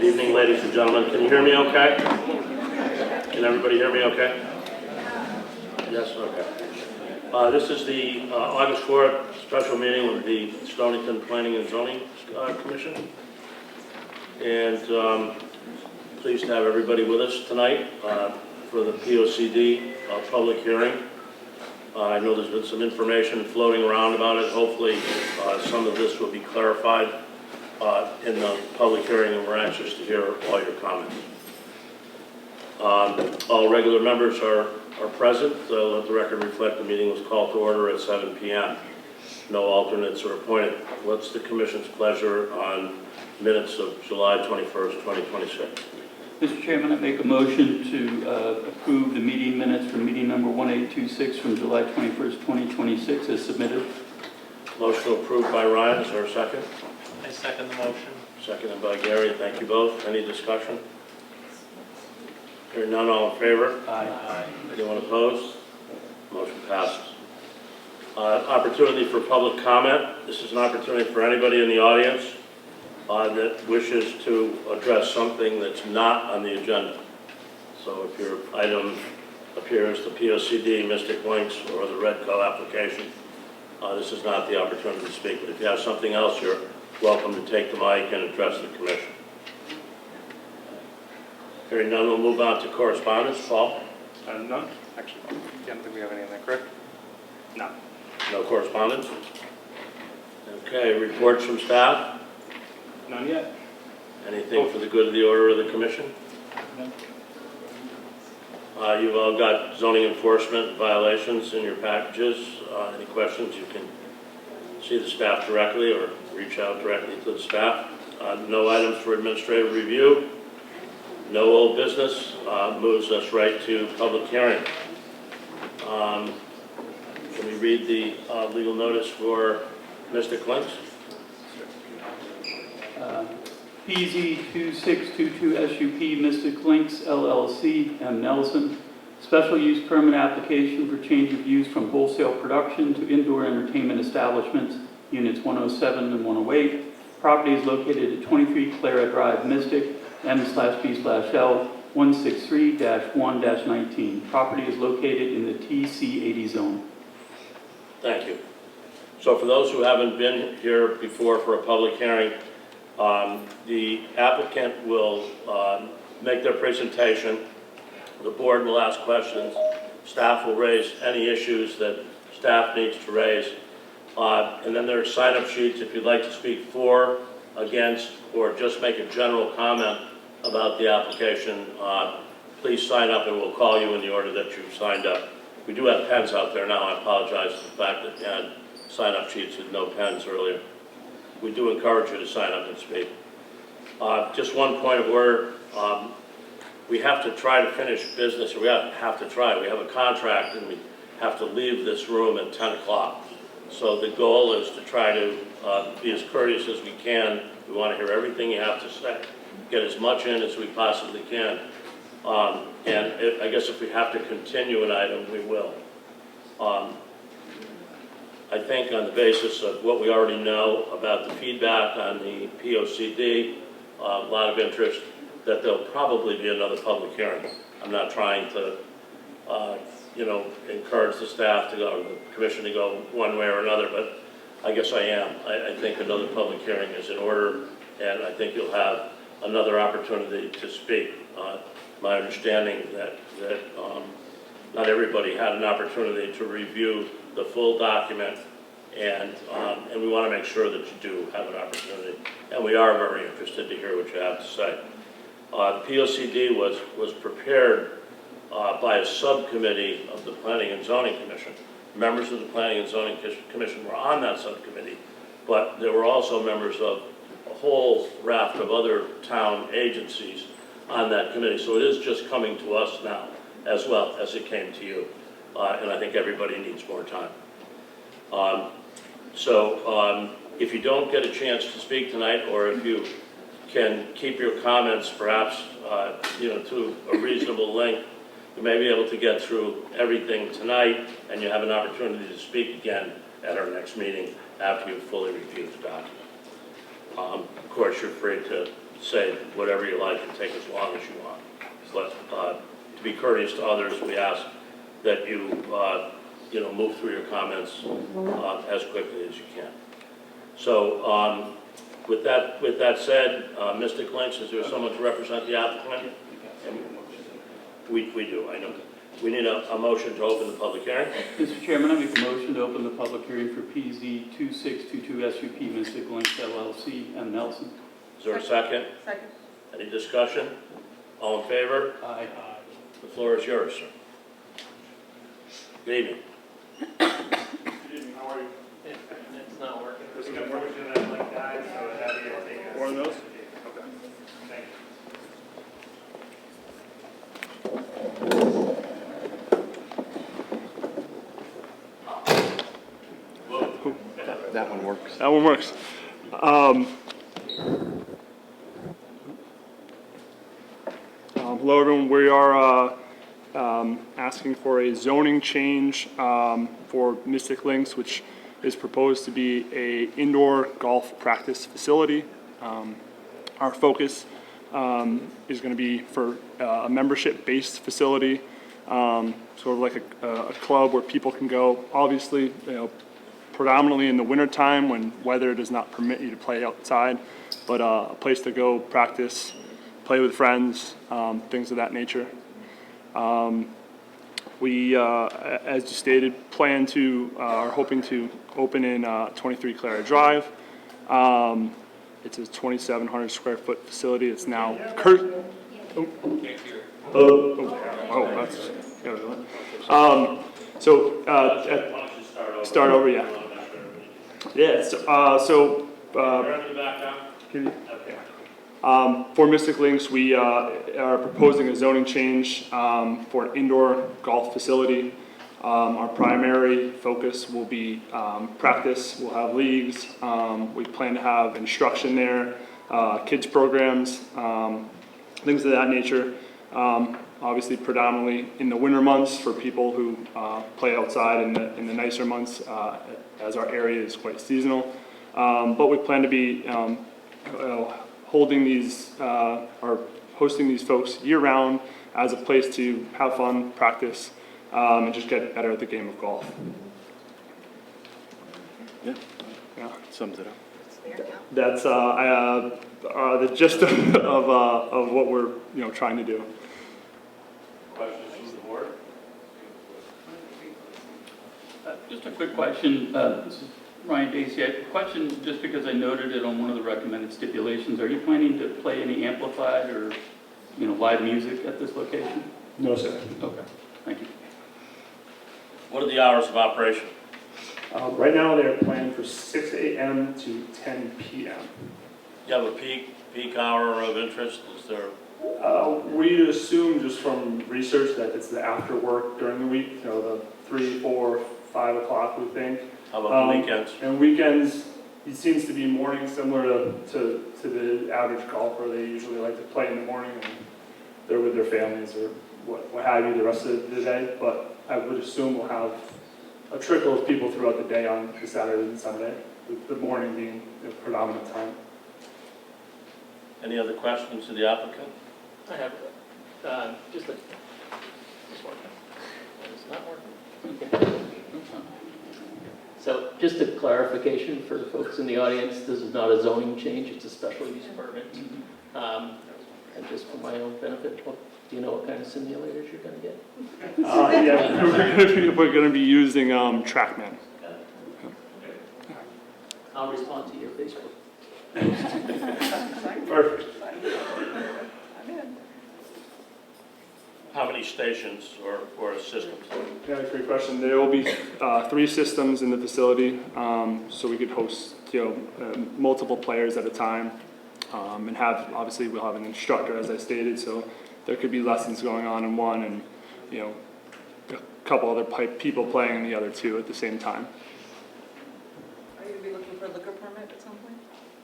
Good evening, ladies and gentlemen. Can you hear me okay? Can everybody hear me okay? Yes, okay. This is the August 4th special meeting with the Stonington Planning and Zoning Commission. And pleased to have everybody with us tonight for the POCD public hearing. I know there's been some information floating around about it. Hopefully some of this will be clarified in the public hearing, and we're anxious to hear all your comments. All regular members are present. Let the record reflect the meeting was called to order at 7 p.m. No alternates are appointed. What's the Commission's pleasure on minutes of July 21st, 2026? Mr. Chairman, I make a motion to approve the meeting minutes for meeting number 1826 from July 21st, 2026 as submitted. Motion approved by Ryan. Is there a second? I second the motion. Seconded by Gary. Thank you both. Any discussion? Hearing none, all in favor? Aye. Anyone opposed? Motion passes. Opportunity for public comment. This is an opportunity for anybody in the audience that wishes to address something that's not on the agenda. So if your item appears the POCD, Mystic Links, or the Redco application, this is not the opportunity to speak. But if you have something else, you're welcome to take the mic and address the Commission. Hearing none, we'll move on to correspondence. Paul? None. Actually, I don't think we have anything, correct? No. No correspondence? Okay, reports from staff? None yet. Anything for the good of the order of the Commission? No. You've all got zoning enforcement violations in your packages. Any questions, you can see the staff directly or reach out directly to the staff. No items for administrative review. No old business. Moves us right to public hearing. Can we read the legal notice for Mystic Links? PZ 2622 SUP Mystic Links LLC, M. Nelson. Special use permit application for change of use from wholesale production to indoor entertainment establishments, units 107 and 108. Property is located at 23 Clara Drive, Mystic, M/B/L 163-1-19. Property is located in the TC80 zone. Thank you. So for those who haven't been here before for a public hearing, the applicant will make their presentation. The board will ask questions. Staff will raise any issues that staff needs to raise. And then there are sign-up sheets if you'd like to speak for, against, or just make a general comment about the application. Please sign up and we'll call you in the order that you've signed up. We do have pens out there now. I apologize for the fact that you had sign-up sheets with no pens earlier. We do encourage you to sign up and speak. Just one point of order. We have to try to finish business, or we have to try. We have a contract and we have to leave this room at 10 o'clock. So the goal is to try to be as courteous as we can. We want to hear everything you have to say. Get as much in as we possibly can. I guess if we have to continue an item, we will. I think on the basis of what we already know about the feedback on the POCD, a lot of interest, that there'll probably be another public hearing. I'm not trying to, encourage the staff to go, the commission to go one way or another, but I guess I am. I think another public hearing is in order, and I think you'll have another opportunity to speak. My understanding that not everybody had an opportunity to review the full document, and we want to make sure that you do have an opportunity. And we are very interested to hear what you have to say. The POCD was prepared by a subcommittee of the Planning and Zoning Commission. Members of the Planning and Zoning Commission were on that subcommittee, but there were also members of a whole raft of other town agencies on that committee. So it is just coming to us now, as well as it came to you. And I think everybody needs more time. If you don't get a chance to speak tonight, or if you can keep your comments perhaps to a reasonable length, you may be able to get through everything tonight, and you have an opportunity to speak again at our next meeting after you've fully reviewed the document. Of course, you're free to say whatever you like and take as long as you want. But to be courteous to others, we ask that you, move through your comments as quickly as you can. So with that said, Mr. Clinks, is there someone to represent the applicant? We do, I know. We need a motion to open the public hearing. Mr. Chairman, I make a motion to open the public hearing for PZ 2622 SUP Mystic Links LLC, M. Nelson. Is there a second? Second. Any discussion? All in favor? Aye. The floor is yours, sir. Good evening. Good evening, how are you? It's not working. There's an unfortunate that link died, so it had to get taken. One of those? Okay. Thank That one works. That one works. Hello, everyone. We are asking for a zoning change for Mystic Links, which is proposed to be a indoor golf practice facility. Our focus is going to be for a membership-based facility, sort of like a club where people can go. Obviously, predominantly in the wintertime when weather does not permit you to play outside, but a place to go practice, play with friends, things of that nature. We, as you stated, are hoping to open in 23 Clara Drive. It's a 2,700 square foot facility. It's now start over, yeah. Yeah, for Mystic Links, we are proposing a zoning change for an indoor golf facility. Our primary focus will be practice. We'll have leagues. We plan to have instruction there, kids programs, things of that nature. Obviously, predominantly in the winter months for people who play outside in the nicer months, as our area is quite seasonal. But we plan to be holding these or hosting these folks year-round as a place to have fun, practice, and just get better at the game of golf. Yeah, Sums it up. that's the gist of what we're trying to do. Questions from the board? Just a quick question. This is Ryan Dacey. I have a question just because I noted it on one of the recommended stipulations. Are you planning to play any amplified or, live music at this location? No, sir. Okay, thank you. What are the hours of operation? Right now, they're planned for 6 a.m. to 10 p.m. Do you have a peak hour of interest? Is there? We assume just from research that it's the after work during the week, the 3, 4, 5 o'clock, we think. How about the weekends? And weekends, it seems to be morning similar to the average golfer. They usually like to play in the morning and they're with their families or what have you the rest of the day. But I would assume we'll have a trickle of people throughout the day on the Saturday and Sunday, with the morning being the predominant time. Any other questions to the applicant? I have just a. It's working. It's not working. Okay. So just a clarification for the folks in the audience, this is not a zoning change, it's a special use permit. And just for my own benefit, do you know what kind of simulators you're going to get? Yeah, we're going to be using TrackMan. I'll respond to your Facebook. Perfect. How many stations or systems? Yeah, great question. There will be 3 systems in the facility, so we could host multiple players at a time, and obviously we'll have an instructor, as I stated, so there could be lessons going on in one, and a couple other people playing in the other 2 at the same time. Are you going to be looking for a liquor permit at some point?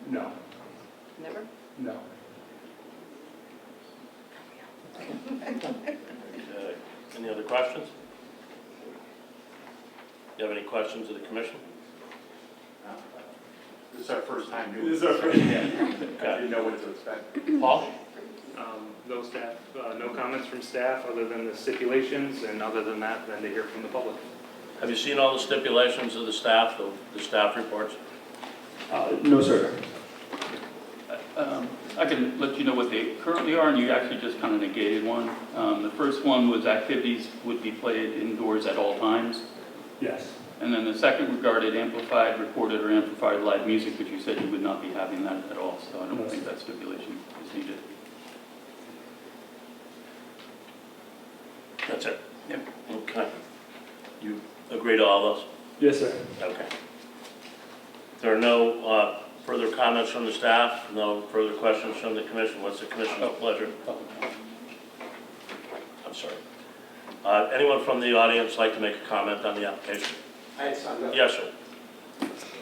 No, Never? no. Any other questions? Do you have any questions of the commission? This It's our first time doing This this. is our first. I Okay. didn't know what to expect. Paul? No staff, no comments from staff other than the stipulations, and other than that, then to hear from the public. Have you seen all the stipulations of the staff, the staff reports? No, sir. I can let you know what they currently are, and you actually just kind of negated one. The first one was activities would be played indoors at all times. Yes. And then the second regarded amplified, recorded, or amplified live music, but you said you would not be having that at all, so I don't think that stipulation is needed. That's it? Yep. Okay. You agree to all those? Yes, sir. Okay. There are no further comments from the staff, no further questions from the commission. What's the commission's pleasure? I'm sorry. Anyone from the audience like to make a comment on the application? I had signed up. Yes, sir.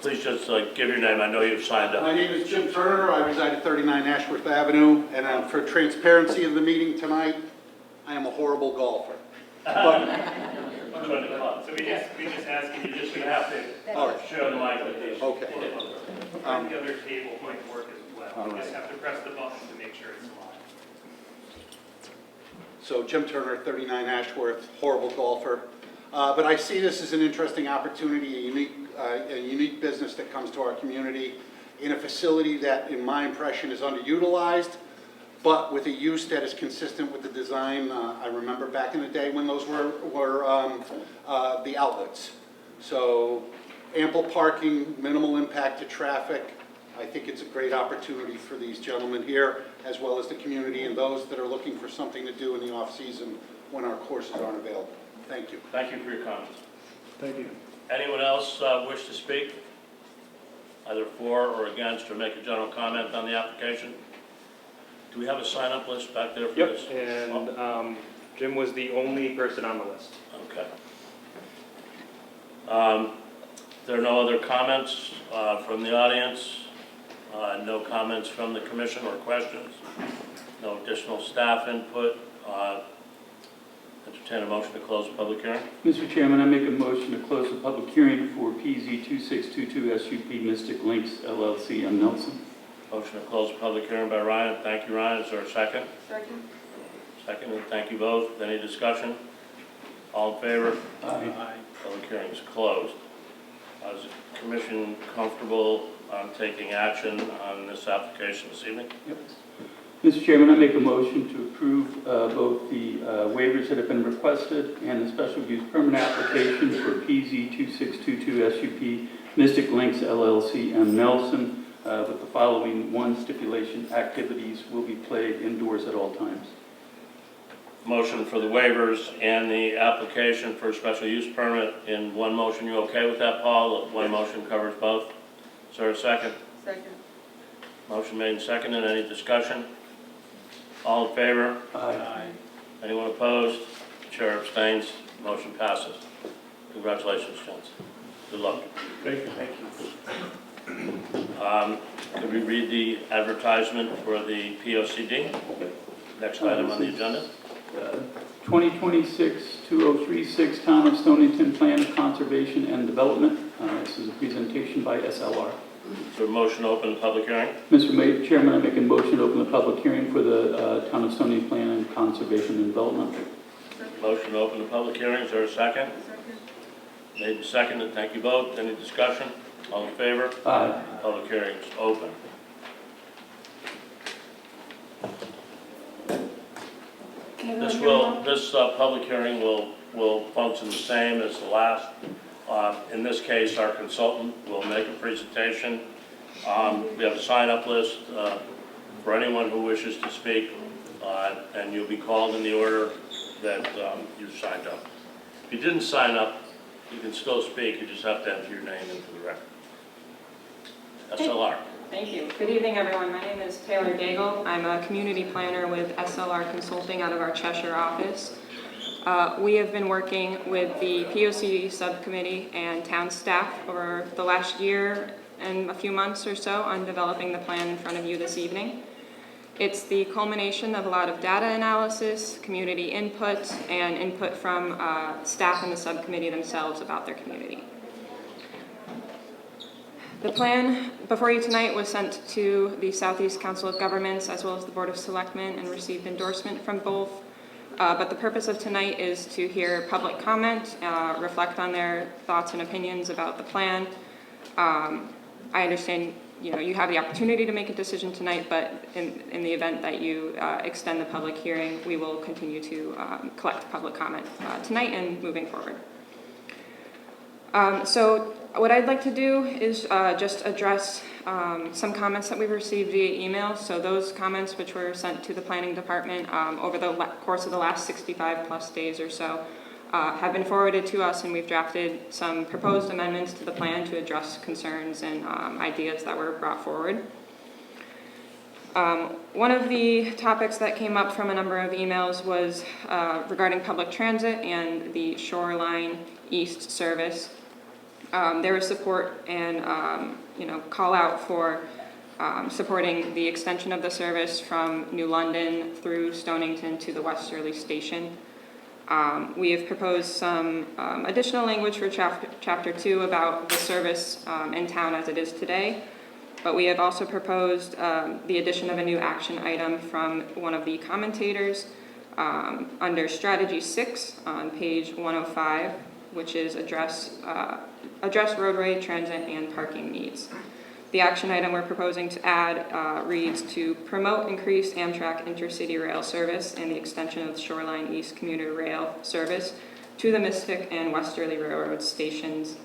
Please just give your name. I know you've signed My up. name is Jim Turner. I reside at 39 Ashworth Avenue, and for transparency of the meeting tonight, I am a horrible golfer. But, So we just ask you, You're just going to have all right, to share the mic with these. okay. the other table might work as well. All You just right. have to press the button to make sure it's live. So Jim Turner, 39 Ashworth, horrible golfer. But I see this as an interesting opportunity, a unique business that comes to our community in a facility that, in my impression, is underutilized, but with a use that is consistent with the design. I remember back in the day when those were the outlets. So ample parking, minimal impact to traffic. I think it's a great opportunity for these gentlemen here, as well as the community and those that are looking for something to do in the off-season when our courses aren't available. Thank you. Thank you for your comments. Thank you. Anyone else wish to speak? Either for or against, or make a general comment on the application? Do we have a sign-up list back there for this? And Jim was the only person on the list. Okay. There are no other comments from the audience, no comments from the commission or questions, no additional staff input. Entertain a motion to close the public hearing. Mr. Chairman, I make a motion to close the public hearing for PZ 2622 SUP Mystic Links LLC on Nelson. Motion to close the public hearing by Ryan. Thank you, Ryan. Is there a second? Second? Second, and thank you both. Any discussion? All in favor? Aye. Public hearing is closed. Is the commission comfortable on taking action on this application this evening? Yep. Mr. Chairman, I make a motion to approve both the waivers that have been requested and the special use permit application for PZ 2622 SUP Mystic Links LLC and Nelson with the following one stipulation: activities will be played indoors at all times. Motion for the waivers and the application for a special use permit in one motion. You okay with that, Paul? One motion covers both? Is there a second? Second. Motion made and seconded. Any discussion? All in favor? Aye. Anyone opposed? Chair abstains. Motion passes. Congratulations, gents. Good luck. Thank you. Could we read the advertisement for the POCD? Next item on the agenda. 2026-2036 Town of Stonington Plan of Conservation and Development. This is a presentation by SLR. Is there a motion to open the public hearing? Mr. Chairman, I make a motion to open the public hearing for the Town of Stonington Plan and Conservation and Development. Motion to open the public hearing. Is there a second? Second. Made and seconded. Thank you both. Any discussion? All in favor? Aye. Public hearing is open. This public hearing will function the same as the last. In this case, our consultant will make a presentation. We have a sign-up list for anyone who wishes to speak, and you'll be called in the order that you signed up. If you didn't sign up, you can still speak. You just have to enter your name into the record. SLR. Thank you. Good evening, everyone. My name is Taylor Daigle. I'm a community planner with SLR Consulting out of our Cheshire office. We have been working with the POCD subcommittee and town staff over the last year and a few months or so on developing the plan in front of you this evening. It's the culmination of a lot of data analysis, community input, and input from staff in the subcommittee themselves about their community. The plan before you tonight was sent to the Southeast Council of Governments as well as the Board of Selectmen and received endorsement from both. But the purpose of tonight is to hear public comment, reflect on their thoughts and opinions about the plan. I understand, you have the opportunity to make a decision tonight, but in the event that you extend the public hearing, we will continue to collect public comment tonight and moving forward. So what I'd like to do is just address some comments that we've received via email. So those comments which were sent to the planning department over the course of the last 65 plus days or so have been forwarded to us, and we've drafted some proposed amendments to the plan to address concerns and ideas that were brought forward. One of the topics that came up from a number of emails was regarding public transit and the Shoreline East service. There was support and call out for supporting the extension of the service from New London through Stonington to the Westerly station. We have proposed some additional language for chapter 2 about the service in town as it is today, but we have also proposed the addition of a new action item from one of the commentators under strategy 6 on page 105, which is address roadway, transit, and parking needs. The action item we're proposing to add reads to promote increased Amtrak intercity rail service and the extension of the Shoreline East commuter rail service to the Mystic and Westerly Railroad stations.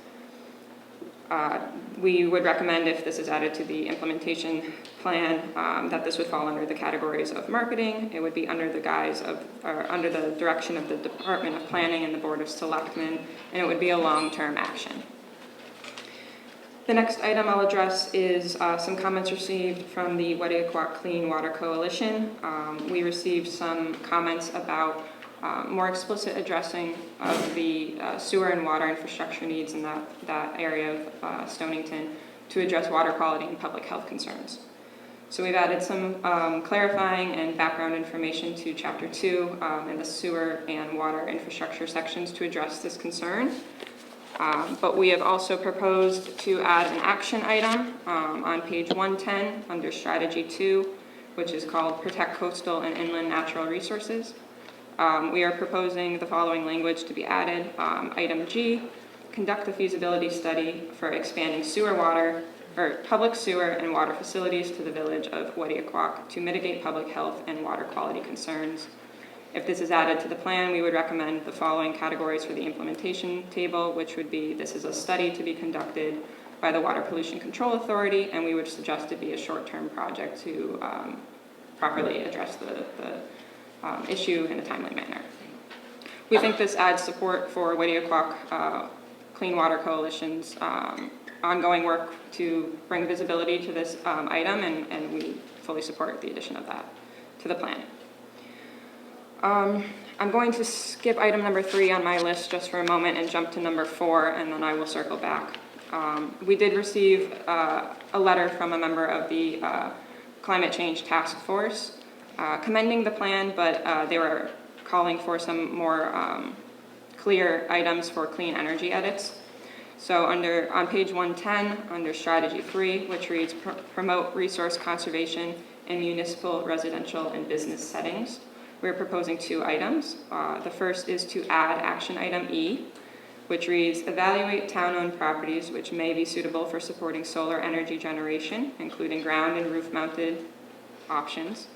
We would recommend, if this is added to the implementation plan, that this would fall under the categories of marketing. It would be under the guise of, or under the direction of the Department of Planning and the Board of Selectmen, and it would be a long-term action. The next item I'll address is some comments received from the Wediaquac Clean Water Coalition. We received some comments about more explicit addressing of the sewer and water infrastructure needs in that area of Stonington to address water quality and public health concerns. So we've added some clarifying and background information to Chapter 2 in the sewer and water infrastructure sections to address this concern. But we have also proposed to add an action item on page 110 under Strategy 2, which is called Protect Coastal and Inland Natural Resources. We are proposing the following language to be added. Item G, conduct a feasibility study for expanding public sewer and water facilities to the village of Wediaquac to mitigate public health and water quality concerns. If this is added to the plan, we would recommend the following categories for the implementation table, which would be, this is a study to be conducted by the Water Pollution Control Authority, and we would suggest it be a short-term project to properly address the issue in a timely manner. We think this adds support for Wediaquac Clean Water Coalition's ongoing work to bring visibility to this item, and we fully support the addition of that to the plan. I'm going to skip item number 3 on my list just for a moment and jump to number 4, and then I will circle back. We did receive a letter from a member of the Climate Change Task Force commending the plan, but they were calling for some more clear items for clean energy edits. So on page 110, under Strategy 3, which reads Promote Resource Conservation in Municipal, Residential, and Business Settings, we're proposing 2 items. The first is to add action item E, which reads, evaluate town-owned properties which may be suitable for supporting solar energy generation, including ground and roof-mounted options.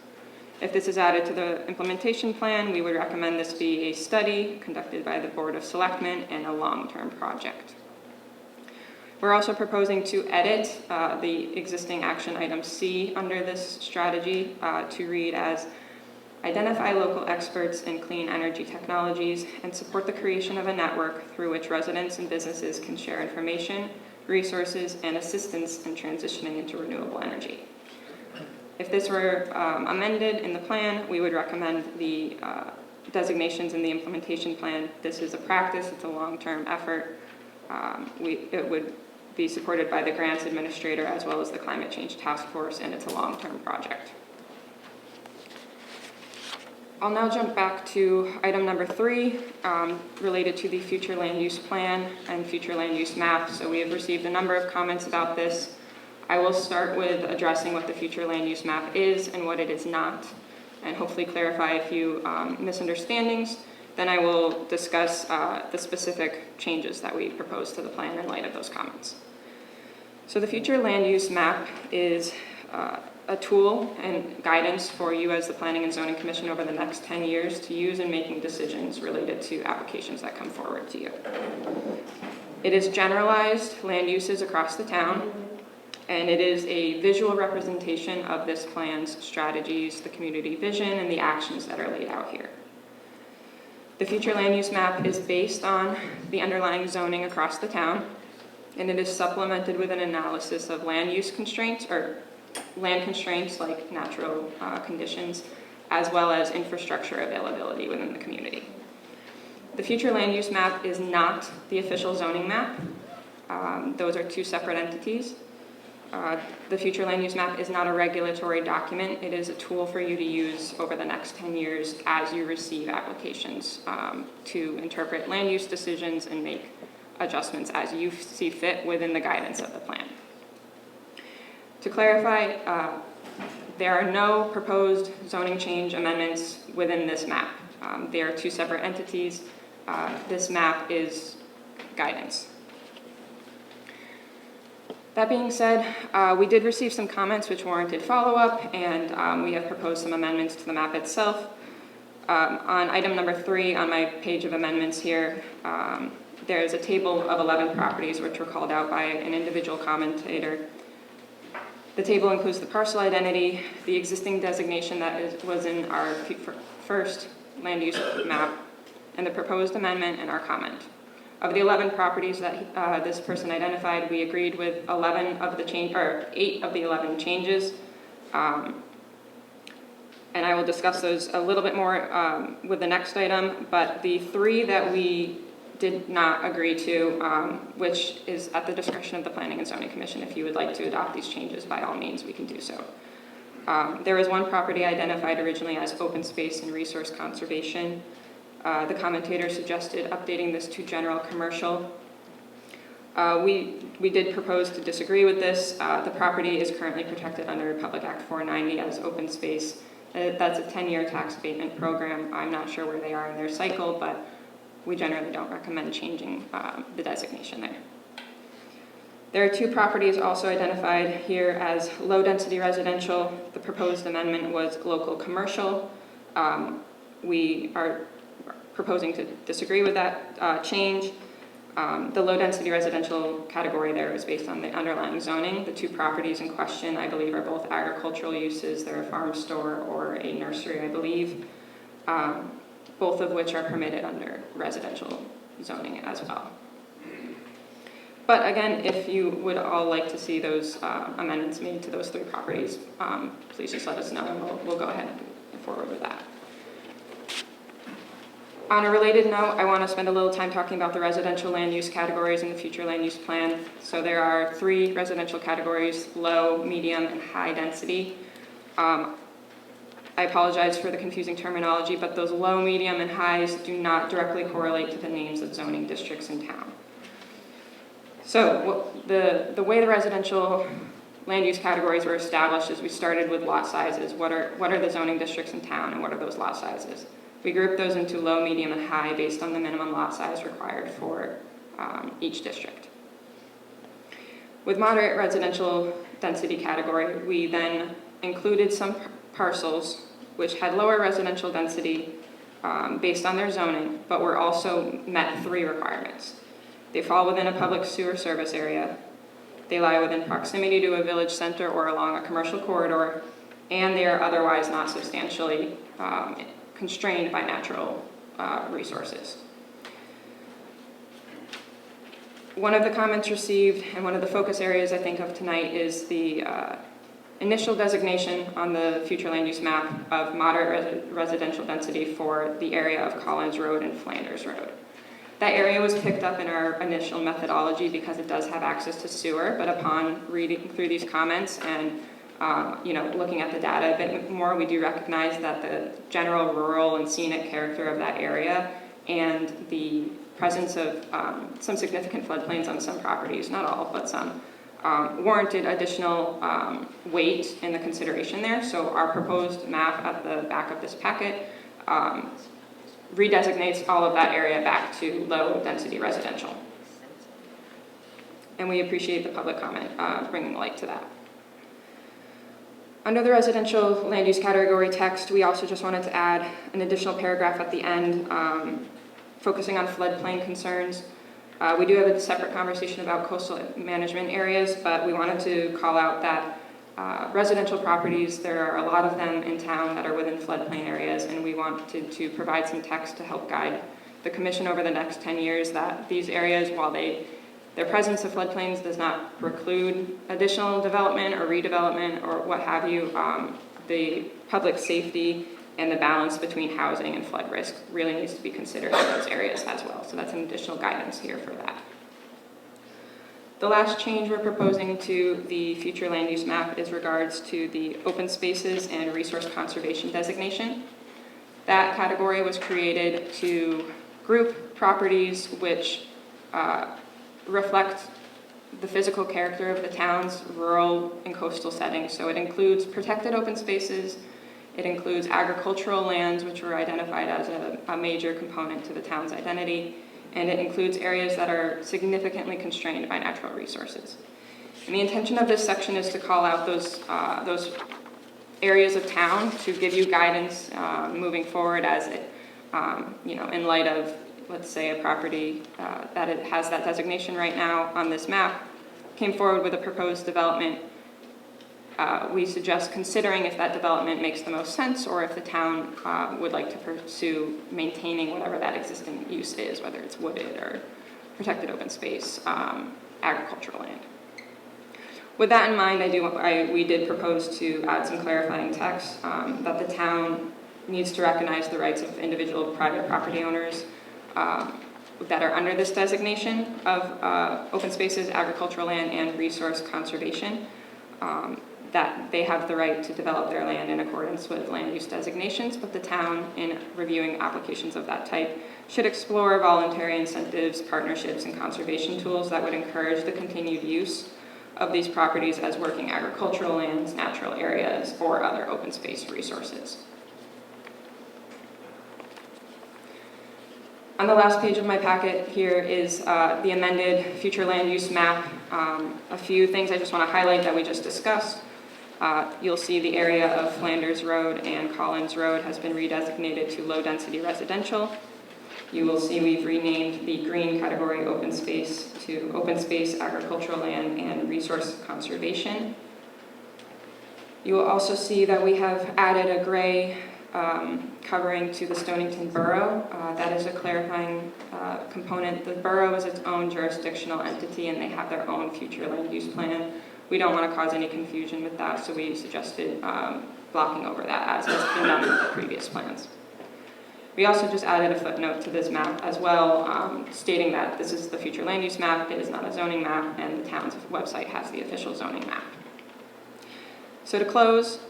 If this is added to the implementation plan, we would recommend this be a study conducted by the Board of Selectmen and a long-term project. We're also proposing to edit the existing action item C under this strategy to read as identify local experts in clean energy technologies and support the creation of a network through which residents and businesses can share information, resources, and assistance in transitioning into renewable energy. If this were amended in the plan, we would recommend the designations in the implementation plan. This is a practice, it's a long-term effort. It would be supported by the grants administrator as well as the Climate Change Task Force, and it's a long-term project. I'll now jump back to item number 3, related to the future land use plan and future land use map. So we have received a number of comments about this. I will start with addressing what the future land use map is and what it is not, and hopefully clarify a few misunderstandings. Then I will discuss the specific changes that we propose to the plan in light of those comments. So the future land use map is a tool and guidance for you as the Planning and Zoning Commission over the next 10 years to use in making decisions related to applications that come forward to you. It is generalized land uses across the town, and it is a visual representation of this plan's strategies, the community vision, and the actions that are laid out here. The future land use map is based on the underlying zoning across the town, and it is supplemented with an analysis of land use constraints, or land constraints like natural conditions, as well as infrastructure availability within the community. The future land use map is not the official zoning map. Those are two separate entities. The future land use map is not a regulatory document. It is a tool for you to use over the next 10 years as you receive applications to interpret land use decisions and make adjustments as you see fit within the guidance of the plan. To clarify, there are no proposed zoning change amendments within this map. They are two separate entities. This map is guidance. That being said, we did receive some comments which warranted follow-up, and we have proposed some amendments to the map itself. On item number 3 on my page of amendments here, there is a table of 11 properties which were called out by an individual commentator. The table includes the parcel identity, the existing designation that was in our first land use map, and the proposed amendment and our comment. Of the 11 properties that this person identified, we agreed with 8 of the 11 changes. And I will discuss those a little bit more with the next item, but the 3 that we did not agree to, which is at the discretion of the Planning and Zoning Commission. If you would like to adopt these changes, by all means, we can do so. There was one property identified originally as open space and resource conservation. The commentator suggested updating this to general commercial. We did propose to disagree with this. The property is currently protected under Public Act 490 as open space. That's a 10-year tax abatement program. I'm not sure where they are in their cycle, but we generally don't recommend changing the designation there. There are 2 properties also identified here as low-density residential. The proposed amendment was local commercial. We are proposing to disagree with that change. The low-density residential category there is based on the underlying zoning. The 2 properties in question, I believe, are both agricultural uses. They're a farm store or a nursery, I believe. Both of which are permitted under residential zoning as well. But again, if you would all like to see those amendments made to those 3 properties, please just let us know and we'll go ahead and forward with that. On a related note, I want to spend a little time talking about the residential land use categories in the future land use plan. So there are 3 residential categories: low, medium, and high density. I apologize for the confusing terminology, but those low, medium, and highs do not directly correlate to the names of zoning districts in town. So the way the residential land use categories were established is we started with lot sizes. What are the zoning districts in town, and what are those lot sizes? We grouped those into low, medium, and high based on the minimum lot size required for each district. With moderate residential density category, we then included some parcels which had lower residential density based on their zoning, but were also met 3 requirements. They fall within a public sewer service area, they lie within proximity to a village center or along a commercial corridor, and they are otherwise not substantially constrained by natural resources. One of the comments received, and one of the focus areas I think of tonight, is the initial designation on the future land use map of moderate residential density for the area of Collins Road and Flanders Road. That area was picked up in our initial methodology because it does have access to sewer, but upon reading through these comments and looking at the data a bit more, we do recognize that the general rural and scenic character of that area and the presence of some significant floodplains on some properties, not all, but some, warranted additional weight in the consideration there. So our proposed map at the back of this packet redesignates all of that area back to low-density residential. And we appreciate the public comment bringing light to that. Under the residential land use category text, we also just wanted to add an additional paragraph at the end focusing on floodplain concerns. We do have a separate conversation about coastal management areas, but we wanted to call out that residential properties, there are a lot of them in town that are within floodplain areas, and we wanted to provide some text to help guide the commission over the next 10 years that these areas, while their presence of floodplains does not preclude additional development or redevelopment or what have you, the public safety and the balance between housing and flood risk really needs to be considered in those areas as well. So that's an additional guidance here for that. The last change we're proposing to the future land use map is regards to the open spaces and resource conservation designation. That category was created to group properties which reflect the physical character of the town's rural and coastal settings. So it includes protected open spaces, it includes agricultural lands, which were identified as a major component to the town's identity, and it includes areas that are significantly constrained by natural resources. And the intention of this section is to call out those areas of town to give you guidance moving forward as it, in light of, let's say, a property that it has that designation right now on this map, came forward with a proposed development. We suggest considering if that development makes the most sense or if the town would like to pursue maintaining whatever that existing use is, whether it's wooded or protected open space, agricultural land. With that in mind, we did propose to add some clarifying text that the town needs to recognize the rights of individual private property owners that are under this designation of open spaces, agricultural land, and resource conservation. That they have the right to develop their land in accordance with land use designations, but the town, in reviewing applications of that type, should explore voluntary incentives, partnerships, and conservation tools that would encourage the continued use of these properties as working agricultural lands, natural areas, or other open space resources. On the last page of my packet here is the amended future land use map. A few things I just want to highlight that we just discussed. You'll see the area of Flanders Road and Collins Road has been redesignated to low-density residential. You will see we've renamed the green category open space to open space, agricultural land, and resource conservation. You will also see that we have added a gray covering to the Stonington Borough. That is a clarifying component. The borough is its own jurisdictional entity and they have their own future land use plan. We don't want to cause any confusion with that, so we suggested blocking over that as has been done with the previous plans. We also just added a footnote to this map as well, stating that this is the future land use map, it is not a zoning map, and the town's website has the official zoning map. So to close,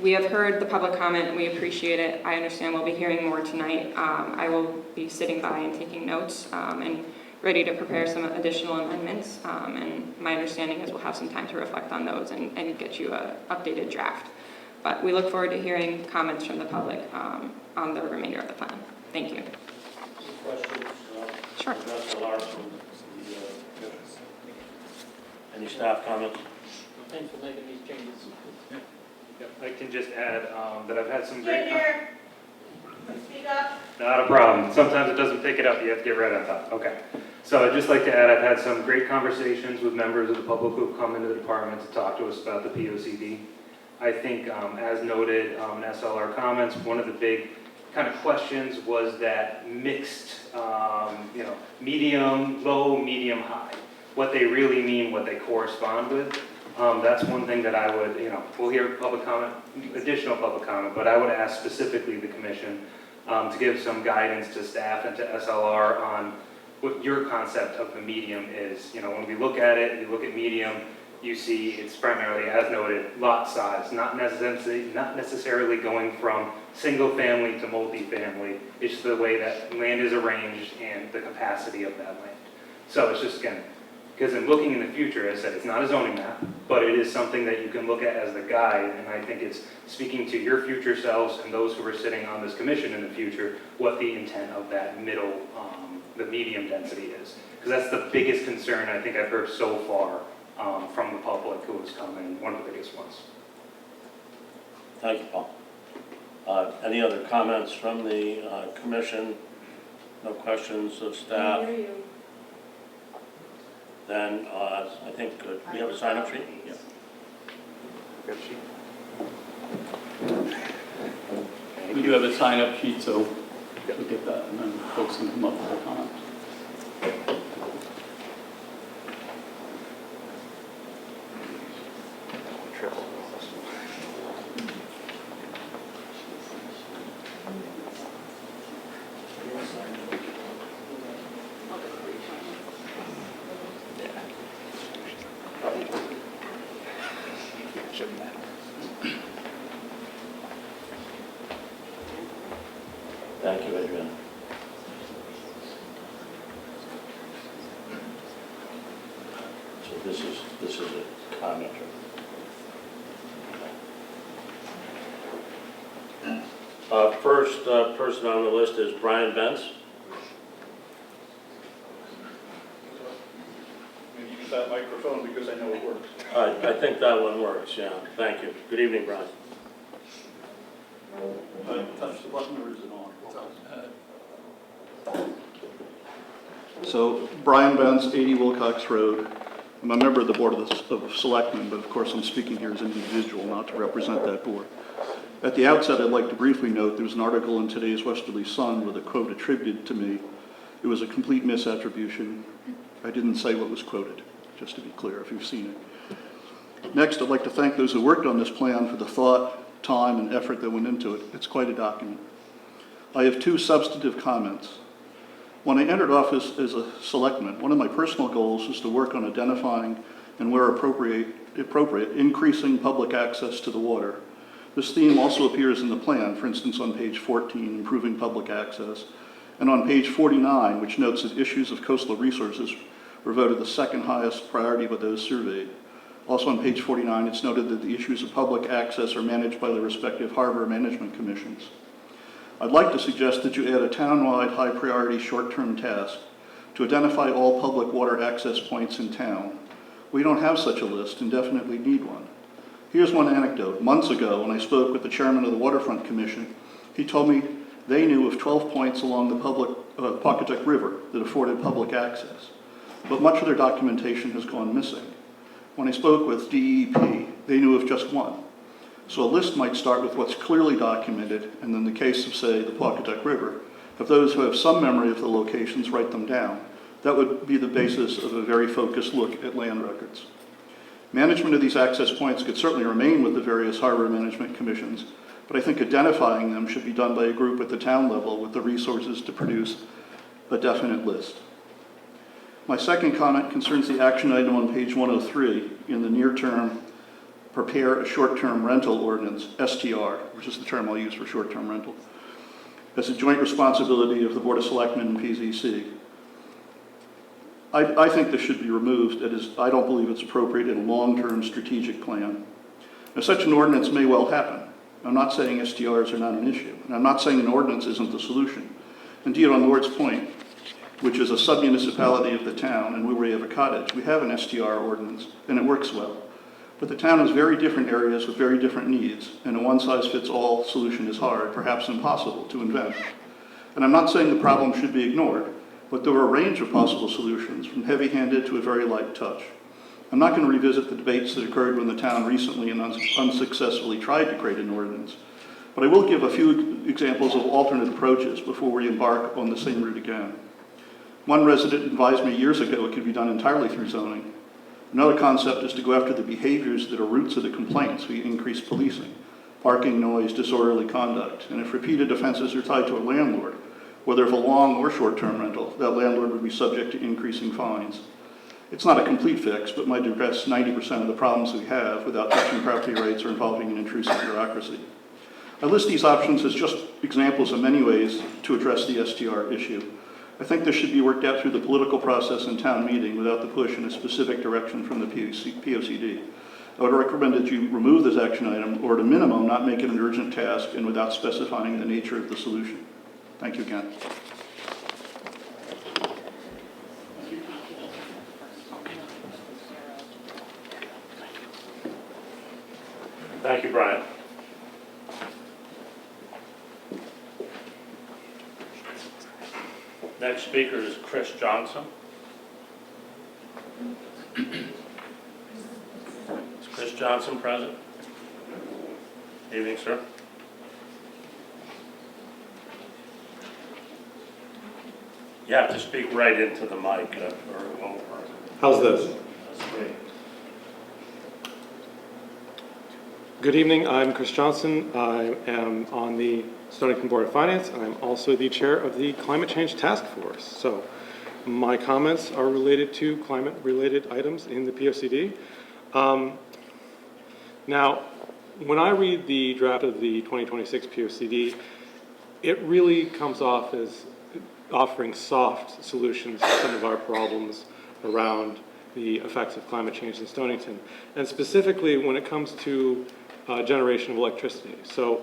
we have heard the public comment, we appreciate it. I understand we'll be hearing more tonight. I will be sitting by and taking notes and ready to prepare some additional amendments. And my understanding is we'll have some time to reflect on those and get you an updated draft. But we look forward to hearing comments from the public on the remainder of the plan. Thank you. Questions? Sure. Any staff comments? Thanks for making these changes. Yep, I can just add that I've had some great... Speak up. Not a problem. Sometimes it doesn't pick it up. You have to get right on top. Okay. So I'd just like to add I've had some great conversations with members of the public who have come into the department to talk to us about the POCD. I think, as noted in SLR comments, one of the big kind of questions was that mixed, medium, low, medium, high. What they really mean, what they correspond with. That's one thing that I would, we'll hear public comment, additional public comment, but I would ask specifically the commission to give some guidance to staff and to SLR on what your concept of the medium is. When we look at it, you look at medium, you see it's primarily, as noted, lot size, not necessarily going from single family to multifamily. It's the way that land is arranged and the capacity of that land. So it's just, again, because in looking in the future, as I said, it's not a zoning map, but it is something that you can look at as the guide, and I think it's speaking to your future selves and those who are sitting on this commission in the future, what the intent of that middle, the medium density is. Because that's the biggest concern I think I've heard so far from the public who has come in, one of the biggest ones. Thank you, Paul. Any other comments from the commission? No questions of staff? I hear you. Then I think, we have a sign-up sheet? Yeah. We do have a sign-up sheet, so we'll get that, and then folks can come up with their comments. Thank you, Adrian. So this is a commenter. First person on the list is Brian Benz. Use that microphone because I know it works. I think that one works, yeah. Thank you. Good evening, Brian. Touch the button, or is it on? So, Brian Benz, 80 Wilcox Road. I'm a member of the Board of Selectmen, but of course I'm speaking here as an individual, not to represent that board. At the outset, I'd like to briefly note there was an article in today's Westerly Sun with a quote attributed to me. It was a complete misattribution. I didn't say what was quoted, just to be clear, if you've seen it. Next, I'd like to thank those who worked on this plan for the thought, time, and effort that went into it. It's quite a document. I have two substantive comments. When I entered office as a selectman, one of my personal goals was to work on identifying and where appropriate, increasing public access to the water. This theme also appears in the plan, for instance on page 14, improving public access, and on page 49, which notes that issues of coastal resources were voted the second highest priority by those surveyed. Also on page 49, it's noted that the issues of public access are managed by the respective harbor management commissions. I'd like to suggest that you add a town-wide high-priority short-term task to identify all public water access points in town. We don't have such a list and definitely need one. Here's one anecdote. Months ago, when I spoke with the chairman of the Waterfront Commission, he told me they knew of 12 points along the Pawcatuck River that afforded public access, but much of their documentation has gone missing. When I spoke with DEP, they knew of just one. So a list might start with what's clearly documented, and in the case of, say, the Pawcatuck River, if those who have some memory of the locations write them down, that would be the basis of a very focused look at land records. Management of these access points could certainly remain with the various harbor management commissions, but I think identifying them should be done by a group at the town level with the resources to produce a definite list. My second comment concerns the action item on page 103 in the near term, prepare a short-term rental ordinance, STR, which is the term I'll use for short-term rental, as a joint responsibility of the Board of Selectmen and PZC. I think this should be removed. I don't believe it's appropriate in a long-term strategic plan. Now, such an ordinance may well happen. I'm not saying STRs are not an issue, and I'm not saying an ordinance isn't the solution. Indeed, on Lord's Point, which is a sub-municipality of the town, and where we have a cottage, we have an STR ordinance, and it works well. But the town has very different areas with very different needs, and a one-size-fits-all solution is hard, perhaps impossible, to invent. And I'm not saying the problem should be ignored, but there are a range of possible solutions, from heavy-handed to a very light touch. I'm not going to revisit the debates that occurred when the town recently and unsuccessfully tried to create an ordinance, but I will give a few examples of alternate approaches before we embark on the same route again. One resident advised me years ago it could be done entirely through zoning. Another concept is to go after the behaviors that are roots of the complaints via increased policing, parking, noise, disorderly conduct, and if repeated offenses are tied to a landlord, whether of a long or short-term rental, that landlord would be subject to increasing fines. It's not a complete fix, but might address 90% of the problems we have without touching property rights or involving an intrusive bureaucracy. I list these options as just examples of many ways to address the STR issue. I think this should be worked out through the political process in town meeting without the push in a specific direction from the POCD. I would recommend that you remove this action item, or at a minimum, not make it an urgent task and without specifying the nature of the solution. Thank you again. Thank you, Brian. Next speaker is Chris Johnson. Is Chris Johnson present? Evening, sir. You have to speak right into the mic, or it won't work. How's this? That's great. Good evening, I'm Chris Johnson. I am on the Stonington Board of Finance, and I'm also the chair of the Climate Change Task Force. So my comments are related to climate-related items in the POCD. Now, when I read the draft of the 2026 POCD, it really comes off as offering soft solutions to some of our problems around the effects of climate change in Stonington, and specifically when it comes to generation of electricity. So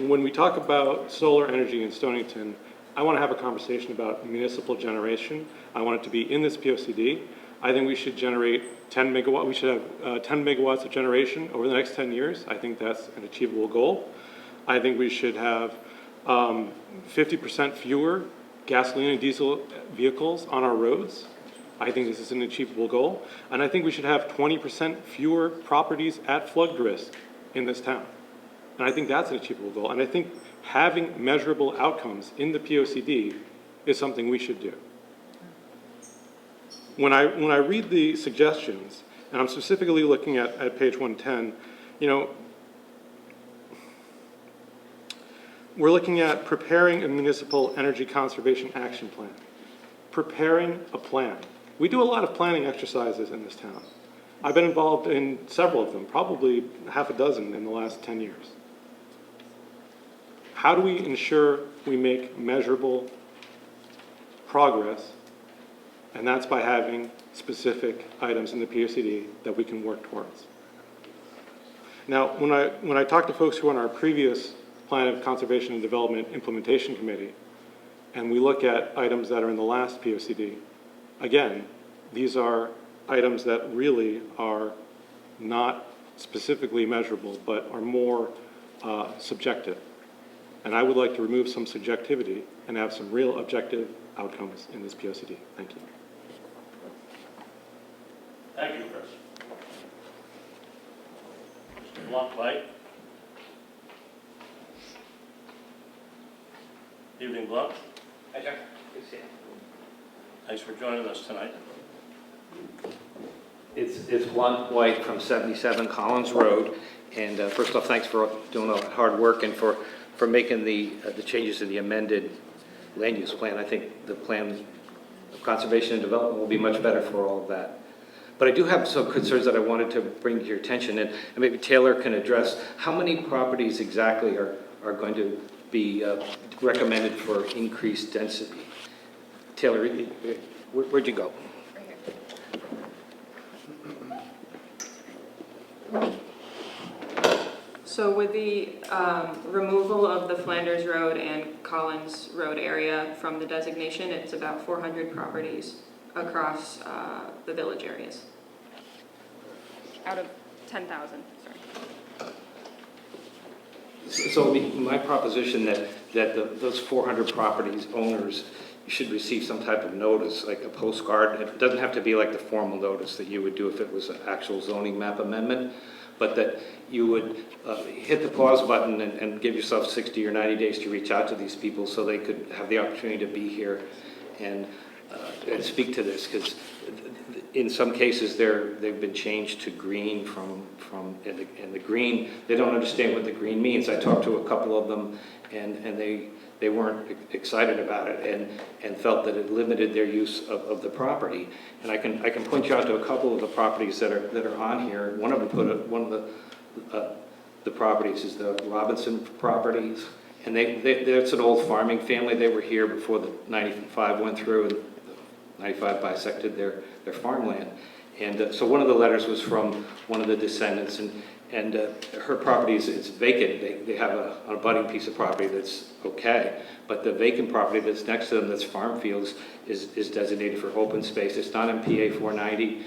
when we talk about solar energy in Stonington, I want to have a conversation about municipal generation. I want it to be in this POCD. I think we should generate 10 megawatts. We should have 10 megawatts of generation over the next 10 years. I think that's an achievable goal. I think we should have 50% fewer gasoline and diesel vehicles on our roads. I think this is an achievable goal. And I think we should have 20% fewer properties at flood risk in this town. And I think that's an achievable goal. And I think having measurable outcomes in the POCD is something we should do. When I read the suggestions, and I'm specifically looking at page 110, we're looking at preparing a municipal energy conservation action plan. Preparing a plan. We do a lot of planning exercises in this town. I've been involved in several of them, probably half a dozen in the last 10 years. How do we ensure we make measurable progress? And that's by having specific items in the POCD that we can work towards. Now, when I talk to folks who are on our previous Plan of Conservation and Development Implementation Committee, and we look at items that are in the last POCD, again, these are items that really are not specifically measurable, but are more subjective. And I would like to remove some subjectivity and have some real objective outcomes in this POCD. Thank you. Thank you, Chris. Mr. Blunt-White. Evening, Blunt. Hi, Jack. Good to see you. Thanks for joining us tonight. It's Blunt White from 77 Collins Road. And first off, thanks for doing all that hard work and for making the changes in the amended land use plan. I think the plan of conservation and development will be much better for all of that. But I do have some concerns that I wanted to bring to your attention, and maybe Taylor can address how many properties exactly are going to be recommended for increased density. Taylor, where'd you go? So with the removal of the Flanders Road and Collins Road area from the designation, it's about 400 properties across the village areas. Out of 10,000, sorry. So my proposition that those 400 properties owners should receive some type of notice, like a postcard. It doesn't have to be like the formal notice that you would do if it was an actual zoning map amendment, but that you would hit the pause button and give yourself 60 or 90 days to reach out to these people so they could have the opportunity to be here and speak to this, because in some cases, they've been changed to green and the green, they don't understand what the green means. I talked to a couple of them, and they weren't excited about it and felt that it limited their use of the property. And I can point you out to a couple of the properties that are on here. One of them one of the properties is the Robinson properties, and that's an old farming family. They were here before the 95 went through, and 95 bisected their farmland. And so one of the letters was from one of the descendants, and her property it's vacant. They have an abutting piece of property that's okay, but the vacant property that's next to them, that's farm fields, is designated for open space. It's not in PA 490.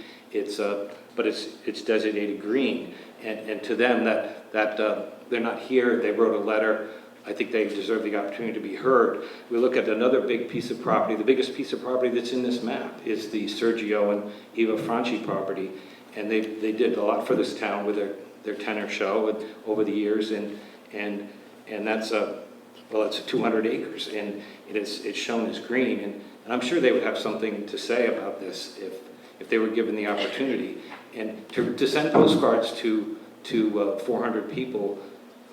But it's designated green, and to them that they're not here. They wrote a letter. I think they deserve the opportunity to be heard. We look at another big piece of property. The biggest piece of property that's in this map is the Sergio and Eva Franchi property, and they did a lot for this town with their tenor show over the years, and that's it's 200 acres, and it's shown as green, and I'm sure they would have something to say about this if they were given the opportunity. And to send postcards to 400 people,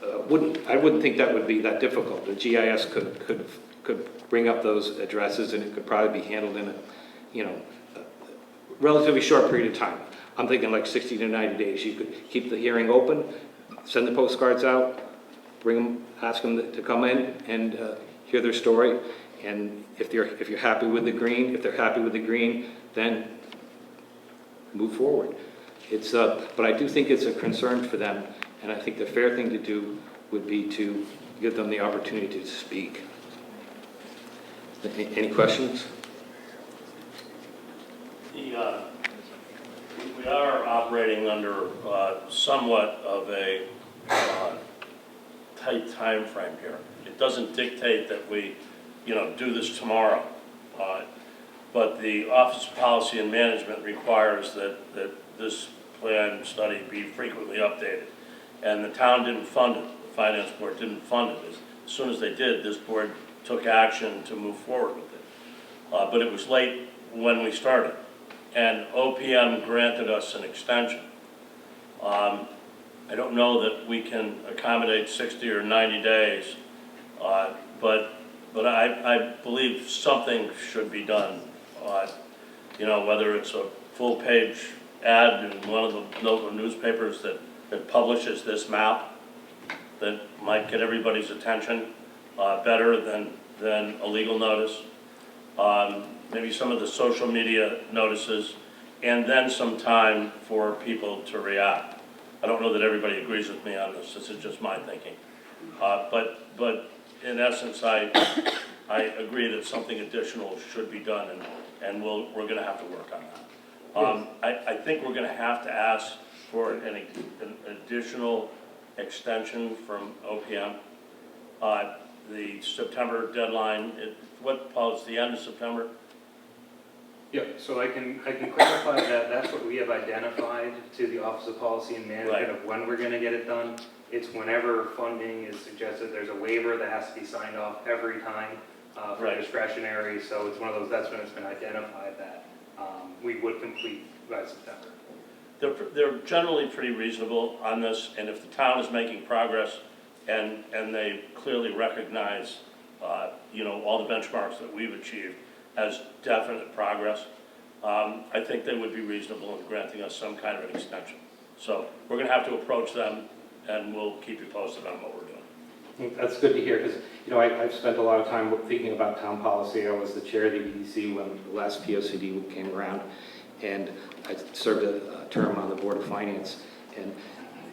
I wouldn't think that would be that difficult. The GIS could bring up those addresses, and it could probably be handled in a relatively short period of time. I'm thinking like 60 to 90 days. You could keep the hearing open, send the postcards out, bring them, ask them to come in and hear their story. And if you're happy with the green, if they're happy with the green, then move forward. But I do think it's a concern for them, and I think the fair thing to do would be to give them the opportunity to speak. Any questions? We are operating under somewhat of a tight time frame here. It doesn't dictate that we, do this tomorrow. But the Office of Policy and Management requires that this plan study be frequently updated. And the town didn't fund it, the Finance Board didn't fund it. As soon as they did, this board took action to move forward with it. But it was late when we started. And OPM granted us an extension. I don't know that we can accommodate 60 or 90 days, but I believe something should be done. Whether it's a full-page ad in one of the local newspapers that publishes this map that might get everybody's attention better than a legal notice. Maybe some of the social media notices, and then some time for people to react. I don't know that everybody agrees with me on this. This is just my thinking. But in essence, I agree that something additional should be done, and we're going to have to work on that. I think we're going to have to ask for an additional extension from OPM. The September deadline, Paul, it's the end of September? Yeah, so I can clarify that. That's what we have identified to the Office of Policy and Management of when we're going to get it done. It's whenever funding is suggested. There's a waiver that has to be signed off every time for discretionary. So it's one of those. That's when it's been identified that we would complete by September. They're generally pretty reasonable on this, and if the town is making progress and they clearly recognize all the benchmarks that we've achieved as definite progress, I think they would be reasonable in granting us some kind of an extension. So we're going to have to approach them, and we'll keep you posted on what we're doing. That's good to hear, because I've spent a lot of time thinking about town policy. I was the chair of the EDC when the last POCD came around, and I served a term on the Board of Finance. And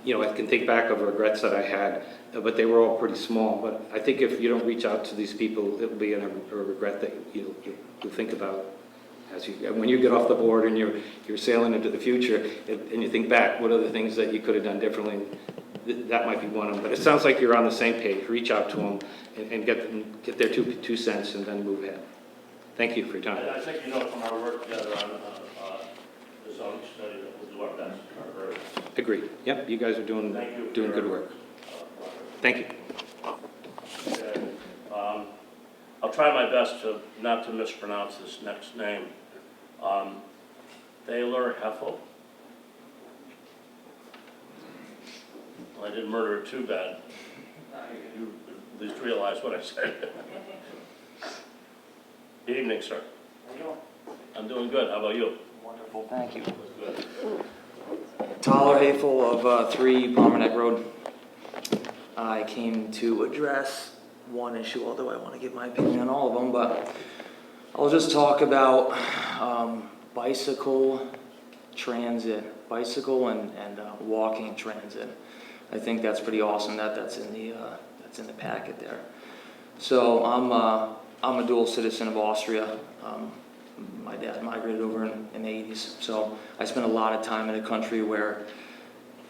I can think back of regrets that I had, but they were all pretty small. But I think if you don't reach out to these people, it'll be a regret that you'll think about when you get off the board and you're sailing into the future, and you think back, what are the things that you could have done differently? That might be one of them. But it sounds like you're on the same page. Reach out to them and get their two cents, and then move ahead. Thank you for your time. I think from our work together on the zoning study that we'll do our best. Agreed. Yep, you guys are doing good work. Thank you. Okay. I'll try my best not to mispronounce this next name. Thaler Heffel. I didn't murder it too bad. You at least realize what I said. Evening, sir. How you doing? I'm doing good. How about you? Wonderful, thank you. Good. Tyler Hafel of 3 Palmer Neck Road. I came to address one issue, although I want to give my opinion on all of them, but I'll just talk about bicycle transit, bicycle and walking transit. I think that's pretty awesome that that's in the packet there. So I'm a dual citizen of Austria. My dad migrated over in the 80s, so I spent a lot of time in a country where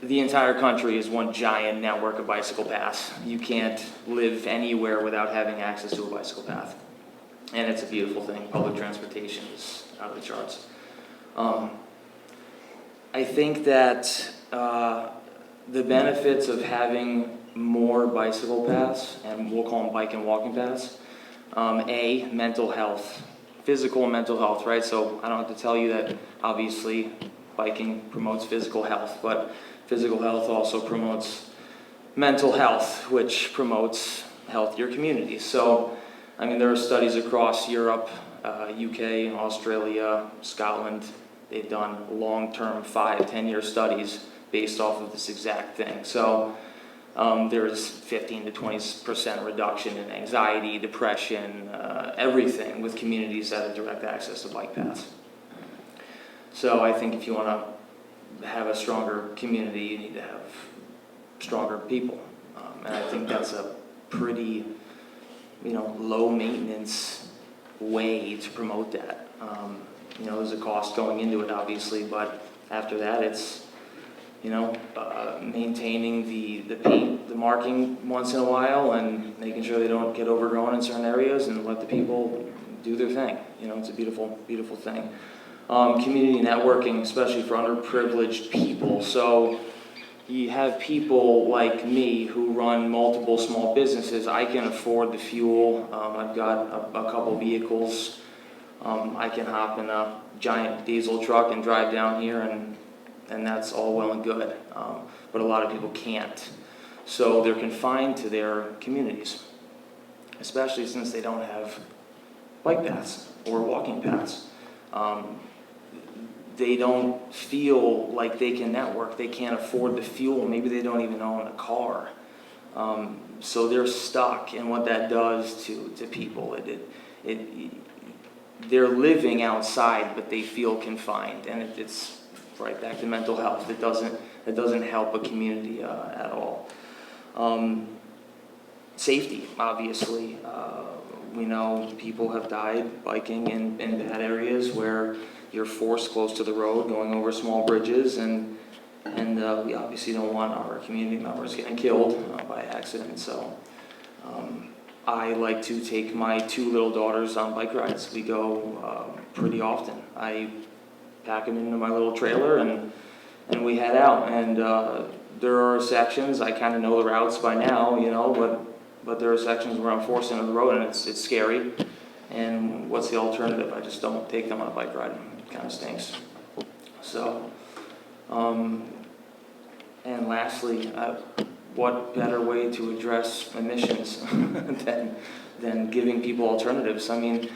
the entire country is one giant network of bicycle paths. You can't live anywhere without having access to a bicycle path. And it's a beautiful thing. Public transportation is out of the charts. I think that the benefits of having more bicycle paths, and we'll call them bike and walking paths, mental health, physical and mental health, right? So I don't have to tell you that obviously biking promotes physical health, but physical health also promotes mental health, which promotes healthier communities. So, I mean, there are studies across Europe, UK, Australia, Scotland. They've done long-term 5-10-year studies based off of this exact thing. So there's 15 to 20% reduction in anxiety, depression, everything with communities that have direct access to bike paths. So I think if you want to have a stronger community, you need to have stronger people. And I think that's a pretty, low maintenance way to promote that. There's a cost going into it, obviously, but after that, it's maintaining the marking once in a while and making sure they don't get overgrown in certain areas and let the people do their thing. It's a beautiful, beautiful thing. Community networking, especially for underprivileged people. So you have people like me who run multiple small businesses. I can afford the fuel. I've got a couple vehicles. I can hop in a giant diesel truck and drive down here, and that's all well and good. But a lot of people can't. So they're confined to their communities, especially since they don't have bike paths or walking paths. They don't feel like they can network. They can't afford the fuel. Maybe they don't even own a car. So they're stuck, and what that does to people, they're living outside, but they feel confined, and it's right back to mental health. It doesn't help a community at all. Safety, obviously. We know people have died biking in bad areas where you're forced close to the road, going over small bridges, and we obviously don't want our community members getting killed by accident. So I like to take my 2 little daughters on bike rides. We go pretty often. I pack them into my little trailer and we head out. And there are sections, I kind of know the routes by now, but there are sections where I'm forced into the road and it's scary. And what's the alternative? I just don't take them on a bike ride. It kind of stinks. So, and lastly, what better way to address emissions than giving people alternatives? I mean,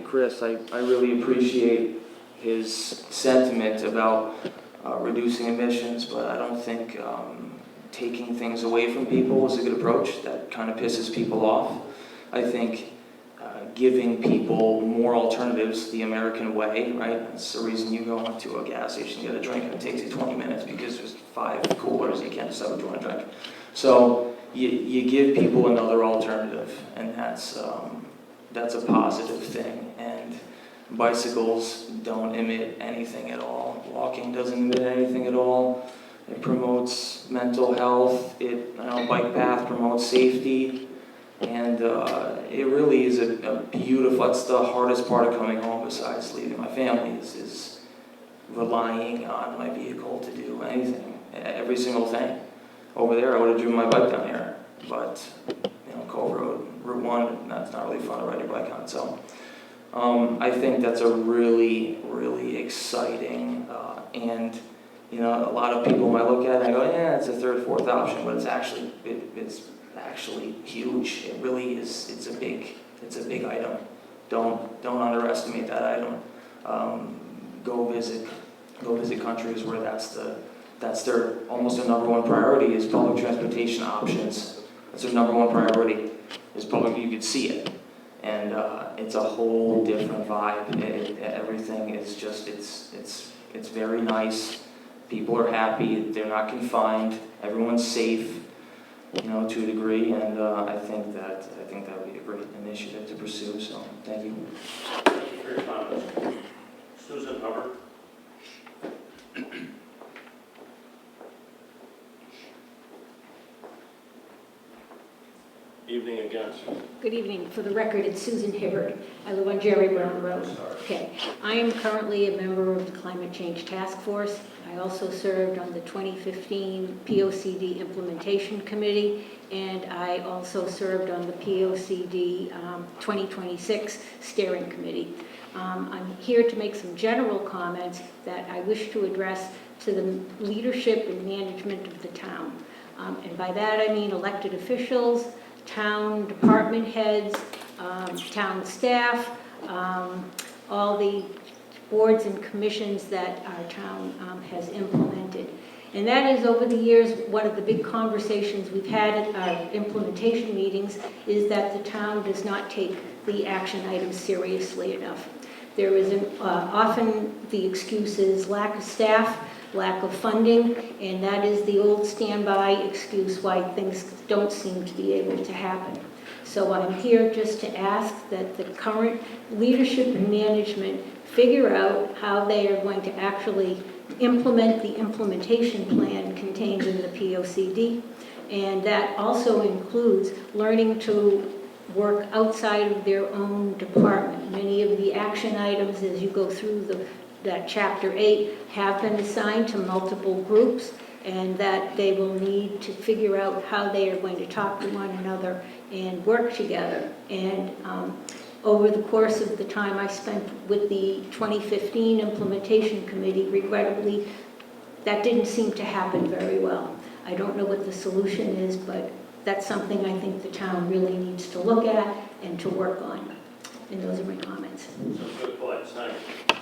Chris, I really appreciate his sentiment about reducing emissions, but I don't think taking things away from people is a good approach. That kind of pisses people off. I think giving people more alternatives, the American way, right? That's the reason you go into a gas station, get a drink, and it takes you 20 minutes because there's 5 coolers, you can't decide what you want to drink. So you give people another alternative, and that's a positive thing. And bicycles don't emit anything at all. Walking doesn't emit anything at all. It promotes mental health. Bike path promotes safety. And it really is a beautiful, that's the hardest part of coming home besides leaving my family is relying on my vehicle to do anything, every single thing. Over there, I would have driven my bike down here, but, Cove Road, Route 1, that's not really fun to ride your bike on. So I think that's a really, really exciting, and, you know, a lot of people might look at it and go, yeah, it's a third, fourth option, but it's actually, it's actually huge. It really is, it's a big item. Don't underestimate that item. Go visit countries where that's their almost their number one priority is public transportation options. That's their number one priority is public. You could see it, and it's a whole different vibe. Everything is just it's very nice. People are happy. They're not confined. Everyone's safe, you know, to a degree. And I think that would be a great initiative to pursue. So thank you. Thank you for your comments. Susan Hubbard. Evening again. Good evening. For the record, it's Susan Hibbert. I live on Jerry Brown Road. Okay. I am currently a member of the Climate Change Task Force. I also served on the 2015 POCD Implementation Committee, and I also served on the POCD 2026 Steering Committee. I'm here to make some general comments that I wish to address to the leadership and management of the town. And by that I mean elected officials, town department heads, town staff, all the boards and commissions that our town has implemented. And that is, over the years, one of the big conversations we've had at our implementation meetings is that the town does not take the action items seriously enough. There is often the excuse is lack of staff, lack of funding, and that is the old standby excuse why things don't seem to be able to happen. So I'm here just to ask that the current leadership and management figure out how they are going to actually implement the implementation plan contained in the POCD, and that also includes learning to work outside of their own department. Many of the action items as you go through that Chapter 8 have been assigned to multiple groups, and that they will need to figure out how they are going to talk to one another and work together. And over the course of the time I spent with the 2015 Implementation Committee, regrettably, that didn't seem to happen very well. I don't know what the solution is, but that's something I think the town really needs to look at and to work on. And those are my comments. Some good points. Thank you.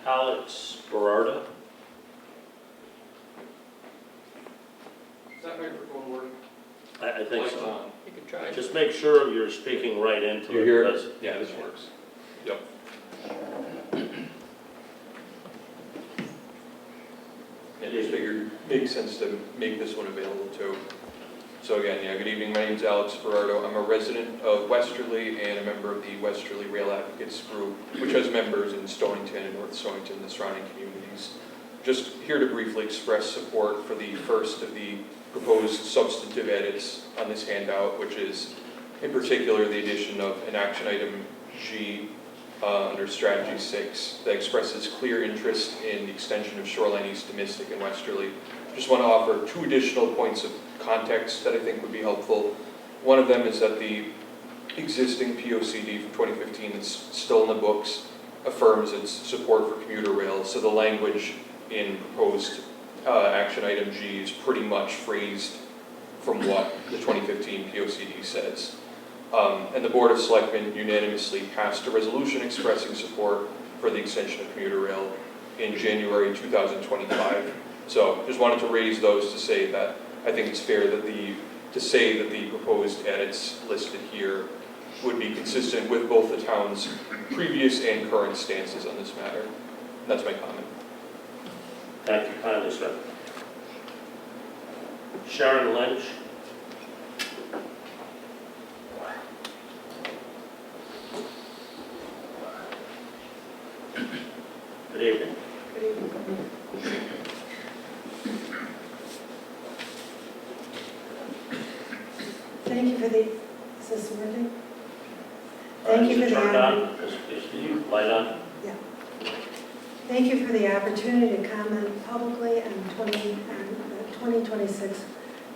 Alex Berarda. Does that microphone work? I think so. You can try. Just make sure you're speaking right into You it. hear because- it? Yeah, this works. Yep. I just figured it makes sense to make this one available too. So again, yeah, good evening. My name's Alex Ferrardo. I'm a resident of Westerly and a member of the Westerly Rail Advocates Group, which has members in Stonington and North Stonington, the surrounding communities. Just here to briefly express support for the first of the proposed substantive edits on this handout, which is in particular the addition of an action item G under Strategy 6 that expresses clear interest in the extension of Shoreline East to Mystic and Westerly. Just want to offer two additional points of context that I think would be helpful. One of them is that the existing POCD from 2015 that's still in the books affirms its support for commuter rail, so the language in proposed action item G is pretty much phrased from what the 2015 POCD says. And the Board of Selectmen unanimously passed a resolution expressing support for the extension of commuter rail in January 2025. So just wanted to raise those to say that I think it's fair that to say that the proposed edits listed here would be consistent with both the town's previous and current stances on this matter. That's my comment. Thank you kindly, sir. Sharon Lynch. Good evening. Good evening. Thank you for the, is this working? Thank you for the, Turned on? Is the light on? yeah. Thank you for the opportunity to comment publicly on the 2026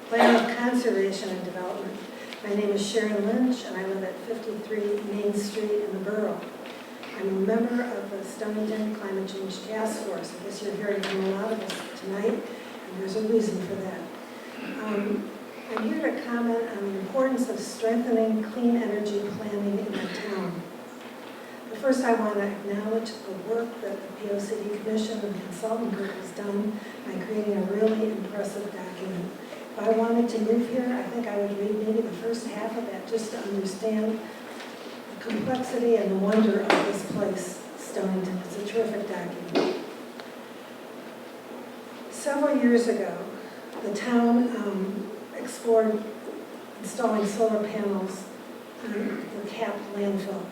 Plan of Conservation and Development. My name is Sharon Lynch, and I live at 53 Main Street in the borough. I'm a member of the Stonington Climate Change Task Force. I guess you're hearing from a lot of us tonight, and there's a reason for that. I'm here to comment on the importance of strengthening clean energy planning in the town. But first, I want to acknowledge the work that the POCD Commission and the consultant group has done by creating a really impressive document. If I wanted to move here, I think I would read maybe the first half of that just to understand the complexity and the wonder of this place, Stonington. It's a terrific document. Several years ago, the town explored installing solar panels on the capped landfill.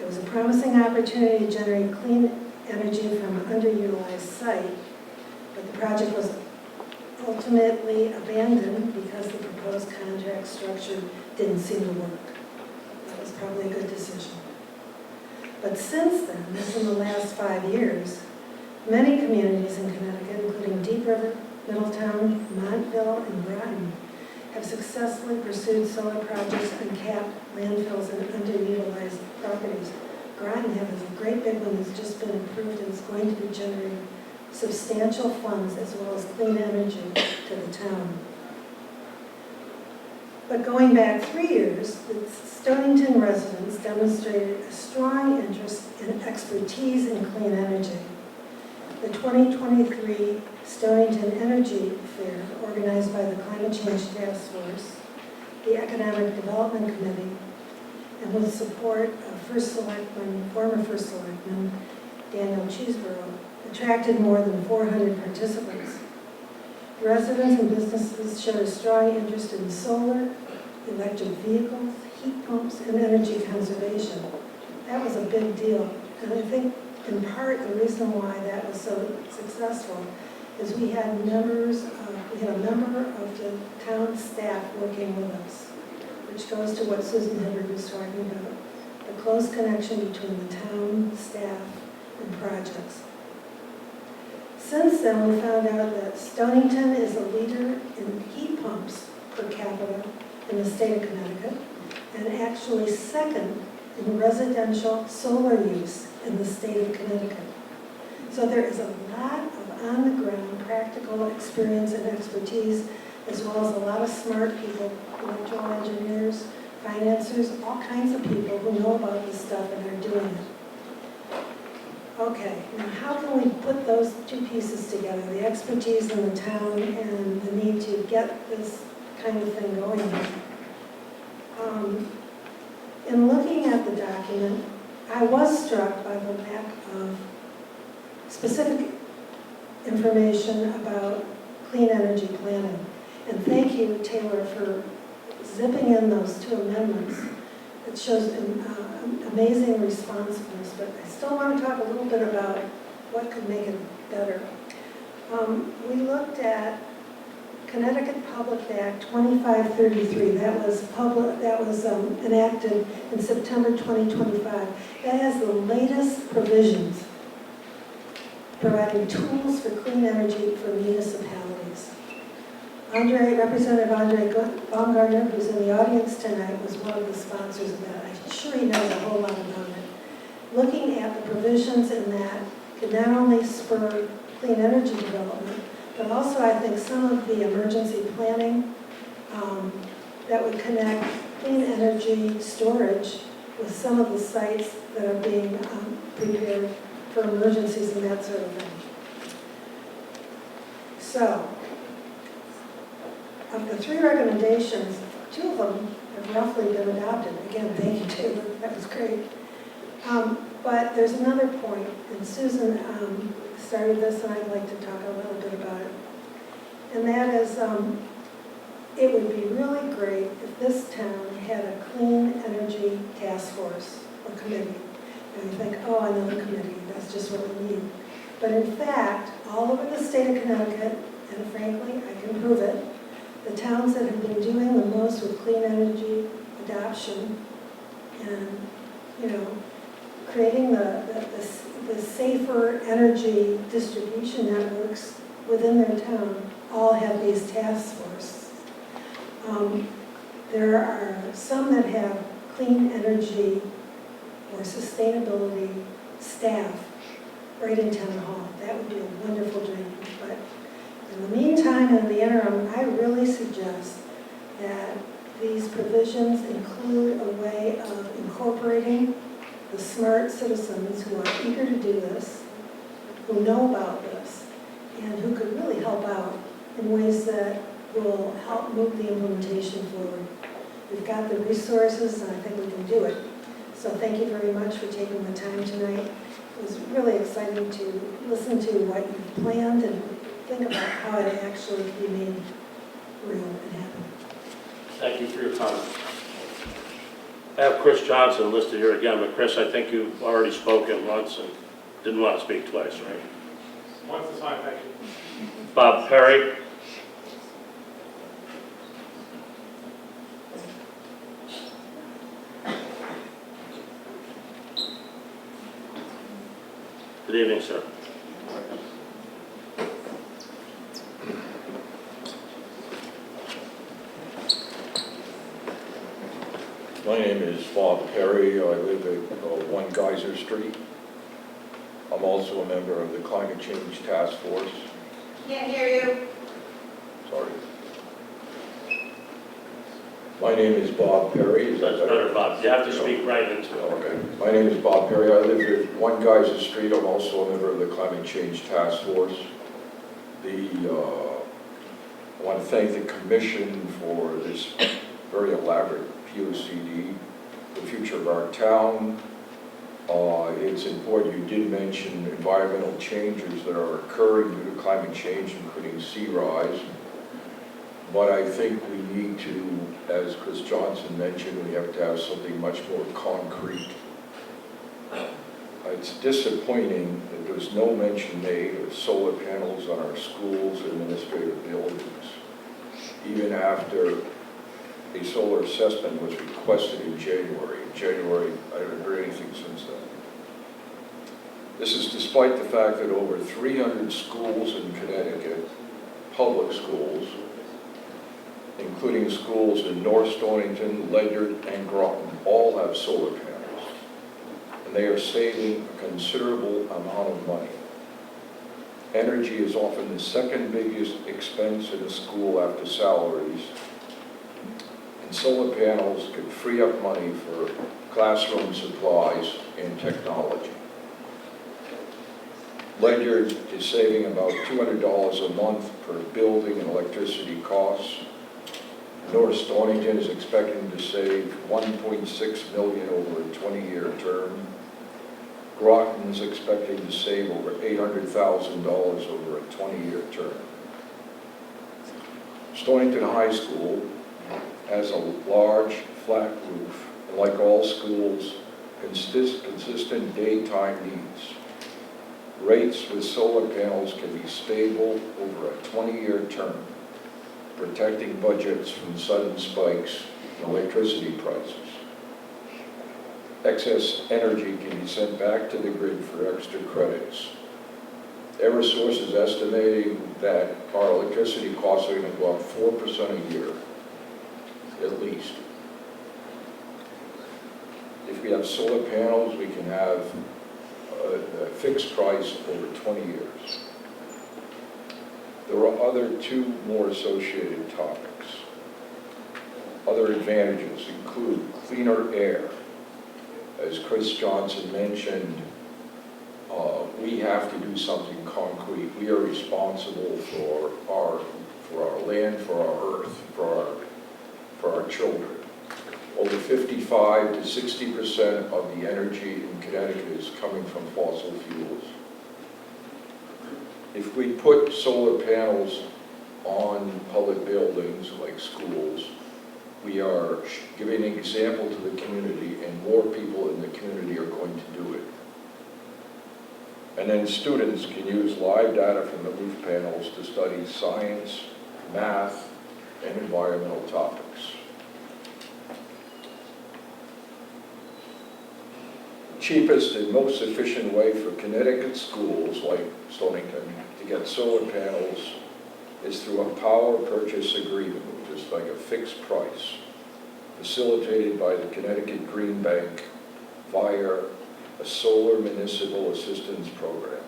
It was a promising opportunity to generate clean energy from an underutilized site, but the project was ultimately abandoned because the proposed contract structure didn't seem to work. That was probably a good decision. But since then, within the last 5 years, many communities in Connecticut, including Deep River, Middletown, Montville, and Groton, have successfully pursued solar projects on capped landfills and underutilized properties. Groton has a great big one that's just been approved and is going to be generating substantial funds as well as clean energy to the town. But going back 3 years, the Stonington residents demonstrated a strong interest and expertise in clean energy. The 2023 Stonington Energy Fair, organized by the Climate Change Task Force, the Economic Development Committee, and with support of former First Selectman Daniel Cheeseborough, attracted more than 400 participants. Residents and businesses showed a strong interest in solar, electric vehicles, heat pumps, and energy conservation. That was a big deal, and I think in part the reason why that was so successful is we had a member of the town staff working with us, which goes to what Susan Hibbard was talking about, the close connection between the town staff and projects. Since then, we found out that Stonington is a leader in heat pumps per capita in the state of Connecticut, and actually second in residential solar use in the state of Connecticut. So there is a lot of on-the-ground practical experience and expertise, as well as a lot of smart people, electrical engineers, financiers, all kinds of people who know about this stuff and are doing it. Okay, now how can we put those two pieces together, the expertise in the town and the need to get this kind of thing going? In looking at the document, I was struck by the lack of specific information about clean energy planning. And thank you, Taylor, for zipping in those two amendments. It shows an amazing responsiveness, but I still want to talk a little bit about what could make it better. We looked at Connecticut Public Act 2533. That was enacted in September 2025. That has the latest provisions providing tools for clean energy for municipalities. Representative Andre Baumgartner, who's in the audience tonight, was one of the sponsors of that. I'm sure he knows a whole lot about it. Looking at the provisions in that could not only spur clean energy development, but also I think some of the emergency planning that would connect clean energy storage with some of the sites that are being prepared for emergencies and that sort of thing. So, of the 3 recommendations, 2 of them have roughly been adopted. Again, thank you, Taylor. That was great. But there's another point, and Susan started this, and I'd like to talk a little bit about it. And that is, it would be really great if this town had a clean energy task force or committee. And you think, oh, another committee, that's just what we need. But in fact, all over the state of Connecticut, and frankly, I can prove it, the towns that have been doing the most with clean energy adoption and, creating the safer energy distribution networks within their town all have these task forces. There are some that have clean energy or sustainability staff right in town hall. That would be a wonderful dream. But in the meantime, in the interim, I really suggest that these provisions include a way of incorporating the smart citizens who are eager to do this, who know about this, and who could really help out in ways that will help move the implementation forward. We've got the resources, and I think we can do it. So thank you very much for taking the time tonight. It was really exciting to listen to what you've planned and think about how it actually can be made real and happen. Thank you for your comment. I have Chris Johnson listed here again, but Chris, I think you've already spoken once and didn't want to speak twice, right? Once is fine, thank you. Bob Perry? Good evening, sir. My name is Bob Perry. I live at 1 Geyser Street. I'm also a member of the Climate Change Task Force. Can't hear you. Sorry. My name is Bob Perry. Is that That's better, Bob. You have to speak right into it. Okay. My name is Bob Perry. I live at 1 Geyser Street. I'm also a member of the Climate Change Task Force. I want to thank the Commission for this very elaborate POCD, the future of our town. It's important you did mention environmental changes that are occurring due to climate change, including sea rise. But I think we need to, as Chris Johnson mentioned, we have to have something much more concrete. It's disappointing that there's no mention made of solar panels on our schools and administrative buildings, even after a solar assessment was requested in January. In January, I haven't heard anything since then. This is despite the fact that over 300 schools in Connecticut, public schools, including schools in North Stonington, Ledyard, and Groton, all have solar panels. And they are saving a considerable amount of money. Energy is often the second biggest expense in a school after salaries. And solar panels could free up money for classroom supplies and technology. Ledyard is saving about $200 a month per building in electricity costs. North Stonington is expecting to save $1.6 million over a 20-year term. Groton is expecting to save over $800,000 over a 20-year term. Stonington High School has a large, flat roof, and like all schools, consistent daytime needs. Rates with solar panels can be stable over a 20-year term, protecting budgets from sudden spikes in electricity prices. Excess energy can be sent back to the grid for extra credits. Eversource is estimating that our electricity costs are going to go up 4% a year, at least. If we have solar panels, we can have a fixed price over 20 years. There are other two more associated topics. Other advantages include cleaner air. As Chris Johnson mentioned, we have to do something concrete. We are responsible for our land, for our earth, for our children. Over 55 to 60% of the energy in Connecticut is coming from fossil fuels. If we put solar panels on public buildings like schools, we are giving an example to the community, and more people in the community are going to do it. And then students can use live data from the roof panels to study science, math, and environmental topics. Cheapest and most efficient way for Connecticut schools like Stonington to get solar panels is through a power purchase agreement, which is like a fixed price. facilitated by the Connecticut Green Bank via a solar municipal assistance program.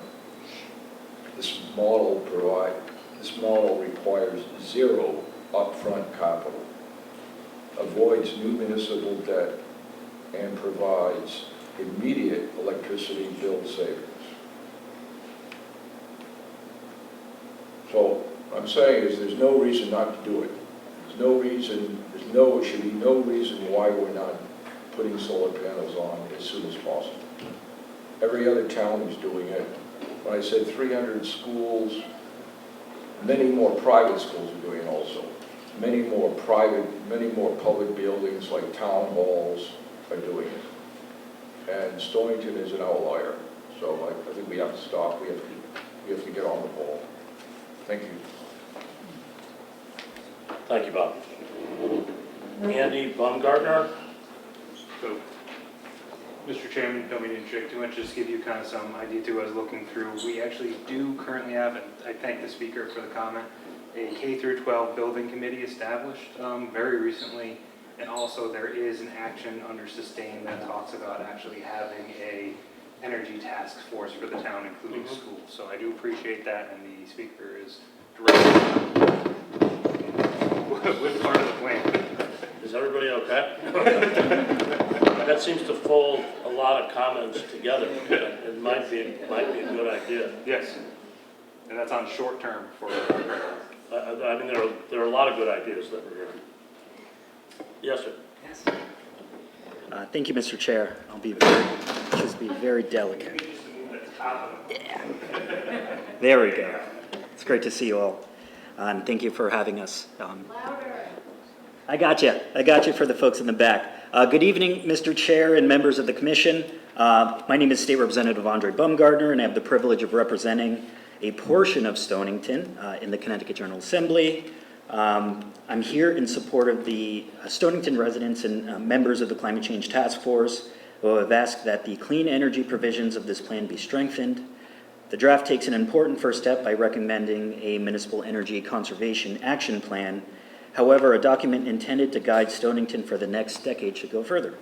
This model requires zero upfront capital, avoids new municipal debt, and provides immediate electricity bill savings. So what I'm saying is there's no reason not to do it. There should be no reason why we're not putting solar panels on as soon as possible. Every other town is doing it. When I said 300 schools, many more private schools are doing it also. Many more public buildings like town halls are doing it. And Stonington is an outlier. So I think we have to stop. We have to get on the ball. Thank you. Thank you, Bob. Andy Baumgartner? So, Mr. Chairman, don't mean to interject too much, just give you kind of some idea too. I was looking through. We actually do currently have, and I thank the speaker for the comment, a K through 12 building committee established very recently, and also there is an action under sustain that talks about actually having a energy task force for the town, including schools. So I do appreciate that, and the speaker is directly with part of the plan. Is everybody okay? That seems to fold a lot of comments together. It might be a good idea. Yes, and that's on short term for. I mean, there are a lot of good ideas that we're hearing. Yes, sir. Yes. Thank you, Mr. Chair. I'll be very delicate. Yeah. There we go. It's great to see you all, and thank you for having us. I got you for the folks in the back. Good evening, Mr. Chair and members of the Commission. My name is State Representative Andre Baumgartner, and I have the privilege of representing a portion of Stonington in the Connecticut General Assembly. I'm here in support of the Stonington residents and members of the Climate Change Task Force who have asked that the clean energy provisions of this plan be strengthened. The draft takes an important first step by recommending a municipal energy conservation action plan. However, a document intended to guide Stonington for the next decade should go further.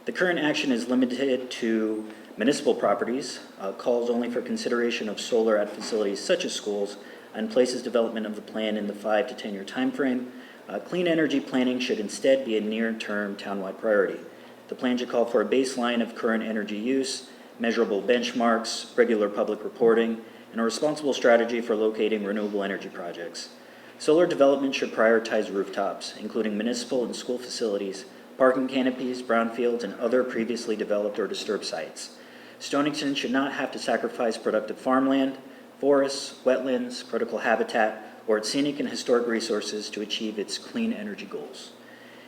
The current action is limited to municipal properties, calls only for consideration of solar at facilities such as schools, and places development of the plan in the 5 to 10 year time frame. Clean energy planning should instead be a near-term townwide priority. The plan should call for a baseline of current energy use, measurable benchmarks, regular public reporting, and a responsible strategy for locating renewable energy projects. Solar development should prioritize rooftops, including municipal and school facilities, parking canopies, brownfields, and other previously developed or disturbed sites. Stonington should not have to sacrifice productive farmland, forests, wetlands, critical habitat, or its scenic and historic resources to achieve its clean energy goals.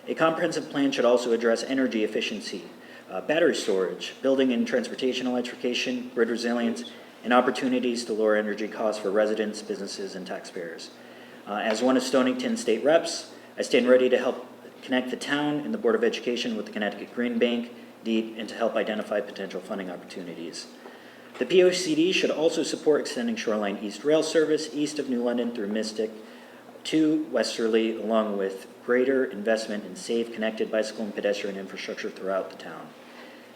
A comprehensive plan should also address energy efficiency, battery storage, building and transportation electrification, grid resilience, and opportunities to lower energy costs for residents, businesses, and taxpayers. As one of Stonington's state reps, I stand ready to help connect the town and the Board of Education with the Connecticut Green Bank, DEEP, and to help identify potential funding opportunities. The POCD should also support extending Shoreline East rail service east of New London through Mystic to Westerly, along with greater investment in safe, connected bicycle and pedestrian infrastructure throughout the town.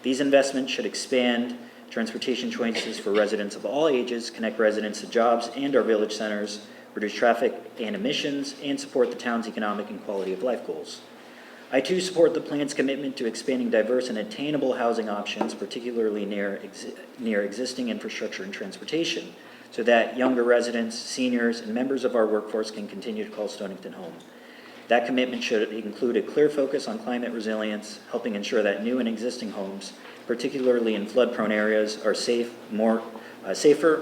These investments should expand transportation choices for residents of all ages, connect residents to jobs and our village centers, reduce traffic and emissions, and support the town's economic and quality of life goals. I too support the plan's commitment to expanding diverse and attainable housing options, particularly near existing infrastructure and transportation, so that younger residents, seniors, and members of our workforce can continue to call Stonington home. That commitment should include a clear focus on climate resilience, helping ensure that new and existing homes, particularly in flood-prone areas, are safer,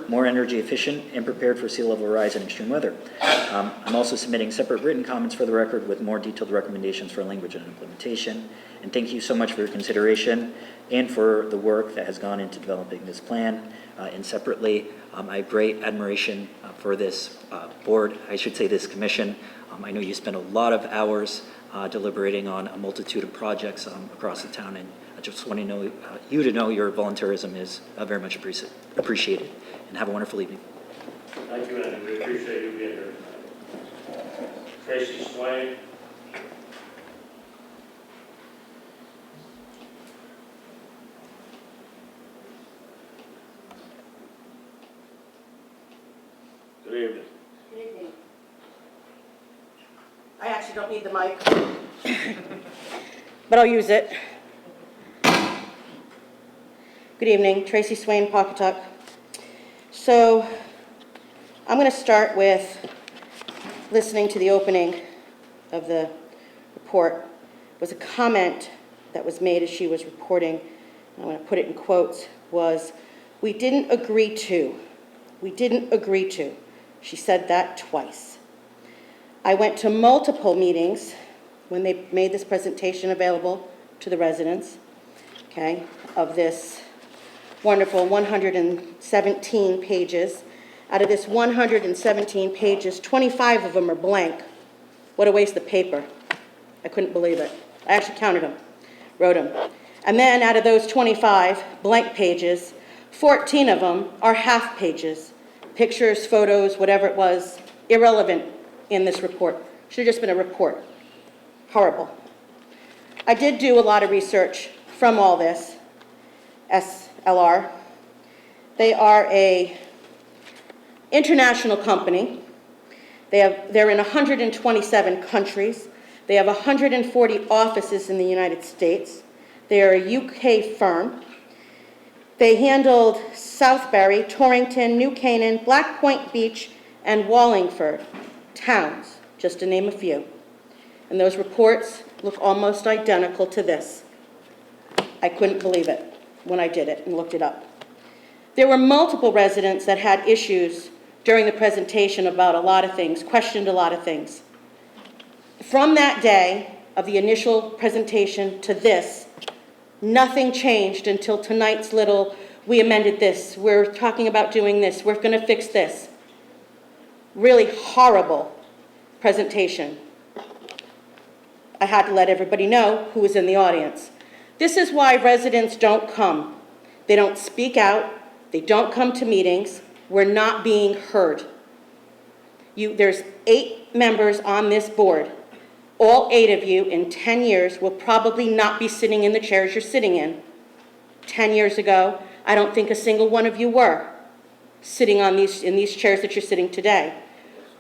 more energy efficient, and prepared for sea level rise and extreme weather. I'm also submitting separate written comments for the record with more detailed recommendations for language and implementation. And thank you so much for your consideration and for the work that has gone into developing this plan. And separately, I have great admiration for this board, I should say this commission. I know you spent a lot of hours deliberating on a multitude of projects across the town, and I just want to know you to know your volunteerism is very much appreciated. And have a wonderful evening. Thank you, Andy. We appreciate you being here. Tracy Swain. you don't need the mic. But I'll use it. Good evening, Tracy Swain, Pawcatuck. So I'm going to start with listening to the opening of the report. It was a comment that was made as she was reporting, and I'm going to put it in quotes, was, "We didn't agree to. We didn't agree to." She said that twice. I went to multiple meetings when they made this presentation available to the residents, okay, of this wonderful 117 pages. Out of this 117 pages, 25 of them are blank. What a waste of paper. I couldn't believe it. I actually counted them, wrote them. And then out of those 25 blank pages, 14 of them are half pages. Pictures, photos, whatever it was, irrelevant in this report. Should have just been a report. Horrible. I did do a lot of research from all this, SLR. They are a international company. They're in 127 countries. They have 140 offices in the United States. They are a UK firm. They handled Southbury, Torrington, New Canaan, Black Point Beach, and Wallingford towns, just to name a few. And those reports look almost identical to this. I couldn't believe it when I did it and looked it up. There were multiple residents that had issues during the presentation about a lot of things, questioned a lot of things. From that day of the initial presentation to this, nothing changed until tonight's little, we amended this, we're talking about doing this, we're going to fix this. Really horrible presentation. I had to let everybody know who was in the audience. This is why residents don't come. They don't speak out. They don't come to meetings. We're not being heard. There's 8 members on this board. All 8 of you in 10 years will probably not be sitting in the chairs you're sitting in. 10 years ago, I don't think a single one of you were sitting in these chairs that you're sitting today.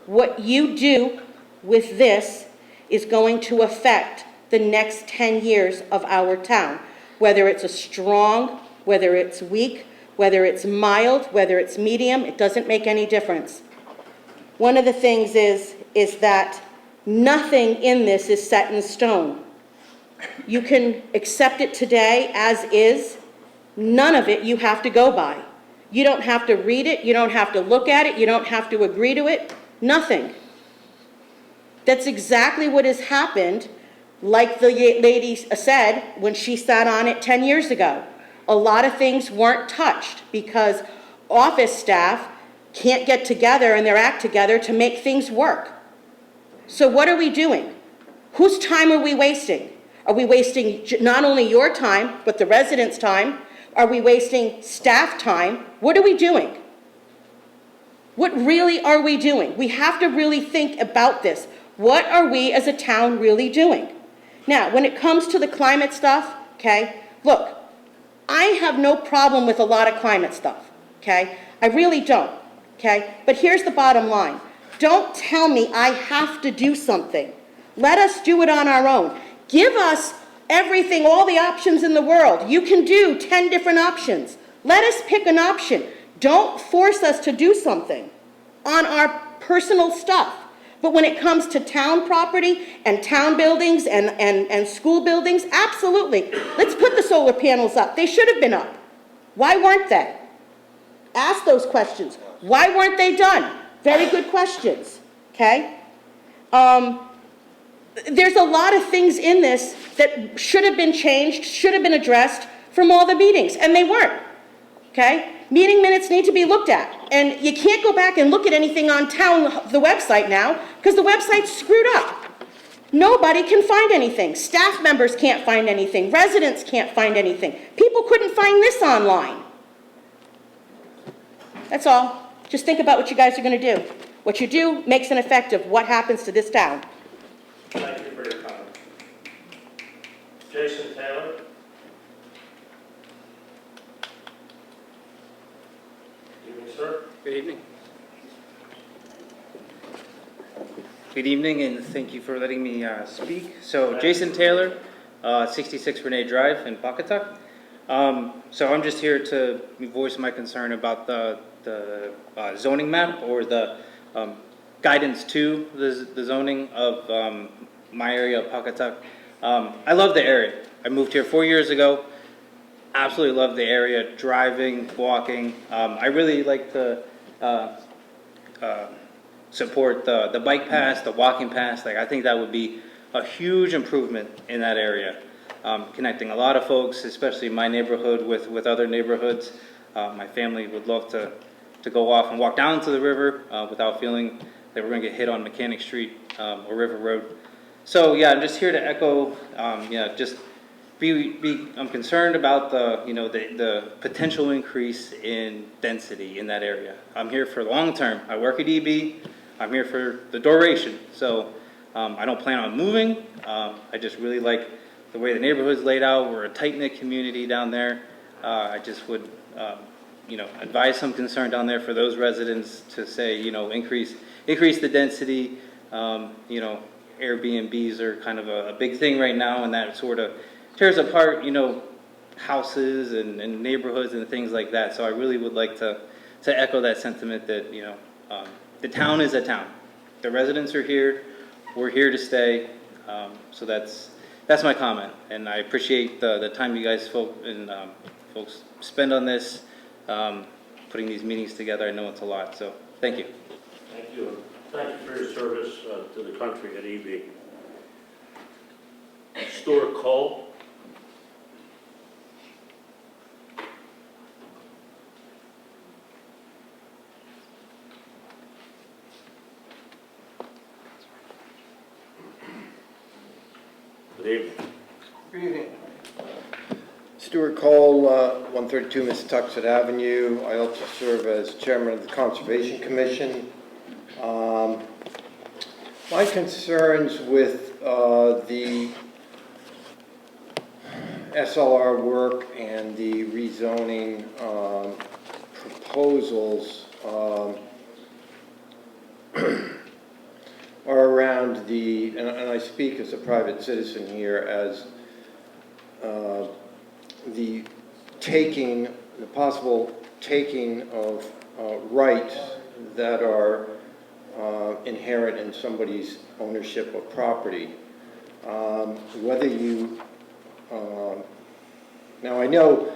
What you do with this is going to affect the next 10 years of our town, whether it's a strong, whether it's weak, whether it's mild, whether it's medium, it doesn't make any difference. One of the things is that nothing in this is set in stone. You can accept it today as is. None of it you have to go by. You don't have to read it. You don't have to look at it. You don't have to agree to it. Nothing. That's exactly what has happened, like the lady said when she sat on it 10 years ago. A lot of things weren't touched because office staff can't get together and their act together to make things work. So what are we doing? Whose time are we wasting? Are we wasting not only your time, but the residents' time? Are we wasting staff time? What are we doing? What really are we doing? We have to really think about this. What are we as a town really doing? Now, when it comes to the climate stuff, okay, look, I have no problem with a lot of climate stuff, okay? I really don't, okay? But here's the bottom line. Don't tell me I have to do something. Let us do it on our own. Give us everything, all the options in the world. You can do 10 different options. Let us pick an option. Don't force us to do something on our personal stuff. But when it comes to town property and town buildings and school buildings, absolutely. Let's put the solar panels up. They should have been up. Why weren't they? Ask those questions. Why weren't they done? Very good questions, okay? There's a lot of things in this that should have been changed, should have been addressed from all the meetings, and they weren't, okay? Meeting minutes need to be looked at, and you can't go back and look at anything on the website now, because the website's screwed up. Nobody can find anything. Staff members can't find anything. Residents can't find anything. People couldn't find this online. That's all. Just think about what you guys are going to do. What you do makes an effect of what happens to this town. Thank you for your comment. Jason Taylor? Good evening, sir. Good evening. Good evening, and thank you for letting me speak. So, Jason Taylor, 66 Renee Drive in Pawcatuck. So I'm just here to voice my concern about the zoning map, or the guidance to the zoning of my area of Pawcatuck. I love the area. I moved here 4 years ago. Absolutely love the area, driving, walking. I really like to support the bike path, the walking path. Like, I think that would be a huge improvement in that area. Connecting a lot of folks, especially my neighborhood, with other neighborhoods. My family would love to go off and walk down to the river without feeling that we're going to get hit on Mechanic Street or River Road. So yeah, I'm just here to echo, just I'm concerned about the potential increase in density in that area. I'm here for the long term. I work at EB. I'm here for the duration. So I don't plan on moving. I just really like the way the neighborhood's laid out. We're a tight-knit community down there. I just would, advise some concern down there for those residents to say, increase the density. Airbnbs are kind of a big thing right now, and that sort of tears apart, houses and neighborhoods and things like that. So I really would like to echo that sentiment that, the town is a town. The residents are here. We're here to stay. So that's my comment, and I appreciate the time you guys folks spend on this, putting these meetings together. I know it's a lot, so thank you. Thank you. Thank you for your service to the country at EB. Stuart Cole. Good evening. Good evening. Stuart Cole, 132 Missatuxet Avenue. I also serve as chairman of the Conservation Commission. My concerns with the SLR work and the rezoning proposals are around and I speak as a private citizen here, as the possible taking of rights that are inherent in somebody's ownership of property. Whether you, now I know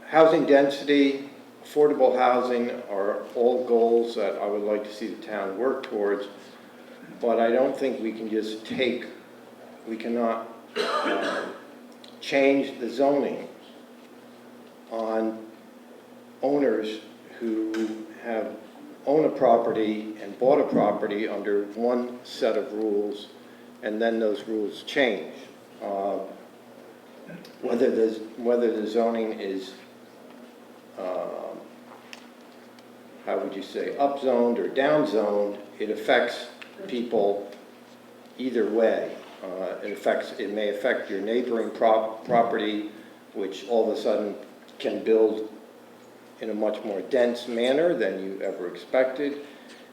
housing density, affordable housing are all goals that I would like to see the town work towards, but I don't think we can just we cannot change the zoning on owners who own a property and bought a property under one set of rules, and then those rules change. Whether the zoning is how would you say, upzoned or downzoned, it affects people either way. It may affect your neighboring property, which all of a sudden can build in a much more dense manner than you ever expected.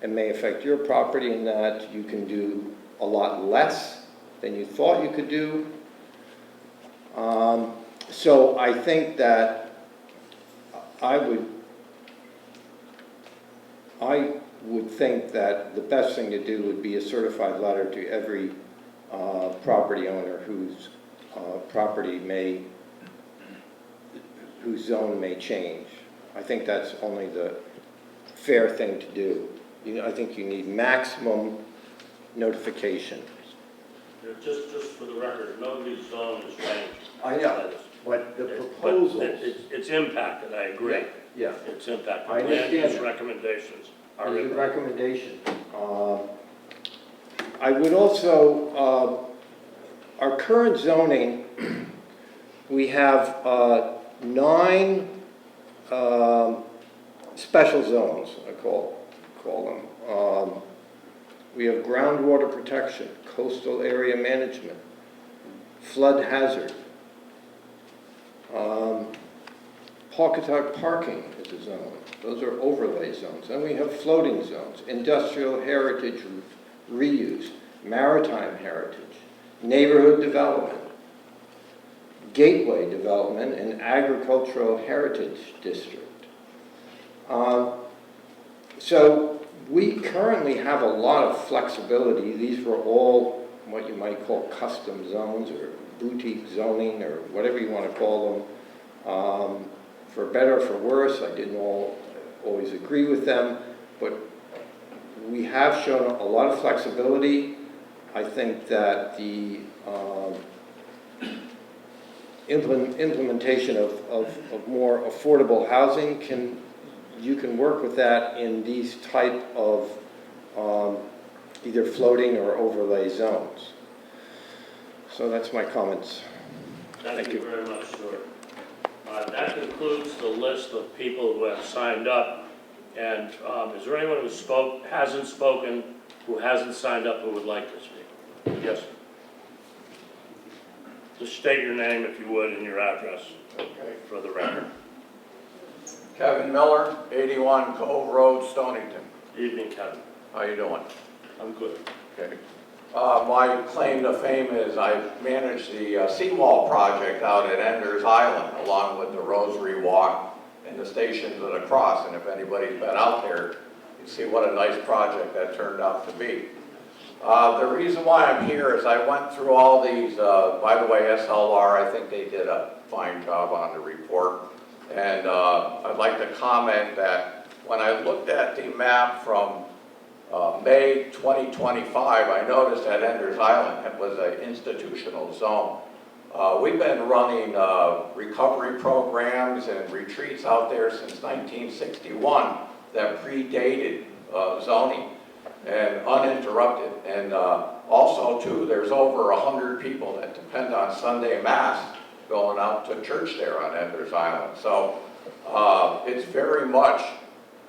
It may affect your property in that you can do a lot less than you thought you could do. So I think that I would think that the best thing to do would be a certified letter to every property owner whose whose zone may change. I think that's only the fair thing to do. I think you need maximum notification. Just for the record, nobody's zone has changed. I know, but the proposals. But it's impacted, I agree. Yeah. It's impacted. I understand Land use that. recommendations are There's a impacted. recommendation. I would also, our current zoning, we have 9 special zones, I call them. We have groundwater protection, coastal area management, flood hazard, Pawcatuck parking is a zone. Those are overlay zones. Then we have floating zones, industrial heritage reuse, maritime heritage, neighborhood development, gateway development, and agricultural heritage district. So we currently have a lot of flexibility. These were all what you might call custom zones or boutique zoning or whatever you want to call them. For better or for worse, I didn't always agree with them, but we have shown a lot of flexibility. I think that the implementation of more affordable housing you can work with that in these type of either floating or overlay zones. So that's my comments. Thank you very much, Stuart. That concludes the list of people who have signed up. And is there anyone who hasn't spoken, who hasn't signed up, who would like to speak? Yes. Just state your name, if you would, and your address, okay, for the record. Kevin Miller, 81 Cove Road, Stonington. Evening, Kevin. How you doing? I'm good. Okay. My claim to fame is I managed the seawall project out at Enders Island, along with the Rosary Walk and the stations of the cross. And if anybody's been out there, you see what a nice project that turned out to be. The reason why I'm here is I went through all these, by the way, SLR, I think they did a fine job on the report. And I'd like to comment that when I looked at the map from May 2025, I noticed that Enders Island was an institutional zone. We've been running recovery programs and retreats out there since 1961 that predated zoning and uninterrupted. And also, too, there's over 100 people that depend on Sunday Mass going out to church there on Enders Island. So it's very much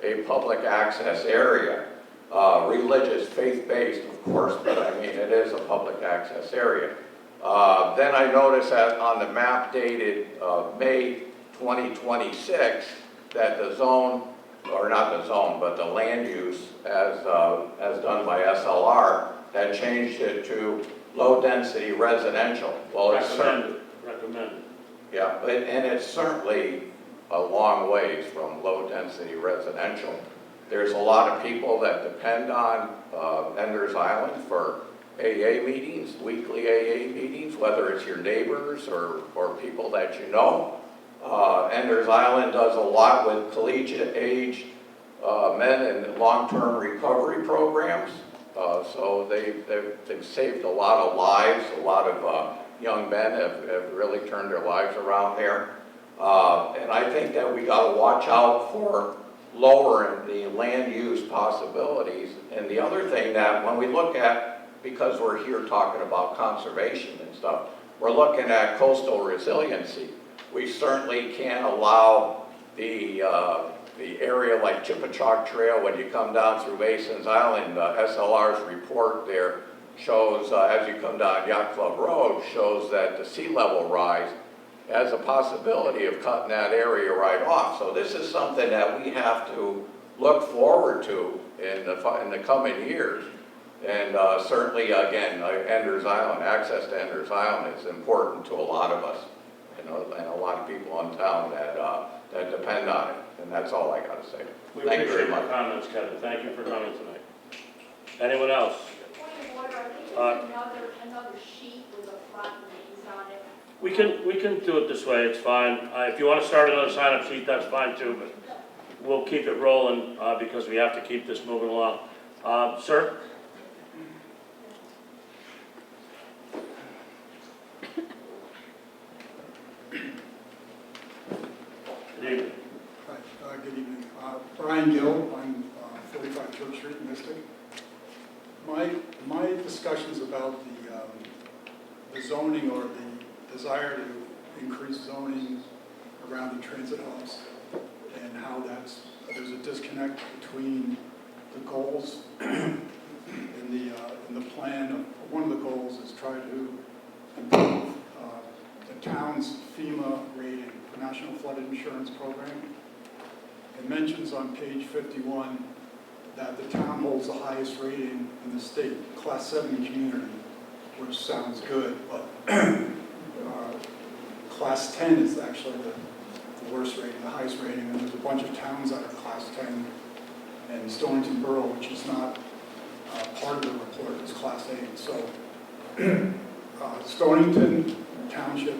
a public access area. Religious, faith-based, of course, but I mean, it is a public access area. Then I noticed that on the map dated May 2026, that the zone, or not the zone, but the land use as done by SLR, had changed it to low-density residential. Well, it's Recommended. yeah, and it's certainly a long ways from low-density residential. There's a lot of people that depend on Enders Island for AA meetings, weekly AA meetings, whether it's your neighbors or people that you know. Enders Island does a lot with collegiate age men in long-term recovery programs. So they've saved a lot of lives. A lot of young men have really turned their lives around there. And I think that we got to watch out for lowering the land use possibilities. And the other thing that when we look at, because we're here talking about conservation and stuff, we're looking at coastal resiliency. We certainly can't allow the area like Chippewa Trail, when you come down through Mason's Island, SLR's report there shows, as you come down Yacht Club Road, shows that the sea level rise has a possibility of cutting that area right off. So this is something that we have to look forward to in the coming years. And certainly, again, Enders Island, access to Enders Island is important to a lot of us, and a lot of people in town that depend on it. And that's all I got to say. We Thank you very appreciate much. your comments, Kevin. Thank you for coming tonight. Anyone else? Point of order, I think there's another sheet with a flat names on it. We can do it this way, it's fine. If you want to start another sign-up sheet, that's fine too, but we'll keep it rolling because we have to keep this moving along. Sir? Good evening. Hi, good evening. Brian Gill, I'm 45 Church Street, Mystic. My discussions about the zoning or the desire to increase zoning around the transit hubs and how there's a disconnect between the goals in the plan. One of the goals is try to improve the town's FEMA rating, the National Flood Insurance Program. It mentions on page 51 that the town holds the highest rating in the state, Class 7 community, which sounds good, but Class 10 is actually the worst rating, the highest rating, and there's a bunch of towns that are Class 10, and Stonington Borough, which is not part of the report, is Class 8. So Stonington Township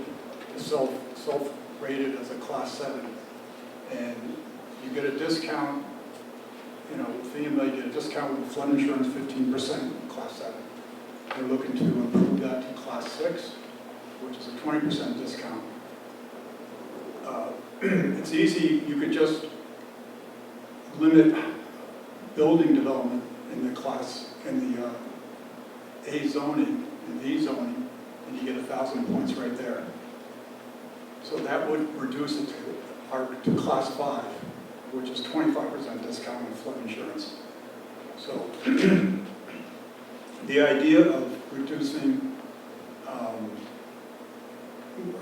is self-rated as a Class 7, and you get a discount, you know, with FEMA, you get a discount with flood insurance, 15% Class 7. They're looking to improve that to Class 6, which is a 20% discount. It's easy, you could just limit building development in the A zoning, in V zoning, and you get 1,000 points right there. So that would reduce it to Class 5, which is 25% discount on flood insurance. So the idea of reducing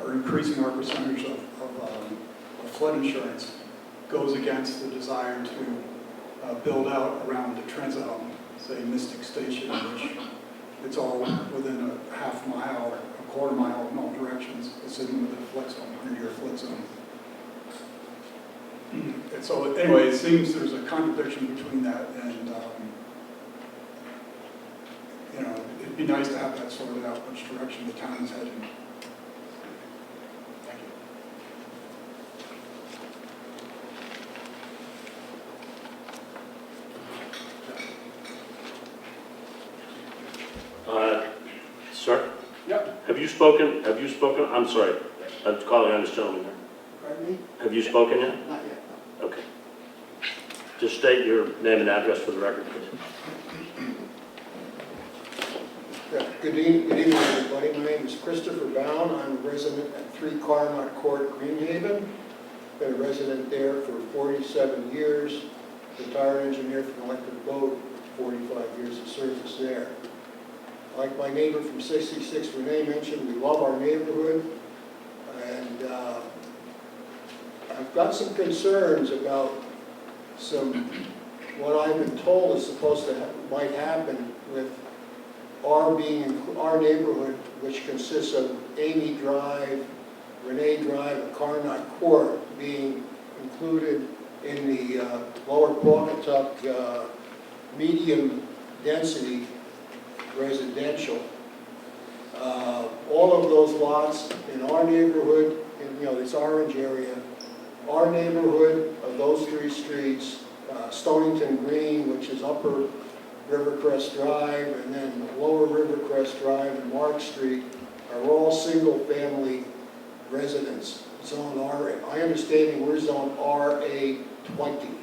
or increasing our percentage of flood insurance goes against the desire to build out around the transit hub, say Mystic Station, which it's all within a half mile or a quarter mile in all directions. It's in within a flood zone, 100-year flood zone. And so anyway, it seems there's a contradiction between that and, you know, it'd be nice to have that sorted out, which direction the town is heading. Thank you. Sir? Yep. Have you spoken, I'm sorry, I'm calling on this gentleman here. Pardon me? Have you spoken yet? Not yet. Okay. Just state your name and address for the record, please. Yeah, good evening, everybody. My name is Christopher Bound. I'm a resident at 3 Carnot Court, Greenhaven. Been a resident there for 47 years. Retired engineer for an electric boat, 45 years of service there. Like my neighbor from 66, Renee mentioned, we love our neighborhood. And I've got some concerns about what I've been told is supposed to might happen with our neighborhood, which consists of Amy Drive, Renee Drive, and Carnot Court, being included in the Lower Pawcatuck medium density residential. All of those lots in our neighborhood, you know, this orange area, our neighborhood of those 3 streets, Stonington Green, which is Upper Rivercrest Drive, and then Lower Rivercrest Drive and Mark Street, are all single-family residence, zone RA. My understanding, we're zone RA20,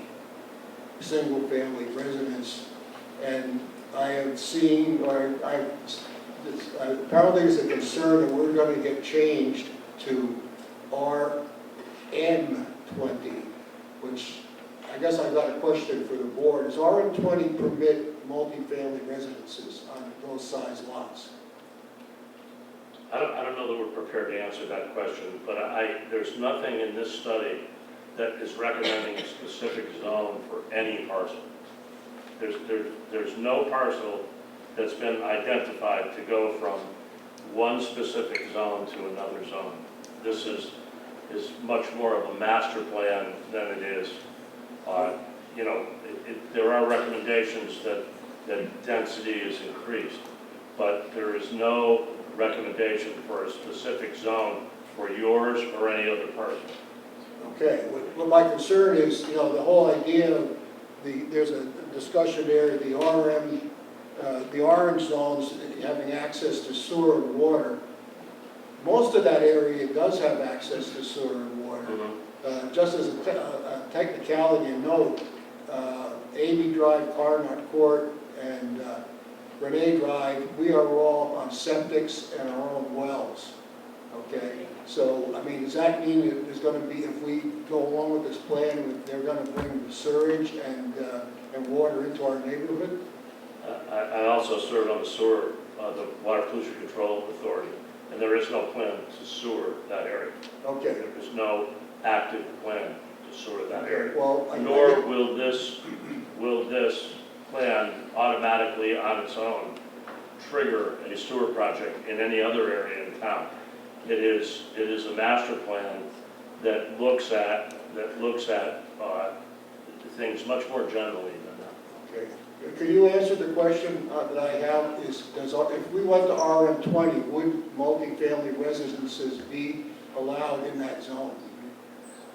single-family residence, and I have seen, or apparently there's a concern that we're going to get changed to RM20, which I guess I've got a question for the board. Does RM20 permit multifamily residences on those size lots? I don't know that we're prepared to answer that question, but there's nothing in this study that is recommending a specific zone for any parcel. There's no parcel that's been identified to go from one specific zone to another zone. This is much more of a master plan than it is. You know, there are recommendations that density is increased, but there is no recommendation for a specific zone for yours or any other parcel. Okay, what my concern is, you know, the whole idea of there's a discussion there, the orange zones having access to sewer and water. Most of that area does have access to sewer and water. Mm-hmm. Just as a technicality note, Amy Drive, Carnot Court, and Renee Drive, we are all on septics and our own wells. Okay, so I mean, does that mean that there's going to be, if we go along with this plan, they're going to bring the sewage and water into our neighborhood? I also served on the sewer, the Water Pollution Control Authority, and there is no plan to sewer that area. Okay. There is no active plan to sewer that area. Well, Nor will this plan automatically on its own trigger a sewer project in any other area in town. It is a master plan that looks at things much more generally than that. Okay. Could you answer the question that I have is, if we went to RM20, would multifamily residences be allowed in that zone?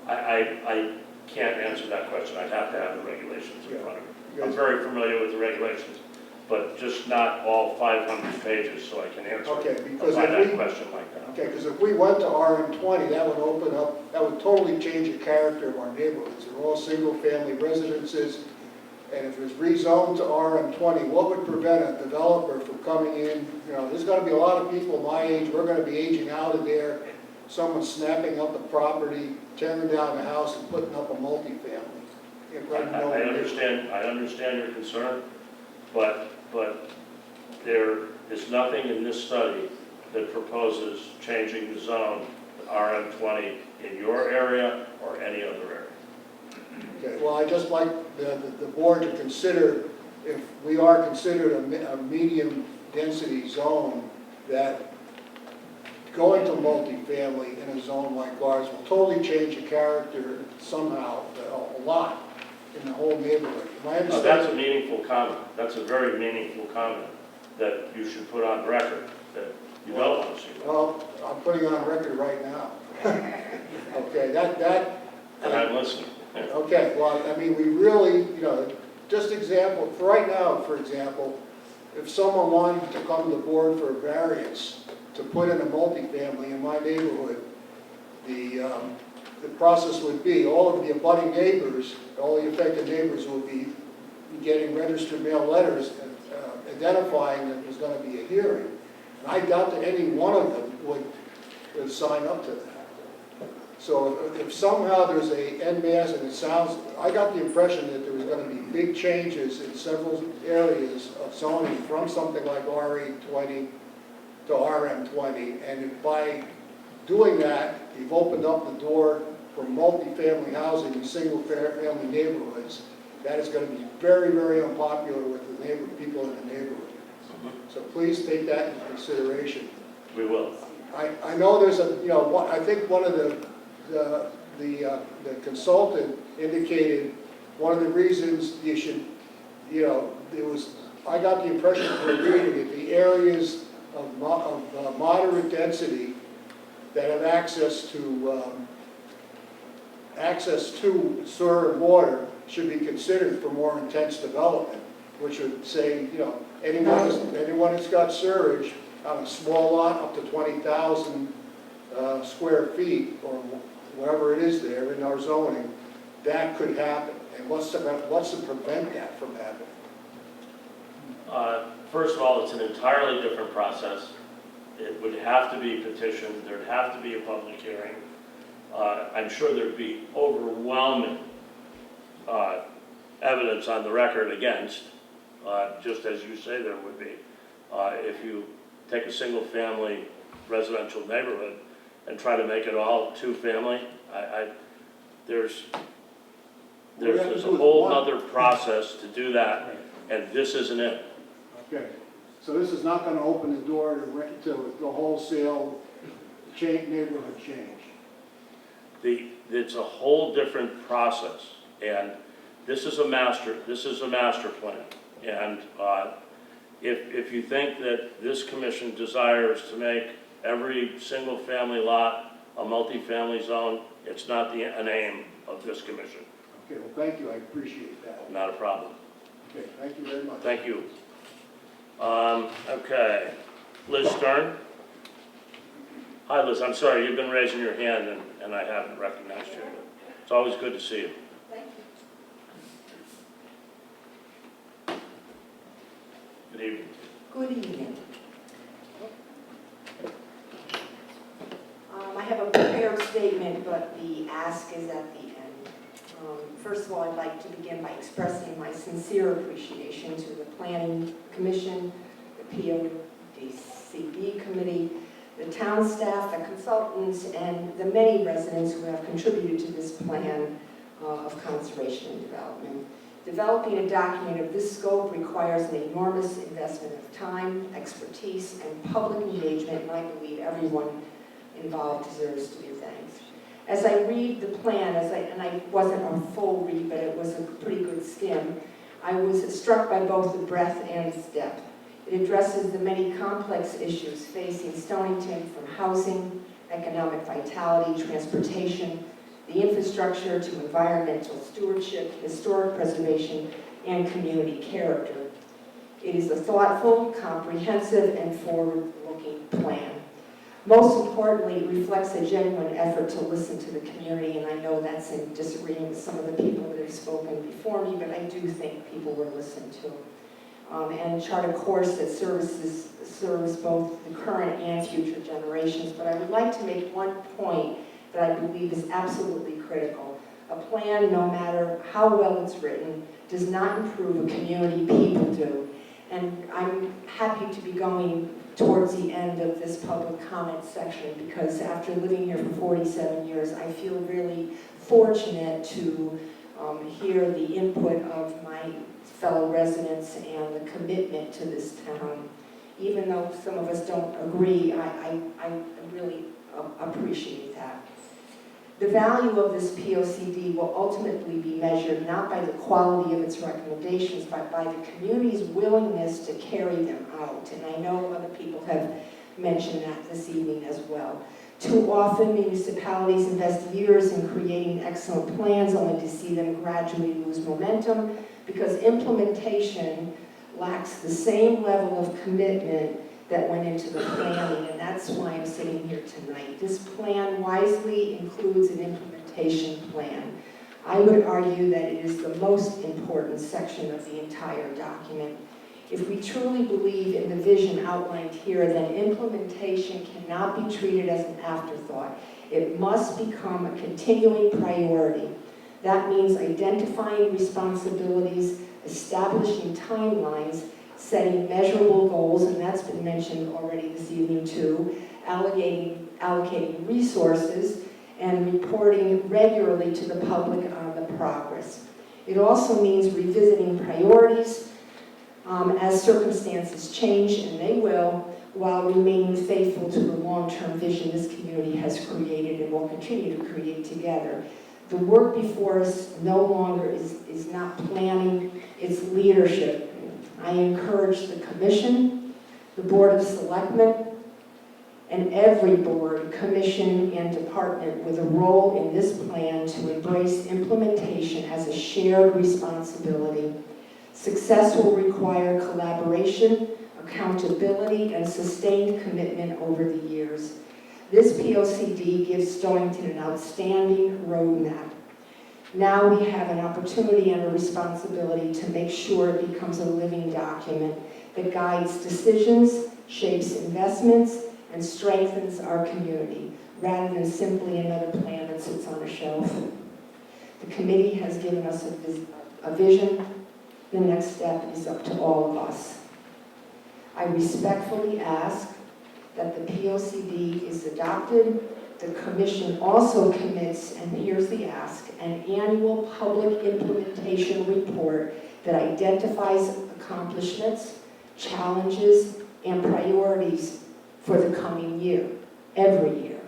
I can't answer that question. I'd have to have the regulations in front of me. I'm very familiar with the regulations, but just not all 500 pages, so I can answer a finite question like that. Okay, because if we went to RM20, that would open up, that would totally change the character of our neighborhoods. They're all single-family residences, and if it's rezoned to RM20, what would prevent a developer from coming in? You know, there's going to be a lot of people my age, we're going to be aging out of there, someone snapping up the property, tearing down the house and putting up a multifamily. I understand your concern, but there is nothing in this study that proposes changing the zone to RM20 in your area or any other area. Okay, well, I just like the board to consider, if we are considered a medium density zone, that going to multifamily in a zone like ours will totally change the character somehow, a lot, in the whole neighborhood. That's a meaningful comment. That's a very meaningful comment that you should put on record, that you don't want to see that. Well, I'm putting on record right now. Okay, And I'm listening. Okay, well, I mean, we really, you know, just example, for right now, for example, if someone wanted to come to the board for a variance to put in a multifamily in my neighborhood, the process would be all of the abutting neighbors, all the affected neighbors would be getting registered mail letters identifying that there's going to be a hearing. And I doubt that any one of them would sign up to that. So if somehow there's a en masse, and it sounds, I got the impression that there was going to be big changes in several areas of zoning from something like RE20 to RM20, and if by doing that, you've opened up the door for multifamily housing in single-family neighborhoods, that is going to be very, very unpopular with the people in the neighborhood. So please take that into consideration. We will. I know there's a, you know, I think one of the consultant indicated one of the reasons you should, you know, I got the impression from reading it, the areas of moderate density that have access to sewer and water should be considered for more intense development, which would say, you know, anyone that's got sewerage on a small lot up to 20,000 square feet or whatever it is there in our zoning, that could happen. And what's to prevent that from happening? First of all, it's an entirely different process. It would have to be petitioned. There'd have to be a public hearing. I'm sure there'd be overwhelming evidence on the record against, just as you say there would be. If you take a single-family residential neighborhood and try to make it all two-family, there's a whole other process to do that, and this isn't it. Okay, so this is not going to open the door to the wholesale neighborhood change. It's a whole different process, and this is a master plan. And if you think that this commission desires to make every single-family lot a multifamily zone, it's not an aim of this commission. Okay, well, thank you. I appreciate that. Not a problem. Okay, thank you very much. Thank you. Okay, Liz Stern. Hi, Liz. I'm sorry, you've been raising your hand, and I haven't recognized you. It's always good to see you. Thank you. Good evening. Good evening. I have a prepared statement, but the ask is at the end. First of all, I'd like to begin by expressing my sincere appreciation to the Planning Commission, the POCD Committee, the town staff, the consultants, and the many residents who have contributed to this plan of conservation and development. Developing a document of this scope requires an enormous investment of time, expertise, and public engagement, and I believe everyone involved deserves to be thanked. As I read the plan, and I wasn't a full read, but it was a pretty good skim, I was struck by both the breadth and its depth. It addresses the many complex issues facing Stonington, from housing, economic vitality, transportation, the infrastructure, to environmental stewardship, historic preservation, and community character. It is a thoughtful, comprehensive, and forward-looking plan. Most importantly, it reflects a genuine effort to listen to the community, and I know that's in disagreement with some of the people that have spoken before me, but I do think people were listened to. And chart a course that serves both the current and future generations. But I would like to make one point that I believe is absolutely critical. A plan, no matter how well it's written, does not improve a community, people do. And I'm happy to be going towards the end of this public comment section, because after living here for 47 years, I feel really fortunate to hear the input of my fellow residents and the commitment to this town. Even though some of us don't agree, I really appreciate that. The value of this POCD will ultimately be measured not by the quality of its recommendations, but by the community's willingness to carry them out. And I know other people have mentioned that this evening as well. Too often, municipalities invest years in creating excellent plans only to see them gradually lose momentum, because implementation lacks the same level of commitment that went into the planning, and that's why I'm sitting here tonight. This plan wisely includes an implementation plan. I would argue that it is the most important section of the entire document. If we truly believe in the vision outlined here, then implementation cannot be treated as an afterthought. It must become a continuing priority. That means identifying responsibilities, establishing timelines, setting measurable goals, and that's been mentioned already this evening too, allocating resources, and reporting regularly to the public on the progress. It also means revisiting priorities as circumstances change, and they will, while remaining faithful to the long-term vision this community has created and will continue to create together. The work before us no longer is not planning, it's leadership. I encourage the Commission, the Board of Selectmen, and every board, commission, and department with a role in this plan to embrace implementation as a shared responsibility. Success will require collaboration, accountability, and sustained commitment over the years. This POCD gives Stonington an outstanding roadmap. Now we have an opportunity and a responsibility to make sure it becomes a living document that guides decisions, shapes investments, and strengthens our community, rather than simply another plan that sits on a shelf. The committee has given us a vision. The next step is up to all of us. I respectfully ask that the POCD is adopted. The Commission also commits, and here's the ask, an annual public implementation report that identifies accomplishments, challenges, and priorities for the coming year, every year.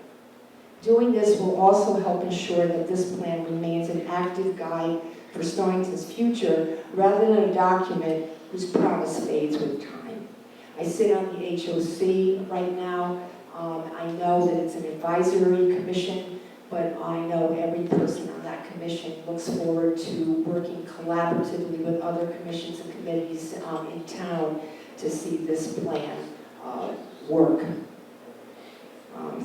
Doing this will also help ensure that this plan remains an active guide for Stonington's future, rather than a document whose promise fades with time. I sit on the HOC right now. I know that it's an advisory commission, but I know every person on that commission looks forward to working collaboratively with other commissions and committees in town to see this plan work.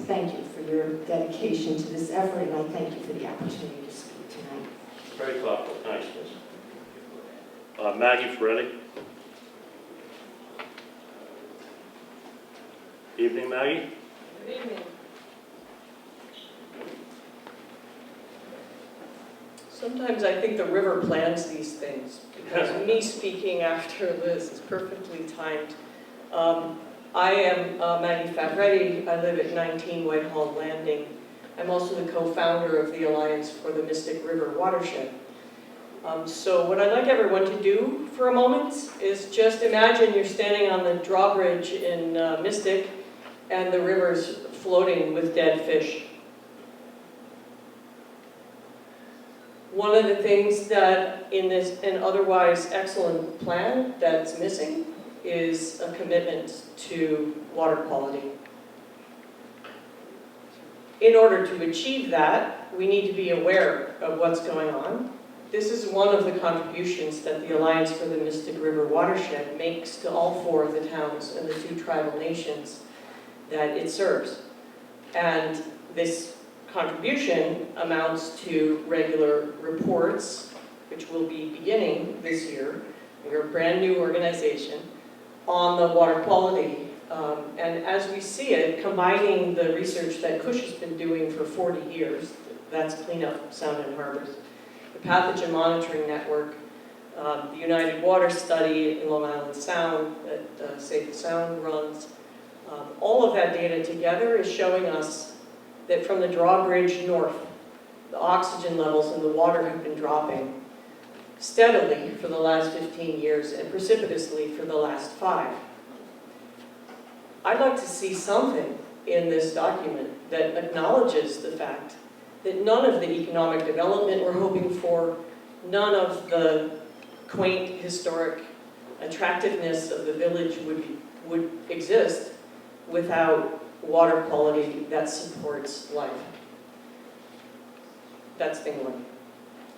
Thank you for your dedication to this effort, and I thank you for the opportunity to speak tonight. Very thoughtful. Thanks, Liz. Maggie Ferretti. Evening, Maggie. Good evening. Sometimes I think the river plans these things, because me speaking after Liz is perfectly timed. I am Maggie Favretti. I live at 19 Whitehall Landing. I'm also the co-founder of the Alliance for the Mystic River Watershed. So what I'd like everyone to do for a moment is just imagine you're standing on the drawbridge in Mystic and the river's floating with dead fish. One of the things that in this an otherwise excellent plan that's missing is a commitment to water quality. In order to achieve that, we need to be aware of what's going on. This is one of the contributions that the Alliance for the Mystic River Watershed makes to all 4 of the towns and the 2 tribal nations that it serves. And this contribution amounts to regular reports, which will be beginning this year. We're a brand new organization on the water quality. And as we see it, combining the research that Cush has been doing for 40 years, that's Clean Up Sound and Harbors, the Pathogen Monitoring Network, the United Water Study in Long Island Sound that Save the Sound runs, all of that data together is showing us that from the drawbridge north, the oxygen levels in the water have been dropping steadily for the last 15 years and precipitously for the last 5. I'd like to see something in this document that acknowledges the fact that none of the economic development we're hoping for, none of the quaint historic attractiveness of the village would exist without water quality that supports life. That's thing 1.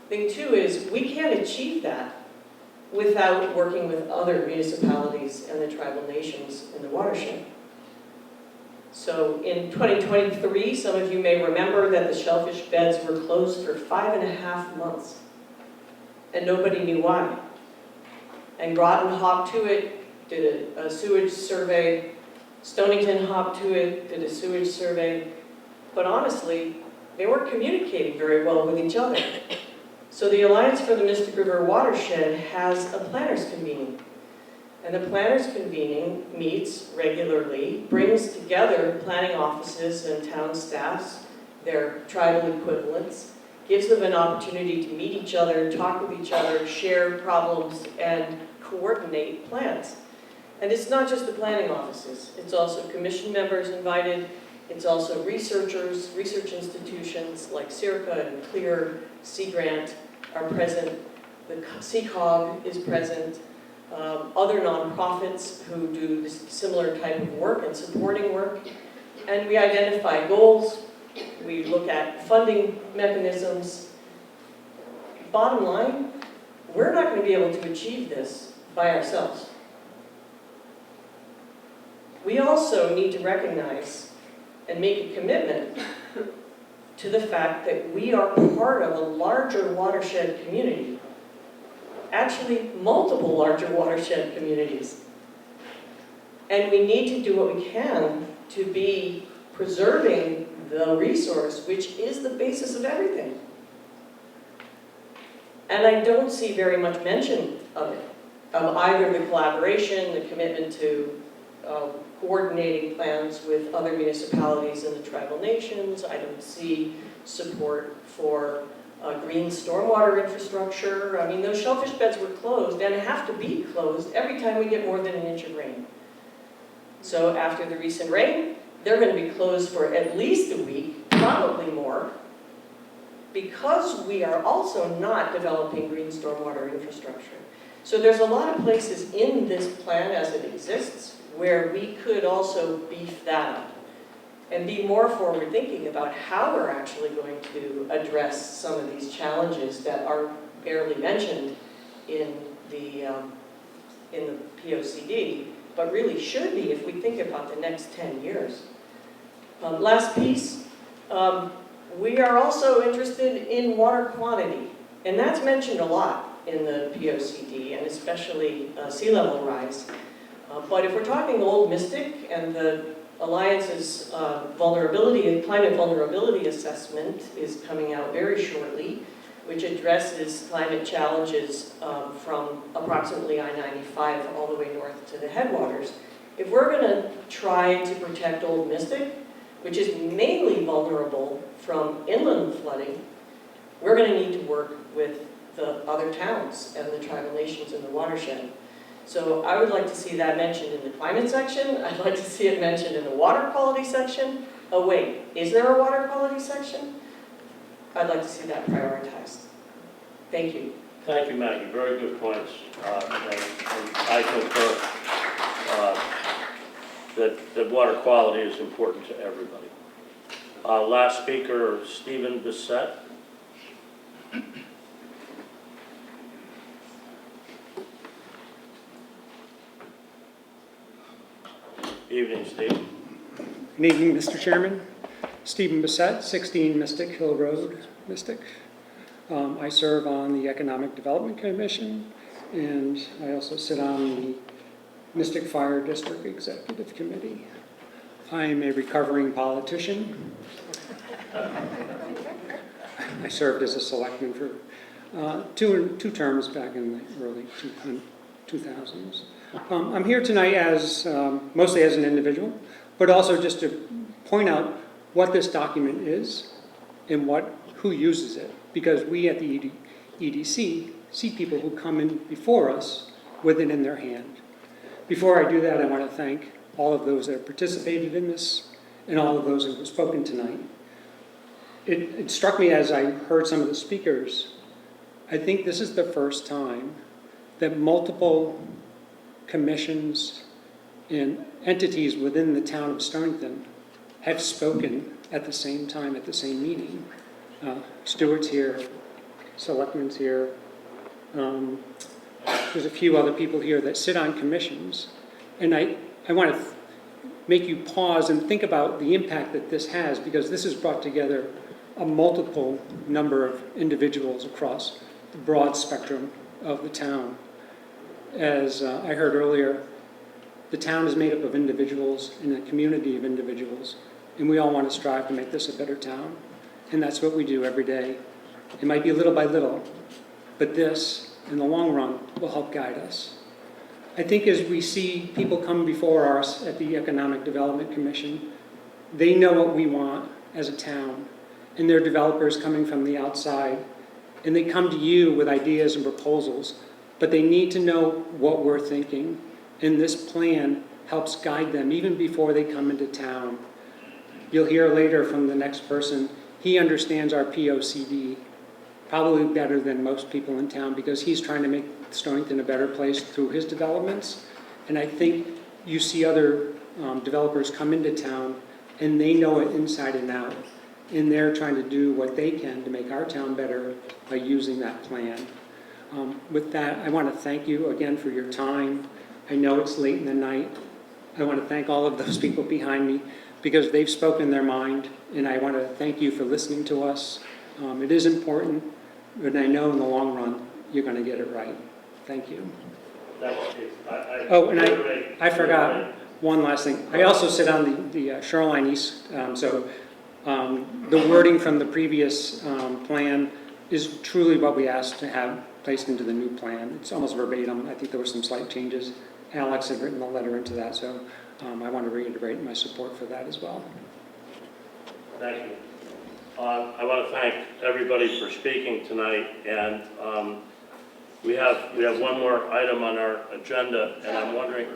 Thing 2 is we can't achieve that without working with other municipalities and the tribal nations in the watershed. So in 2023, some of you may remember that the shellfish beds were closed for 5.5 months, and nobody knew why. And Groton hopped to it, did a sewage survey. Stonington hopped to it, did a sewage survey. But honestly, they weren't communicating very well with each other. So the Alliance for the Mystic River Watershed has a planners convening. And the planners convening meets regularly, brings together planning offices and town staffs, their tribal equivalents, gives them an opportunity to meet each other, talk with each other, share problems, and coordinate plans. And it's not just the planning offices, it's also commission members invited, it's also researchers, research institutions like CIRCA and CLEAR, Sea Grant are present, the CCOG is present, other nonprofits who do this similar type of work and supporting work. And we identify goals, we look at funding mechanisms. Bottom line, we're not going to be able to achieve this by ourselves. We also need to recognize and make a commitment to the fact that we are part of a larger watershed community, actually multiple larger watershed communities. And we need to do what we can to be preserving the resource, which is the basis of everything. And I don't see very much mention of it, of either the collaboration, the commitment to coordinating plans with other municipalities and the tribal nations. I don't see support for green stormwater infrastructure. I mean, those shellfish beds were closed and have to be closed every time we get more than an inch of rain. So after the recent rain, they're going to be closed for at least a week, probably more, because we are also not developing green stormwater infrastructure. So there's a lot of places in this plan as it exists where we could also beef that up and be more forward thinking about how we're actually going to address some of these challenges that are barely mentioned in the POCD, but really should be if we think about the next 10 years. Last piece, we are also interested in water quantity, and that's mentioned a lot in the POCD, and especially sea level rise. But if we're talking Old Mystic and the Alliance's climate vulnerability assessment is coming out very shortly, which addresses climate challenges from approximately I-95 all the way north to the headwaters. If we're gonna try to protect Old Mystic, which is mainly vulnerable from inland flooding, we're gonna need to work with the other towns and the tribal nations in the watershed. So I would like to see that mentioned in the climate section. I'd like to see it mentioned in the water quality section. Oh wait, is there a water quality section? I'd like to see that prioritized. Thank you. Thank you, Maggie. Very good points. And I concur that water quality is important to everybody. Last speaker, Stephen Bissett. Evening, Steve. Good evening, Mr. Chairman. Stephen Bissett, 16 Mystic Hill Road, Mystic. I serve on the Economic Development Commission, and I also sit on the Mystic Fire District Executive Committee. I am a recovering politician. I served as a selectman for two terms back in the early 2000s. I'm here tonight as mostly as an individual, but also just to point out what this document is and who uses it. Because we at the EDC see people who come in before us with it in their hand. Before I do that, I want to thank all of those that have participated in this and all of those who have spoken tonight. It struck me as I heard some of the speakers, I think this is the first time that multiple commissions and entities within the town of Stonington have spoken at the same time, at the same meeting. Stewart's here, Selectman's here. There's a few other people here that sit on commissions. And I want to make you pause and think about the impact that this has, because this has brought together a multiple number of individuals across the broad spectrum of the town. As I heard earlier, the town is made up of individuals and a community of individuals, and we all want to strive to make this a better town. And that's what we do every day. It might be little by little, but this, in the long run, will help guide us. I think as we see people come before us at the Economic Development Commission, they know what we want as a town, and they're developers coming from the outside, and they come to you with ideas and proposals, but they need to know what we're thinking, and this plan helps guide them even before they come into town. You'll hear later from the next person, he understands our POCD probably better than most people in town because he's trying to make Stonington a better place through his developments. And I think you see other developers come into town and they know it inside and out. And they're trying to do what they can to make our town better by using that plan. With that, I want to thank you again for your time. I know it's late in the night. I want to thank all of those people behind me because they've spoken their mind, and I want to thank you for listening to us. It is important, but I know in the long run, you're going to get it right. Thank you. I forgot one last thing. I also sit on the Shoreline East, so the wording from the previous plan is truly what we asked to have placed into the new plan. It's almost verbatim. I think there were some slight changes. Alex had written a letter into that, so I want to reiterate my support for that as well. Thank you. I want to thank everybody for speaking tonight, and we have one more item on our agenda, and I'm wondering,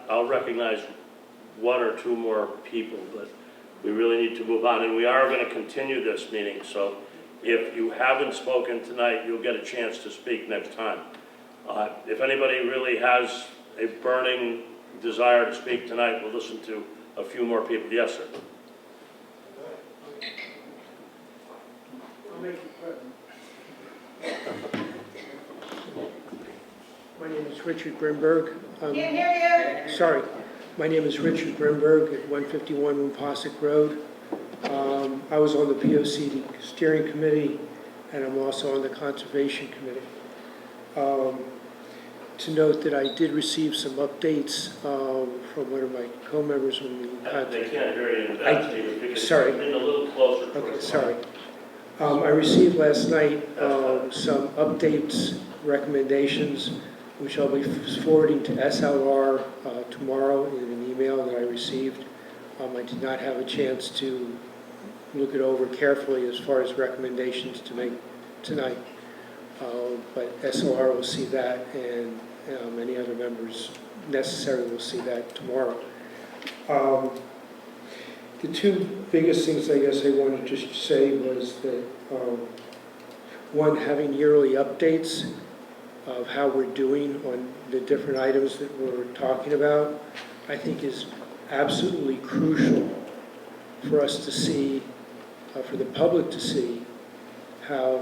I'll recognize one or two more people, but we really need to move on, and we are going to continue this meeting, so if you haven't spoken tonight, you'll get a chance to speak next time. If anybody really has a burning desire to speak tonight, we'll listen to a few more people. Yes, sir. My name is Richard Grimberg. Can't hear you. Sorry. My name is Richard Grimberg at 151 Woonpossock Road. I was on the POCD steering committee, and I'm also on the conservation committee. To note that I did receive some updates from one of my co-members when we They can't hear you. Sorry. Bring a little closer. Okay, sorry. I received last night some updates, recommendations which I'll be forwarding to SLR tomorrow in an email that I received. I did not have a chance to look it over carefully as far as recommendations to make tonight. But SLR will see that, and any other members necessary will see that tomorrow. The two biggest things I guess I wanted to just say was that, one, having yearly updates of how we're doing on the different items that we're talking about, I think is absolutely crucial for us to see, for the public to see, how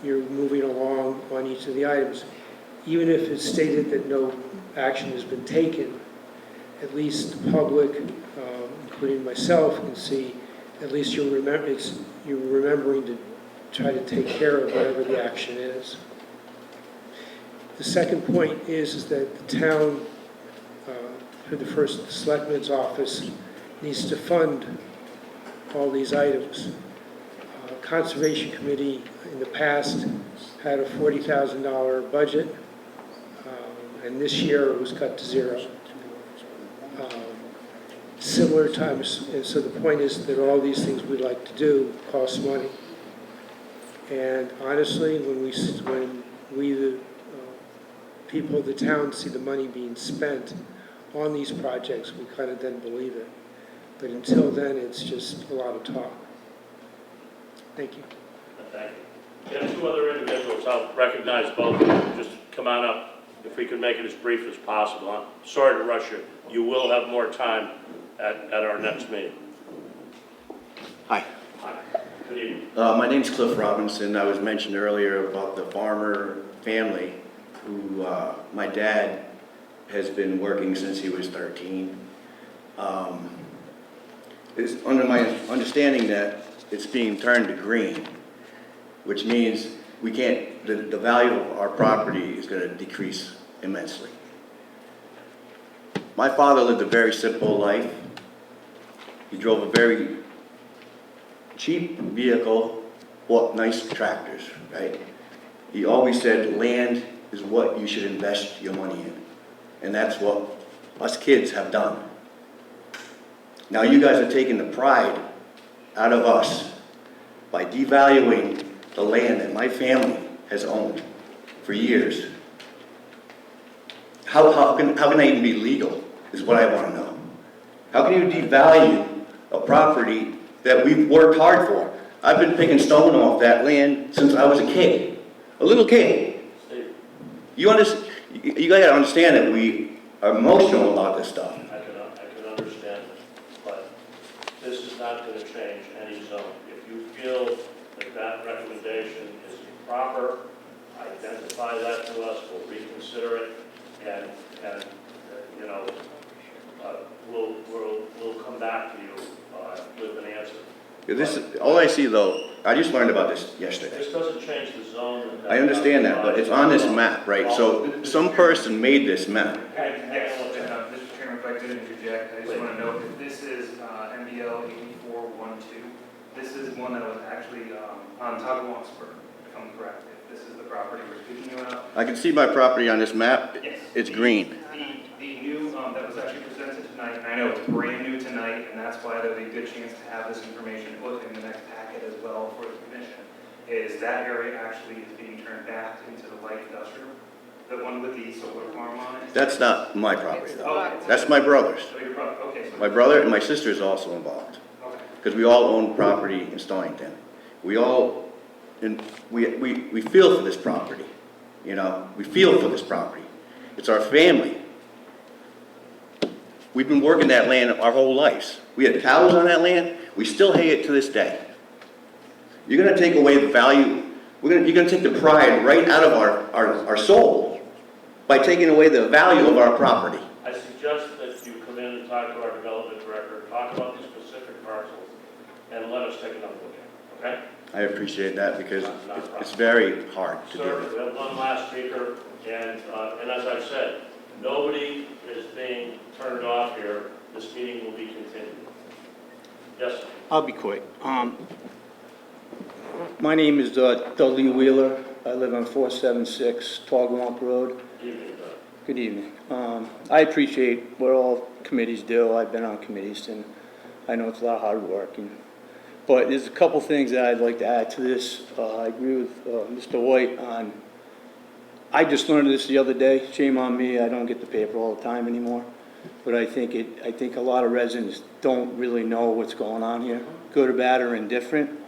you're moving along on each of the items. Even if it's stated that no action has been taken, at least the public, including myself, can see at least you're remembering to try to take care of whatever the action is. The second point is that the town, through the first selectman's office, needs to fund all these items. Conservation Committee in the past had a $40,000 budget, and this year it was cut to zero. Similar times, and so the point is that all these things we'd like to do cost money. And honestly, when we the people of the town see the money being spent on these projects, we kind of then believe it. But until then, it's just a lot of talk. Thank you. Thank you. We have two other individuals. I'll recognize both of them. Just come on up. If we can make it as brief as possible. I'm sorry to rush you. You will have more time at our next meeting. Hi. Hi. Good evening. My name's Cliff Robinson. I was mentioned earlier about the farmer family who my dad has been working since he was 13. It's under my understanding that it's being turned to green, which means we can't, the value of our property is going to decrease immensely. My father lived a very simple life. He drove a very cheap vehicle, bought nice tractors, right? He always said land is what you should invest your money in. And that's what us kids have done. Now you guys are taking the pride out of us by devaluing the land that my family has owned for years. How can that even be legal, is what I want to know. How can you devalue a property that we've worked hard for? I've been picking stone off that land since I was a kid, a little kid. You gotta understand that we are emotional about this stuff. I can understand, but this is not going to change any zone. If you feel that recommendation is proper, identify that to us, we'll reconsider it, and you know, we'll come back to you with an answer. This is, all I see though, I just learned about this yesterday. This doesn't change the zone. I understand that, but it's on this map, right? So some person made this map. Mr. Chairman, if I could interject, I just want to note that this is MBL 8412. This is one that was actually on Tuggawansburg, if I'm correct. If this is the property we're speaking about. I can see my property on this map. Yes. It's green. The new, that was actually presented tonight, and I know it's brand new tonight, and that's why there'll be a good chance to have this information put in the next packet as well for the commission, is that area actually is being turned back into the light industrial, the one with the solar farm on it. That's not my property though. Okay. That's my brother's. So your brother, okay. So My brother and my sister is also involved. Okay. Because we all own property in Stonington. We all, and we feel for this property, you know? We feel for this property. It's our family. We've been working that land our whole lives. We had cows on that land. We still hay it to this day. You're going to take away the value. You're going to take the pride right out of our soul by taking away the value of our property. I suggest that you come in and talk to our development director, talk about the specific parcels, and let us take another look at it, okay? I appreciate that because it's very hard to do. Sir, we have one last speaker, and as I said, nobody is being turned off here. This meeting will be continued. Yes, sir. I'll be quick. My name is Dudley Wheeler. I live on 476 Togwalk Road. Evening, Doug. Good evening. I appreciate what all committees do. I've been on committees, and I know it's a lot of hard work. But there's a couple things that I'd like to add to this. I agree with Mr. White on, I just learned this the other day. Shame on me, I don't get the paper all the time anymore. But I think a lot of residents don't really know what's going on here, good or bad or indifferent.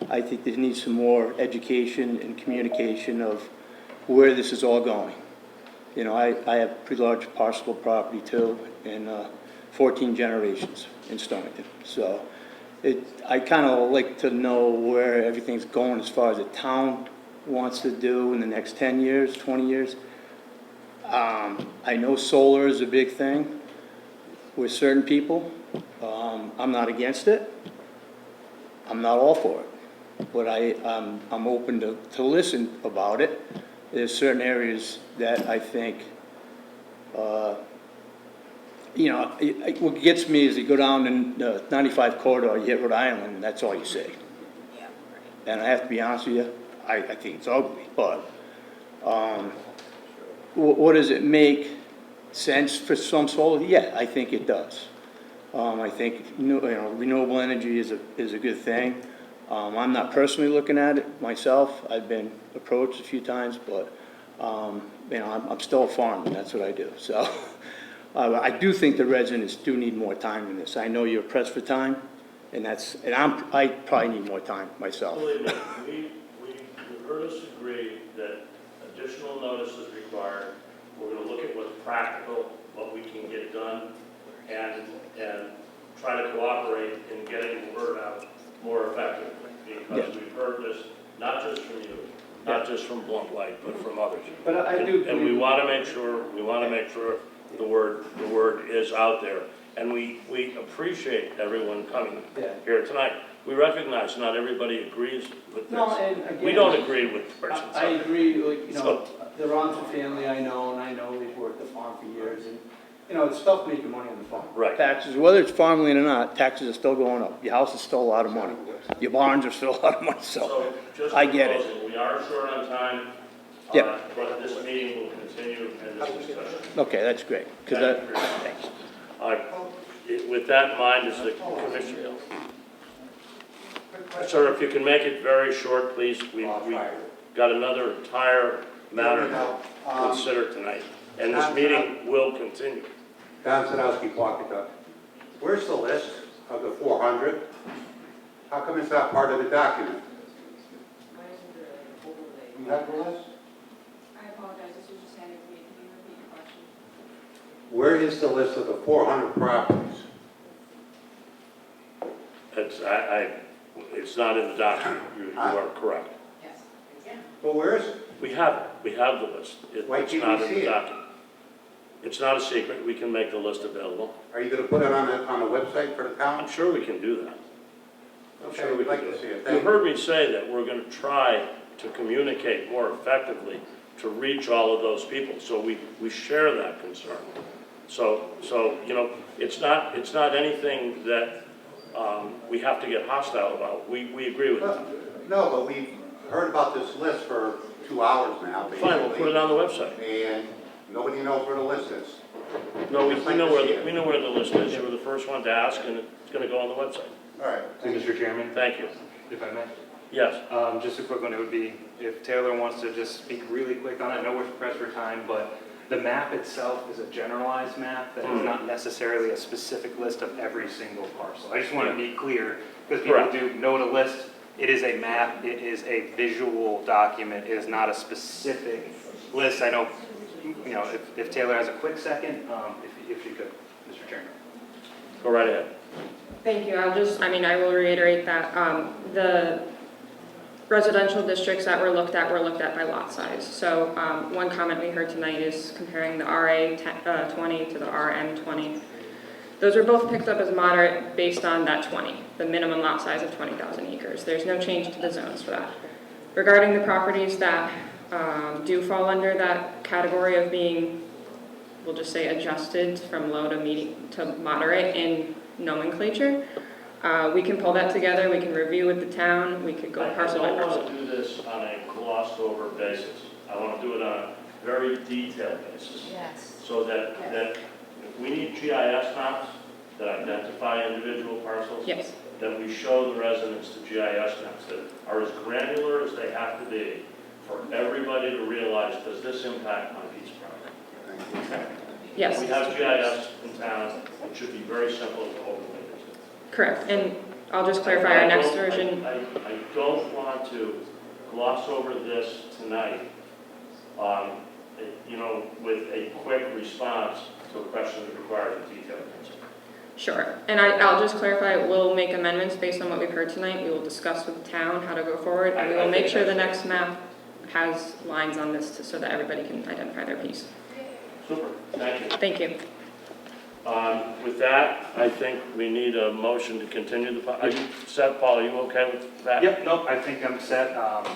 I think there needs some more education and communication of where this is all going. You know, I have a pretty large parcel of property too, and 14 generations in Stonington. So I kind of like to know where everything's going as far as the town wants to do in the next 10 years, 20 years. I know solar is a big thing with certain people. I'm not against it. I'm not all for it. But I'm open to listen about it. There's certain areas that I think, you know, what gets me is you go down in the 95 corridor, you hit Rhode Island, and that's all you see. And I have to be honest with you, I think it's ugly, but what does it make sense for some solar? Yeah, I think it does. I think renewable energy is a good thing. I'm not personally looking at it myself. I've been approached a few times, but you know, I'm still a farmer. That's what I do. So I do think the residents do need more time in this. I know you're pressed for time, and I probably need more time myself. Believe me, you heard us agree that additional notice is required. We're going to look at what's practical, what we can get done, and try to cooperate in getting the word out more effectively, because we've heard this not just from you, not just from Blunt Light, but from others. But I do, and we want to make sure the word is out there, and we appreciate everyone coming here tonight. We recognize not everybody agrees with this. No, and again, we don't agree with the person. I agree. Like, you know, the Robinson family I know, and I know they've worked the farm for years, and you know, it's tough making money on the farm. Right. Taxes, whether it's farmland or not, taxes are still going up. Your house is still a lot of money. Your barns are still a lot of money. So just I get it. We are short on time. Yeah. But this meeting will continue in this discussion. Okay, that's great. Thanks. With that in mind, is the commissioner. Sir, if you can make it very short, please. We got another entire matter to consider tonight, and this meeting will continue. Don Sadowski, Pawcatuck. Where's the list of the 400? How come it's not part of the document? You have the list? I apologize, this was just handed to me. Can you repeat your question? Where is the list of the 400 properties? It's not in the document. You are correct. Yes. Well, where is it? We have it. We have the list. Why It's can't not we in see the it? document. It's not a secret. We can make the list available. Are you going to put it on the website for the town? I'm sure we can do that. Okay, we'd like to see it. You heard me say that we're going to try to communicate more effectively to reach all of those people. So we share that concern. So you know, it's not anything that we have to get hostile about. We agree with that. No, but we've heard about this list for 2 hours now. Basically. Fine, we'll put it on the website. And nobody knows where the list is. No, we know where the list is. You were the first one to ask, and it's going to go on the website. All right. So, Mr. Chairman? Thank you. If I may? Yes. Just a quick one, it would be, if Taylor wants to just speak really quick on it, I know we're pressed for time, but the map itself is a generalized map that is not necessarily a specific list of every single parcel. I just want to be clear, because people do know the list. It is a map, it is a visual document, it is not a specific list. I know, you know, if Taylor has a quick second, if you could, Mr. Chairman. Go right ahead. Thank you. I will reiterate that the residential districts that were looked at by lot size. So one comment we heard tonight is comparing the RA 20 to the RM 20. Those were both picked up as moderate based on that 20, the minimum lot size of 20,000 acres. There's no change to the zones for that. Regarding the properties that do fall under that category of being, we'll just say adjusted from low to medium to moderate in nomenclature, we can pull that together, we can review with the town, we could go parcel by parcel. I don't want to do this on a glossed over basis. I want to do it on very detailed basis. Yes. So that if we need GIS maps that identify individual parcels, Yes. that we show the residents the GIS maps that are as granular as they have to be for everybody to realize, does this impact my piece of property? Okay? Yes. We have GIS in town, it should be very simple to overlay this. Correct. And I'll just clarify our next version. I don't want to gloss over this tonight, with a quick response to a question that requires a detailed answer. Sure. And I'll just clarify, we'll make amendments based on what we've heard tonight. We will discuss with the town how to go forward, and we will make sure the next map has lines on this so that everybody can identify their piece. Super, thank you. Thank you. With that, I think we need a motion to continue the, are you set, Paul, are you okay with that? Yep, nope, I think I'm set.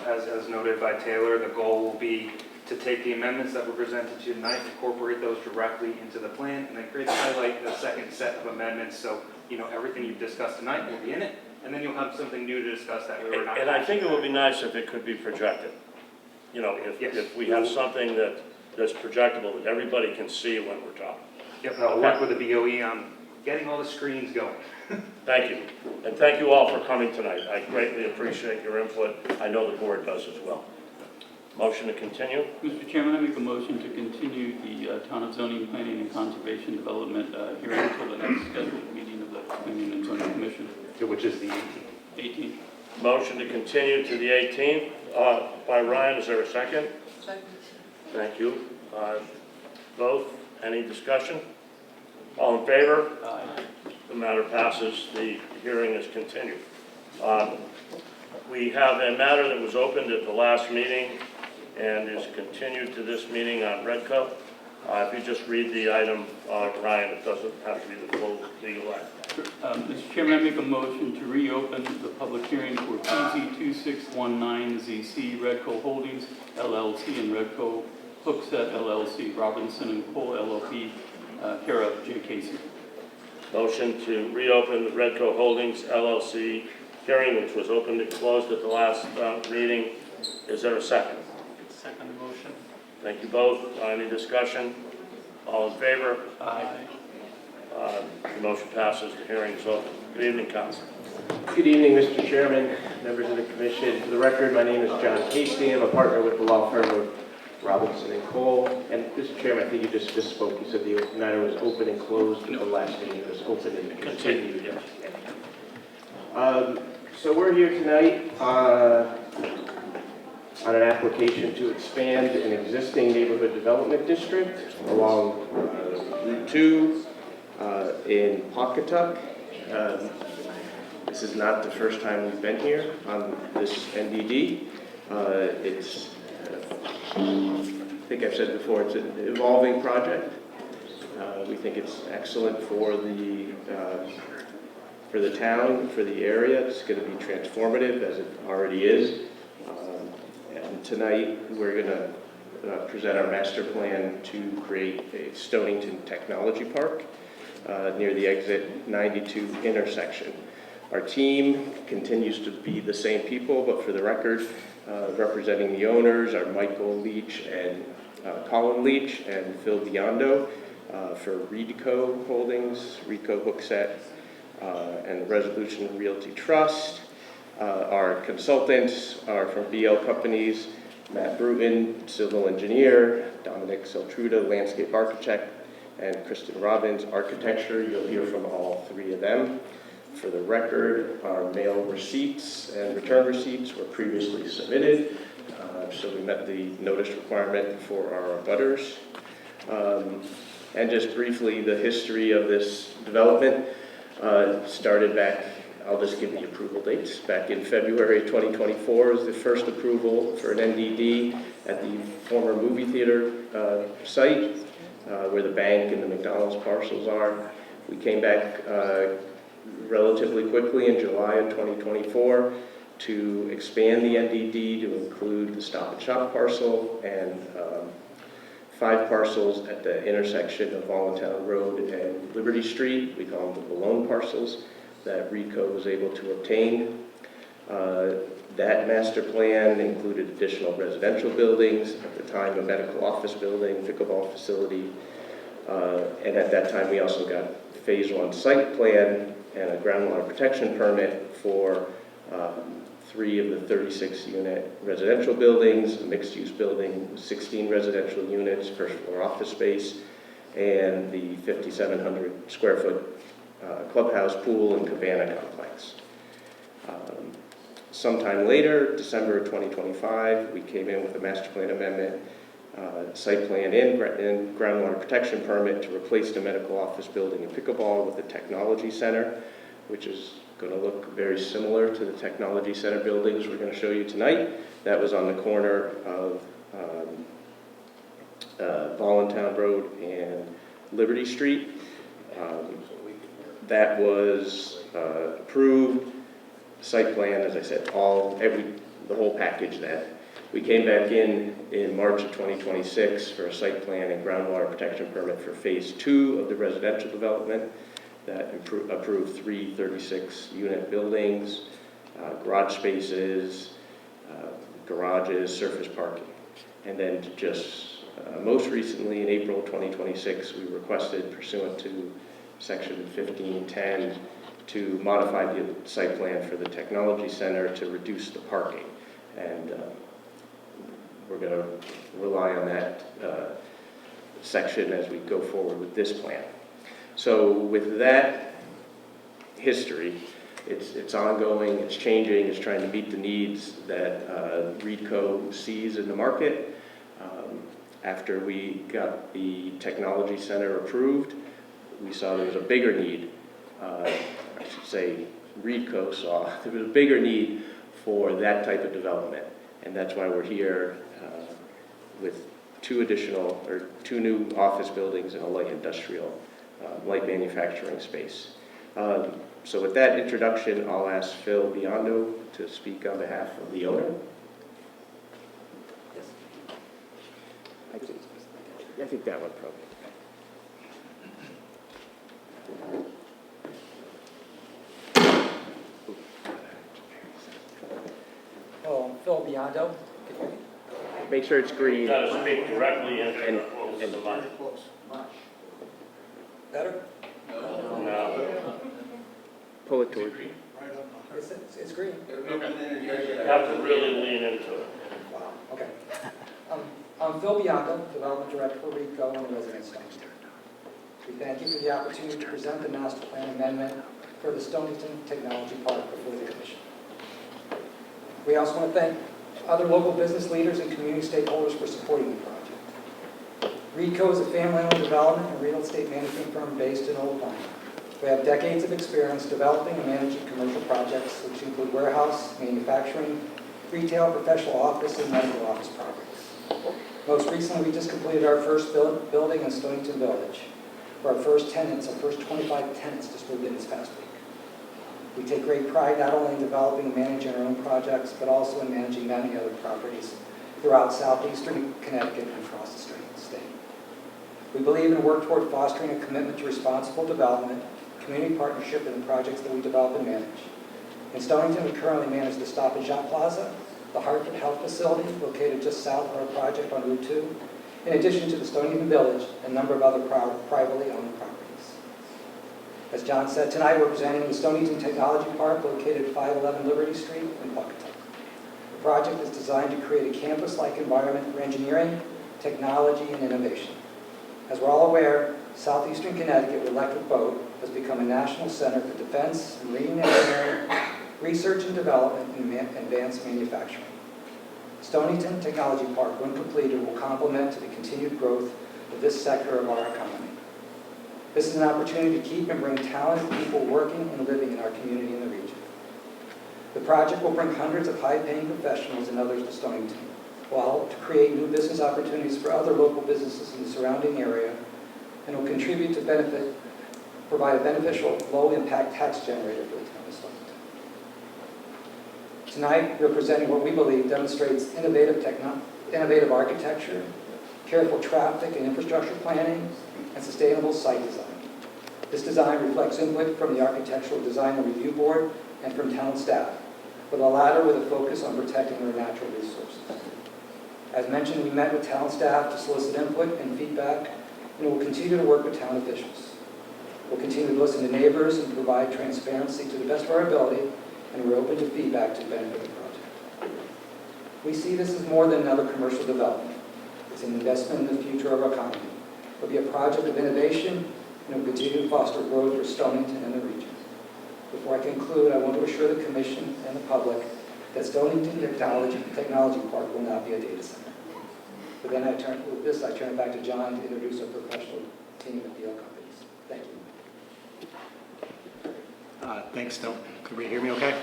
As noted by Taylor, the goal will be to take the amendments that were presented to you tonight, incorporate those directly into the plan, and then create a highlight, the second set of amendments, so everything you've discussed tonight will be in it, and then you'll have something new to discuss that way we're not. And I think it would be nice if it could be projected. If we have something that's projectable, that everybody can see when we're talking. Yep, and I'll work with the BOE on getting all the screens going. Thank you. And thank you all for coming tonight. I greatly appreciate your input. I know the board does as well. Motion to continue? Mr. Chairman, I make a motion to continue the Town of Zoning, Planning and Conservation Development hearing until the next scheduled meeting of the Planning and Zoning Commission. Which is the 18th. Motion to continue to the 18th by Ryan. Is there a second? Second. Thank you. Both. Any discussion? All in favor? Aye. The matter passes. The hearing is continued. We have a matter that was opened at the last meeting and is continued to this meeting on Redco. If you just read the item, Ryan, it doesn't have to be the full legal act. Mr. Chairman, I make a motion to reopen the public hearing for PZ 2619ZC Redco Holdings LLC and Redco Hookset LLC, Robinson and Cole LLP, care of J. Casey. Motion to reopen the Redco Holdings LLC hearing, which was opened and closed at the last meeting. Is there a second? Second motion. Thank you both. Any discussion? All in favor? Aye. The motion passes. The hearing is open. Good evening, Council. Good evening, Mr. Chairman, members of the Commission. For the record, my name is John Casey. I'm a partner with the law firm of Robinson and Cole. And Mr. Chairman, I think you just misspoke. You said the matter was open and closed, but the last meeting it was open and continued. Yes. So we're here tonight on an application to expand an existing neighborhood development district along Route 2 in Pawcatuck. This is not the first time we've been here on this NDD. I think I've said before, it's an evolving project. We think it's excellent for the town, for the area. It's going to be transformative, as it already is. And tonight, we're going to present our master plan to create a Stonington Technology Park near the exit 92 intersection. Our team continues to be the same people, but for the record, representing the owners are Michael Leach and Colin Leach and Phil Biondo for Redco Holdings, Redco Hookset, and Resolution Realty Trust. Our consultants are from BL Companies, Matt Bruton, civil engineer, Dominic Seltruda, landscape architect, and Kristen Robbins, architecture. You'll hear from all three of them. For the record, our mail receipts and return receipts were previously submitted, so we met the notice requirement for our abutters. And just briefly, the history of this development started back, I'll just give the approval dates. Back in February 2024 is the first approval for an NDD at the former movie theater site where the bank and the McDonald's parcels are. We came back relatively quickly in July of 2024 to expand the NDD to include the Stop and Shop parcel and 5 parcels at the intersection of Allentown Road and Liberty Street. We call them the balloon parcels that Redco was able to obtain. That master plan included additional residential buildings, at the time a medical office building, pickleball facility, and at that time we also got phase 1 site plan and a groundwater protection permit for 3 of the 36 unit residential buildings, a mixed use building, 16 residential units, first floor office space, and the 5,700 square foot clubhouse, pool, and cabana complex. Sometime later, December of 2025, we came in with a master plan amendment, site plan and groundwater protection permit to replace the medical office building and pickleball with the technology center, which is going to look very similar to the technology center buildings we're going to show you tonight. That was on the corner of Voluntown Road and Liberty Street. That was approved. Site plan, as I said, the whole package then. We came back in March of 2026 for a site plan and groundwater protection permit for phase 2 of the residential development that approved 3 36-unit buildings, garage spaces, garages, surface parking. And then just most recently in April 2026, we requested, pursuant to section 1510, to modify the site plan for the technology center to reduce the parking. And we're going to rely on that section as we go forward with this plan. So with that history, it's ongoing, it's changing, it's trying to meet the needs that REDCO sees in the market. After we got the technology center approved, we saw there was a bigger need, I should say REDCO saw there was a bigger need for that type of development. And that's why we're here with 2 new office buildings and a light industrial, light manufacturing space. So with that introduction, I'll ask Phil Biondo to speak on behalf of the owner. I think that one probably. Hello, I'm Phil Biondo. Make sure it's green. You gotta speak directly into And- the mic. Better? No. Pull it towards you. It's green. You have to really lean into it. Wow, okay. I'm Phil Bianco, Development Director for REDCO and Residence Stonington. We thank you for the opportunity to present the master plan amendment for the Stonington Technology Park before the Commission. We also want to thank other local business leaders and community stakeholders for supporting the project. REDCO is a family-owned development and real estate management firm based in Old Lyme. We have decades of experience developing and managing commercial projects, which include warehouse, manufacturing, retail, professional office, and medical office properties. Most recently, we just completed our first building in Stonington Village, where our first 25 tenants just moved in this past week. We take great pride not only in developing and managing our own projects, but also in managing many other properties throughout southeastern Connecticut and across the state. We believe and work toward fostering a commitment to responsible development, community partnership in the projects that we develop and manage. In Stonington, we currently manage the Stop and Shop Plaza, the Hartford Health Facility, located just south of our project on Route 2, in addition to the Stonington Village and a number of other privately owned properties. As John said, tonight we're presenting the Stonington Technology Park, located at 511 Liberty Street in Pawcatuck. The project is designed to create a campus-like environment for engineering, technology, and innovation. As we're all aware, southeastern Connecticut, with Electric Boat, has become a national center for defense, marine engineering, research and development, and advanced manufacturing. Stonington Technology Park, when completed, will complement to the continued growth of this sector of our economy. This is an opportunity to keep and bring talented people working and living in our community in the region. The project will bring hundreds of high-paying professionals and others to Stonington, will help to create new business opportunities for other local businesses in the surrounding area, and will contribute to provide a beneficial, low-impact tax generator for the town of Stonington. Tonight, we're presenting what we believe demonstrates innovative architecture, careful traffic and infrastructure planning, and sustainable site design. This design reflects input from the Architectural Design and Review Board and from town staff, but the latter with a focus on protecting their natural resources. As mentioned, we met with town staff to solicit input and feedback, and we'll continue to work with town officials. We'll continue to listen to neighbors and provide transparency to the best of our ability, and we're open to feedback to benefit the project. We see this as more than another commercial development. It's an investment in the future of our economy. It'll be a project of innovation, and it will continue to foster growth for Stonington and the region. Before I conclude, I want to assure the Commission and the public that Stonington Technology Park will not be a data center. But then I turn it back to John to introduce our professional team of deal companies. Thank you. Thanks, Can everybody hear me okay?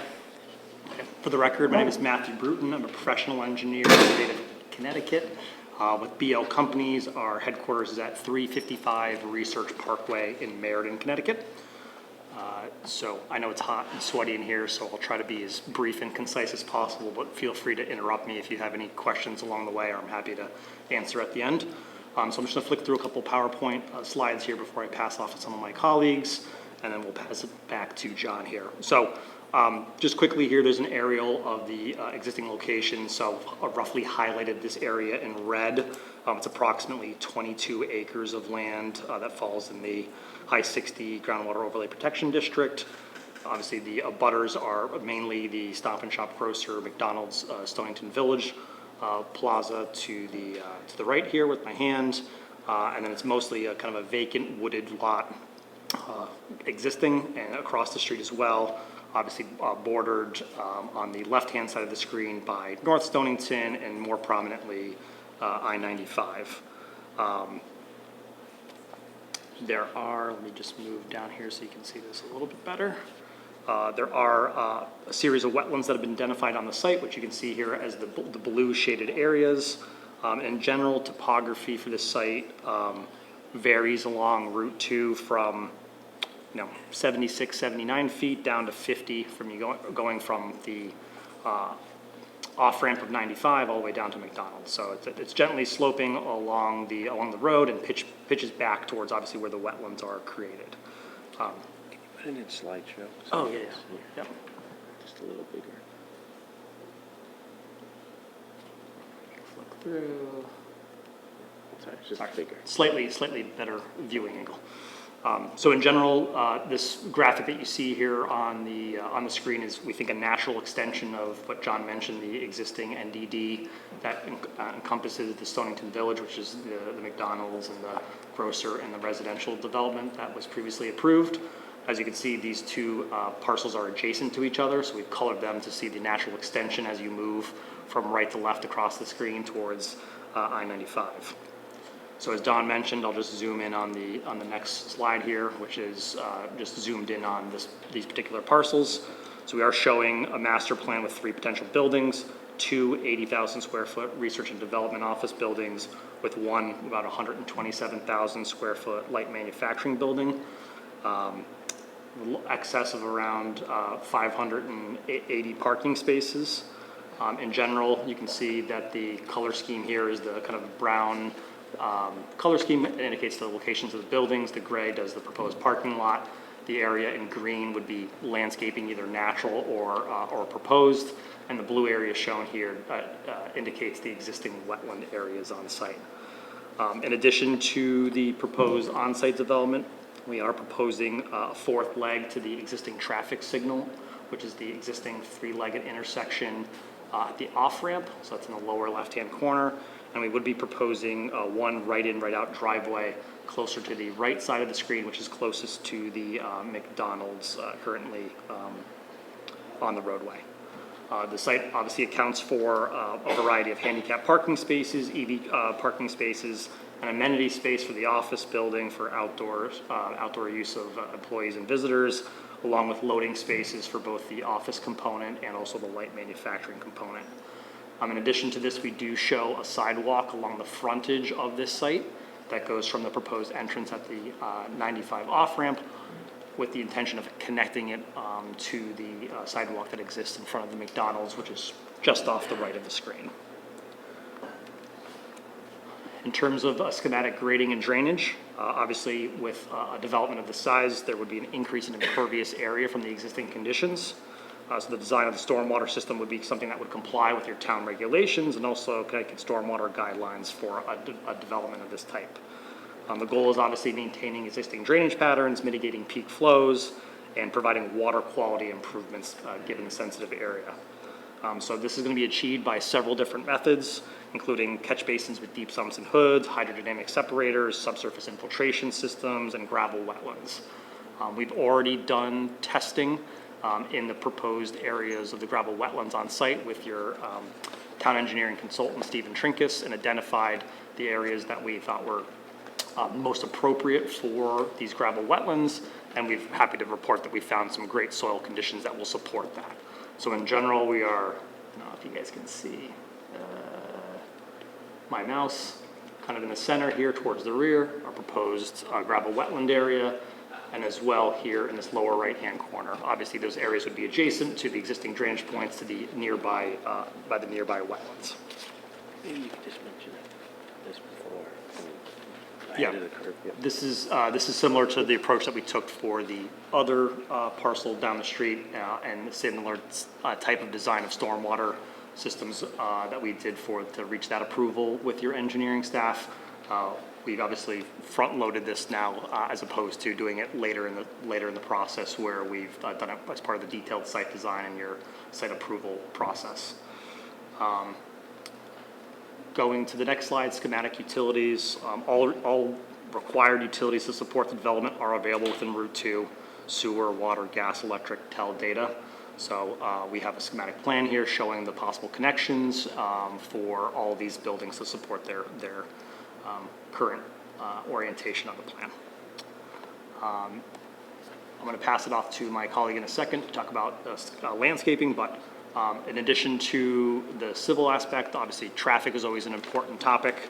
For the record, my name is Matthew Bruton. I'm a professional engineer in the state of Connecticut. With BL Companies, our headquarters is at 355 Research Parkway in Meriden, Connecticut. So I know it's hot and sweaty in here, so I'll try to be as brief and concise as possible, but feel free to interrupt me if you have any questions along the way, or I'm happy to answer at the end. So I'm just going to flick through a couple PowerPoint slides here before I pass off to some of my colleagues, and then we'll pass it back to John here. So just quickly here, there's an aerial of the existing location. So I've roughly highlighted this area in red. It's approximately 22 acres of land that falls in the High 60 Groundwater Overlay Protection District. Obviously, the abutters are mainly the Stop and Shop grocer, McDonald's, Stonington Village Plaza to the right here with my hand, and then it's mostly a kind of a vacant wooded lot existing, and across the street as well. Obviously bordered on the left-hand side of the screen by North Stonington and more prominently I-95. There are, let me just move down here so you can see this a little bit better. There are a series of wetlands that have been identified on the site, which you can see here as the blue shaded areas. In general, topography for this site varies along Route 2 from 76, 79 feet down to 50 from you going from the off-ramp of 95 all the way down to McDonald's. So it's gently sloping along the road and pitches back towards obviously where the wetlands are created. Put it in slideshow. Oh, yeah. Yep. Just a little bigger. Flick through. Sorry, it's just bigger. Slightly better viewing angle. So in general, this graphic that you see here on the screen is, we think, a natural extension of what John mentioned, the existing NDD that encompasses the Stonington Village, which is the McDonald's and the grocer and the residential development that was previously approved. As you can see, these two parcels are adjacent to each other, so we've colored them to see the natural extension as you move from right to left across the screen towards I-95. So as Don mentioned, I'll just zoom in on the next slide here, which is just zoomed in on these particular parcels. So we are showing a master plan with 3 potential buildings, 2 80,000 square foot research and development office buildings, with one about 127,000 square foot light manufacturing building, excess of around 580 parking spaces. In general, you can see that the color scheme here is the kind of brown color scheme. It indicates the locations of the buildings. The gray does the proposed parking lot. The area in green would be landscaping, either natural or proposed. And the blue area shown here indicates the existing wetland areas on site. In addition to the proposed on-site development, we are proposing a 4th leg to the existing traffic signal, which is the existing 3-legged intersection at the off-ramp. So that's in the lower left-hand corner. And we would be proposing one right-in, right-out driveway closer to the right side of the screen, which is closest to the McDonald's currently on the roadway. The site obviously accounts for a variety of handicap parking spaces, EV parking spaces, an amenity space for the office building for outdoor use of employees and visitors, along with loading spaces for both the office component and also the light manufacturing component. In addition to this, we do show a sidewalk along the frontage of this site that goes from the proposed entrance at the 95 off-ramp, with the intention of connecting it to the sidewalk that exists in front of the McDonald's, which is just off the right of the screen. In terms of schematic grading and drainage, obviously with a development of this size, there would be an increase in impervious area from the existing conditions. So the design of the stormwater system would be something that would comply with your town regulations and also Connecticut stormwater guidelines for a development of this type. The goal is obviously maintaining existing drainage patterns, mitigating peak flows, and providing water quality improvements given the sensitive area. So this is going to be achieved by several different methods, including catch basins with deep sumps and hoods, hydrodynamic separators, subsurface infiltration systems, and gravel wetlands. We've already done testing in the proposed areas of the gravel wetlands on site with your town engineering consultant, Stephen Trinkus, and identified the areas that we thought were most appropriate for these gravel wetlands, and we're happy to report that we found some great soil conditions that will support that. So in general, we are, I don't know if you guys can see my mouse, kind of in the center here towards the rear, our proposed gravel wetland area, and as well here in this lower right-hand corner. Obviously, those areas would be adjacent to the existing drainage points to the nearby, by the nearby wetlands. Maybe you could just mention this before. Yeah, this is similar to the approach that we took for the other parcel down the street and similar type of design of stormwater systems that we did to reach that approval with your engineering staff. We've obviously front-loaded this now as opposed to doing it later in the process where we've done it as part of the detailed site design and your site approval process. Going to the next slide, schematic utilities. All required utilities to support the development are available within Route 2, sewer, water, gas, electric, tel data. So we have a schematic plan here showing the possible connections for all of these buildings to support their current orientation of the plan. I'm going to pass it off to my colleague in a second to talk about landscaping, but in addition to the civil aspect, obviously traffic is always an important topic.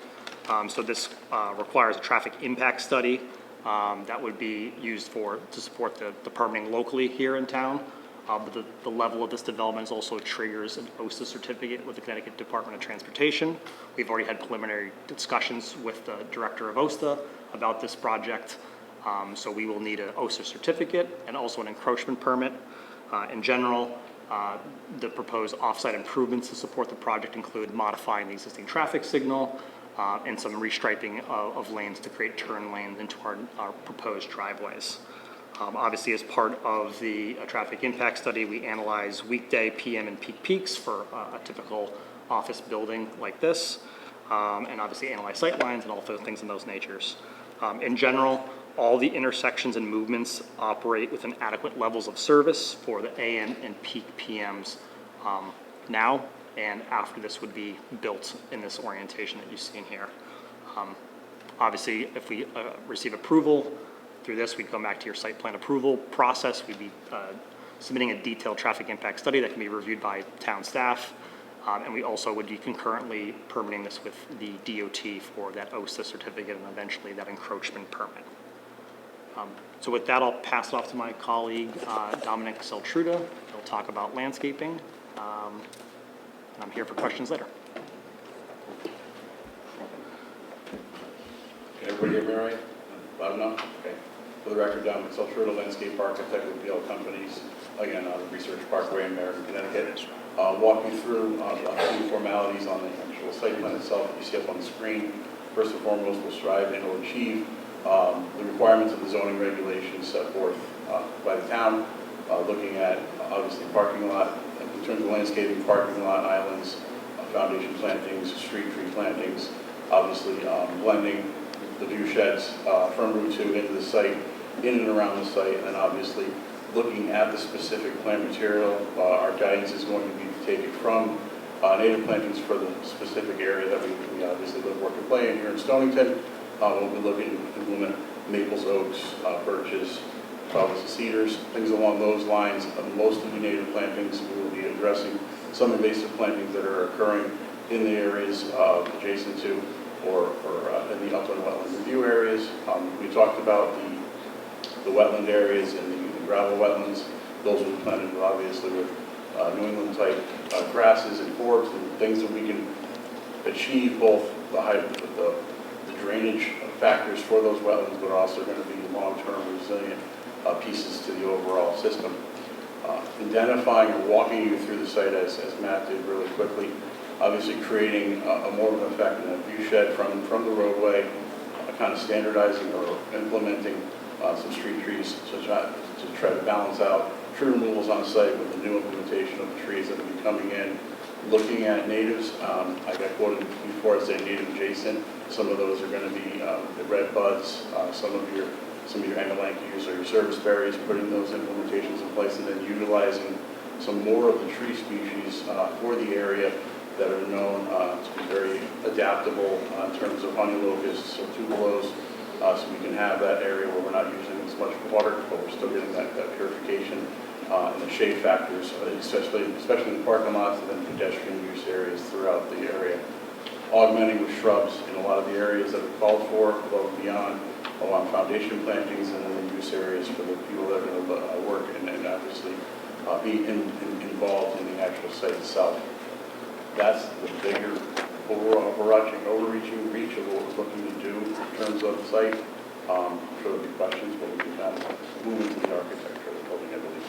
So this requires a traffic impact study that would be used to support the permitting locally here in town. But the level of this development also triggers an OSTA certificate with the Connecticut Department of Transportation. We've already had preliminary discussions with the director of OSTA about this project. So we will need an OSTA certificate and also an encroachment permit. In general, the proposed offsite improvements to support the project include modifying the existing traffic signal and some restriping of lanes to create turn lanes into our proposed driveways. Obviously, as part of the traffic impact study, we analyze weekday, PM, and peak peaks for a typical office building like this, and obviously analyze sight lines and all those things in those natures. In general, all the intersections and movements operate within adequate levels of service for the AM and peak PMs now, and after this would be built in this orientation that you've seen here. Obviously, if we receive approval through this, we'd come back to your site plan approval process. We'd be submitting a detailed traffic impact study that can be reviewed by town staff. And we also would be concurrently permitting this with the DOT for that OSTA certificate and eventually that encroachment permit. So with that, I'll pass it off to my colleague, Dominic Seltruda. He'll talk about landscaping. And I'm here for questions later. Can everybody hear me all right? Loud enough? Okay. For the record, Dominic Seltruda, landscape architect with BL Companies, again, on Research Parkway in Meriden, Connecticut. Walk me through a few formalities on the actual site plan itself you see up on the screen. First and foremost, we'll strive and will achieve the requirements of the zoning regulations set forth by the town, looking at obviously parking lot, in terms of landscaping, parking lot, islands, foundation plantings, street tree plantings, obviously blending the view sheds from Route 2 into the site, in and around the site, and then obviously looking at the specific plant material. Our guidance is going to be to take it from native plantings for the specific area that we obviously live, work, and play in here in Stonington. We'll be looking to implement maples, oaks, birches, probably cedars, things along those lines. Most of the native plantings we will be addressing some invasive plantings that are occurring in the areas adjacent to or in the upland wetland review areas. We talked about the wetland areas and the gravel wetlands. Those will be planted obviously with New England type grasses and forbs and things that we can achieve both the height, the drainage factors for those wetlands, but are also going to be long-term resilient pieces to the overall system. identifying or walking you through the site as Matt did really quickly, obviously creating a more of an effect in a view shed from the roadway, kind of standardizing or implementing some street trees to try to balance out tree removals on site with the new implementation of the trees that will be coming in. Looking at natives, I got quoted before I say native adjacent. Some of those are going to be the red buds, some of your Amelanchius or your service berries, putting those implementations in place and then utilizing some more of the tree species for the area that are known to be very adaptable in terms of honey locusts or tubelos, so we can have that area where we're not using as much water, but we're still getting that purification and the shade factors, especially in the parking lots and then pedestrian use areas throughout the area. Augmenting with shrubs in a lot of the areas that are called for, above and beyond, along foundation plantings and then the use areas for the people that are going to work and obviously be involved in the actual site itself. That's the bigger, overreaching reach of what we're looking to do in terms of the site. I'm sure there'll be questions, but we can kind of move into the architecture of the building, I believe.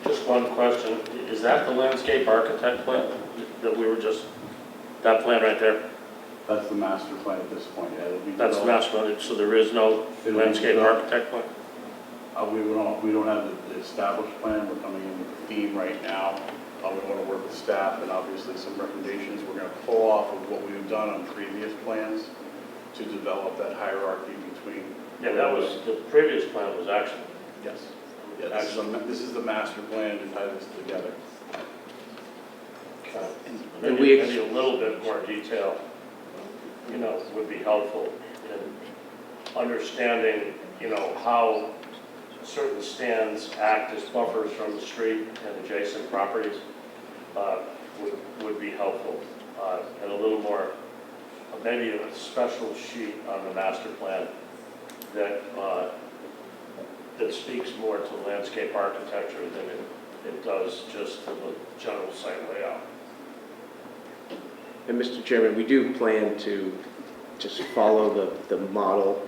Just one question, is that the landscape architect plan that we were just, that plan right there? That's the master plan at this point, yeah. That's the master plan, so there is no landscape architect plan? We don't have the established plan. We're coming in with the theme right now. We want to work with staff and obviously some recommendations. We're going to pull off of what we've done on previous plans to develop that hierarchy between. Yeah, that was, the previous plan was actually. Yes. Yeah, this is the master plan to tie this together. Okay. Maybe a little bit more detail, would be helpful in understanding, how certain stands act as buffers from the street and adjacent properties would be helpful. And a little more, maybe a special sheet on the master plan that that speaks more to landscape architecture than it does just to the general site layout. And Mr. Chairman, we do plan to just follow the model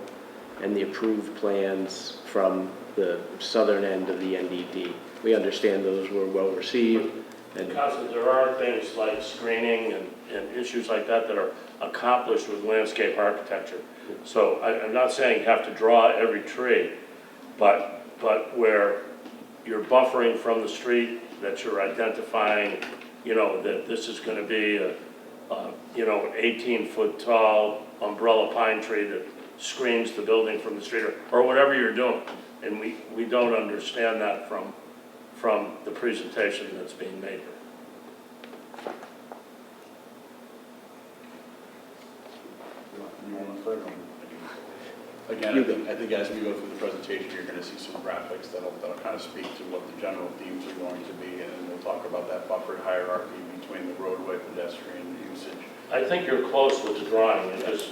and the approved plans from the southern end of the NDD. We understand those were well received. Because there are things like screening and issues like that that are accomplished with landscape architecture. So I'm not saying you have to draw every tree, but where you're buffering from the street, that you're identifying, that this is going to be an 18-foot tall umbrella pine tree that screens the building from the street, or whatever you're doing. And we don't understand that from the presentation that's being made here. You want to start? Again, I think as we go through the presentation, you're going to see some graphics that'll kind of speak to what the general themes are going to be, and we'll talk about that buffered hierarchy between the roadway pedestrian usage. I think you're close with the drawing. It just,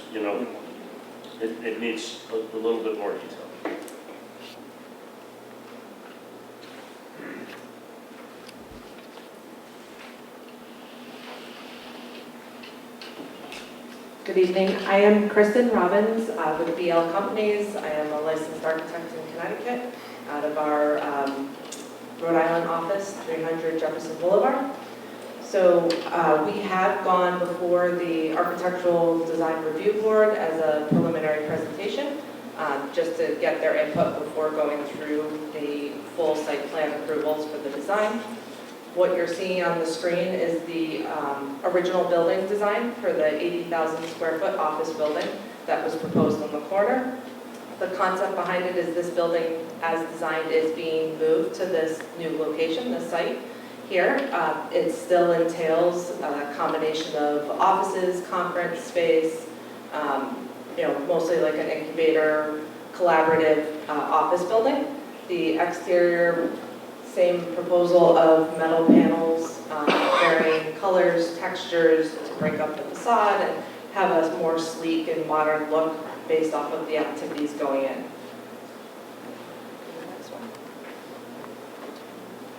it needs a little bit more detail. Good evening. I am Kristen Robbins with BL Companies. I am a licensed architect in Connecticut out of our Rhode Island office, 300 Jefferson Boulevard. So we have gone before the Architectural Design Review Board as a preliminary presentation, just to get their input before going through the full site plan approvals for the design. What you're seeing on the screen is the original building design for the 80,000 square foot office building that was proposed on the corner. The concept behind it is this building, as designed, is being moved to this new location, this site here. It still entails a combination of offices, conference space, mostly like an incubator, collaborative office building. The exterior, same proposal of metal panels, varying colors, textures to break up the facade and have a more sleek and modern look based off of the activities going in.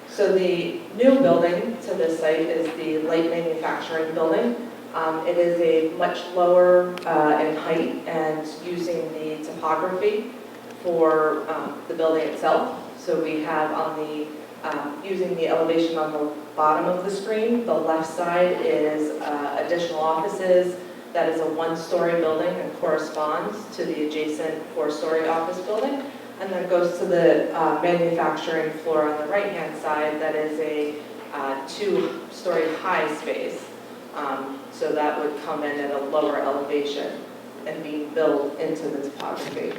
So the new building to this site is the light manufacturing building. It is a much lower in height, and using the topography for the building itself. So we have on the, using the elevation on the bottom of the screen, the left side is additional offices. That is a one-story building and corresponds to the adjacent four-story office building. And then goes to the manufacturing floor on the right-hand side. That is a two-story high space. So that would come in at a lower elevation and be built into the topography.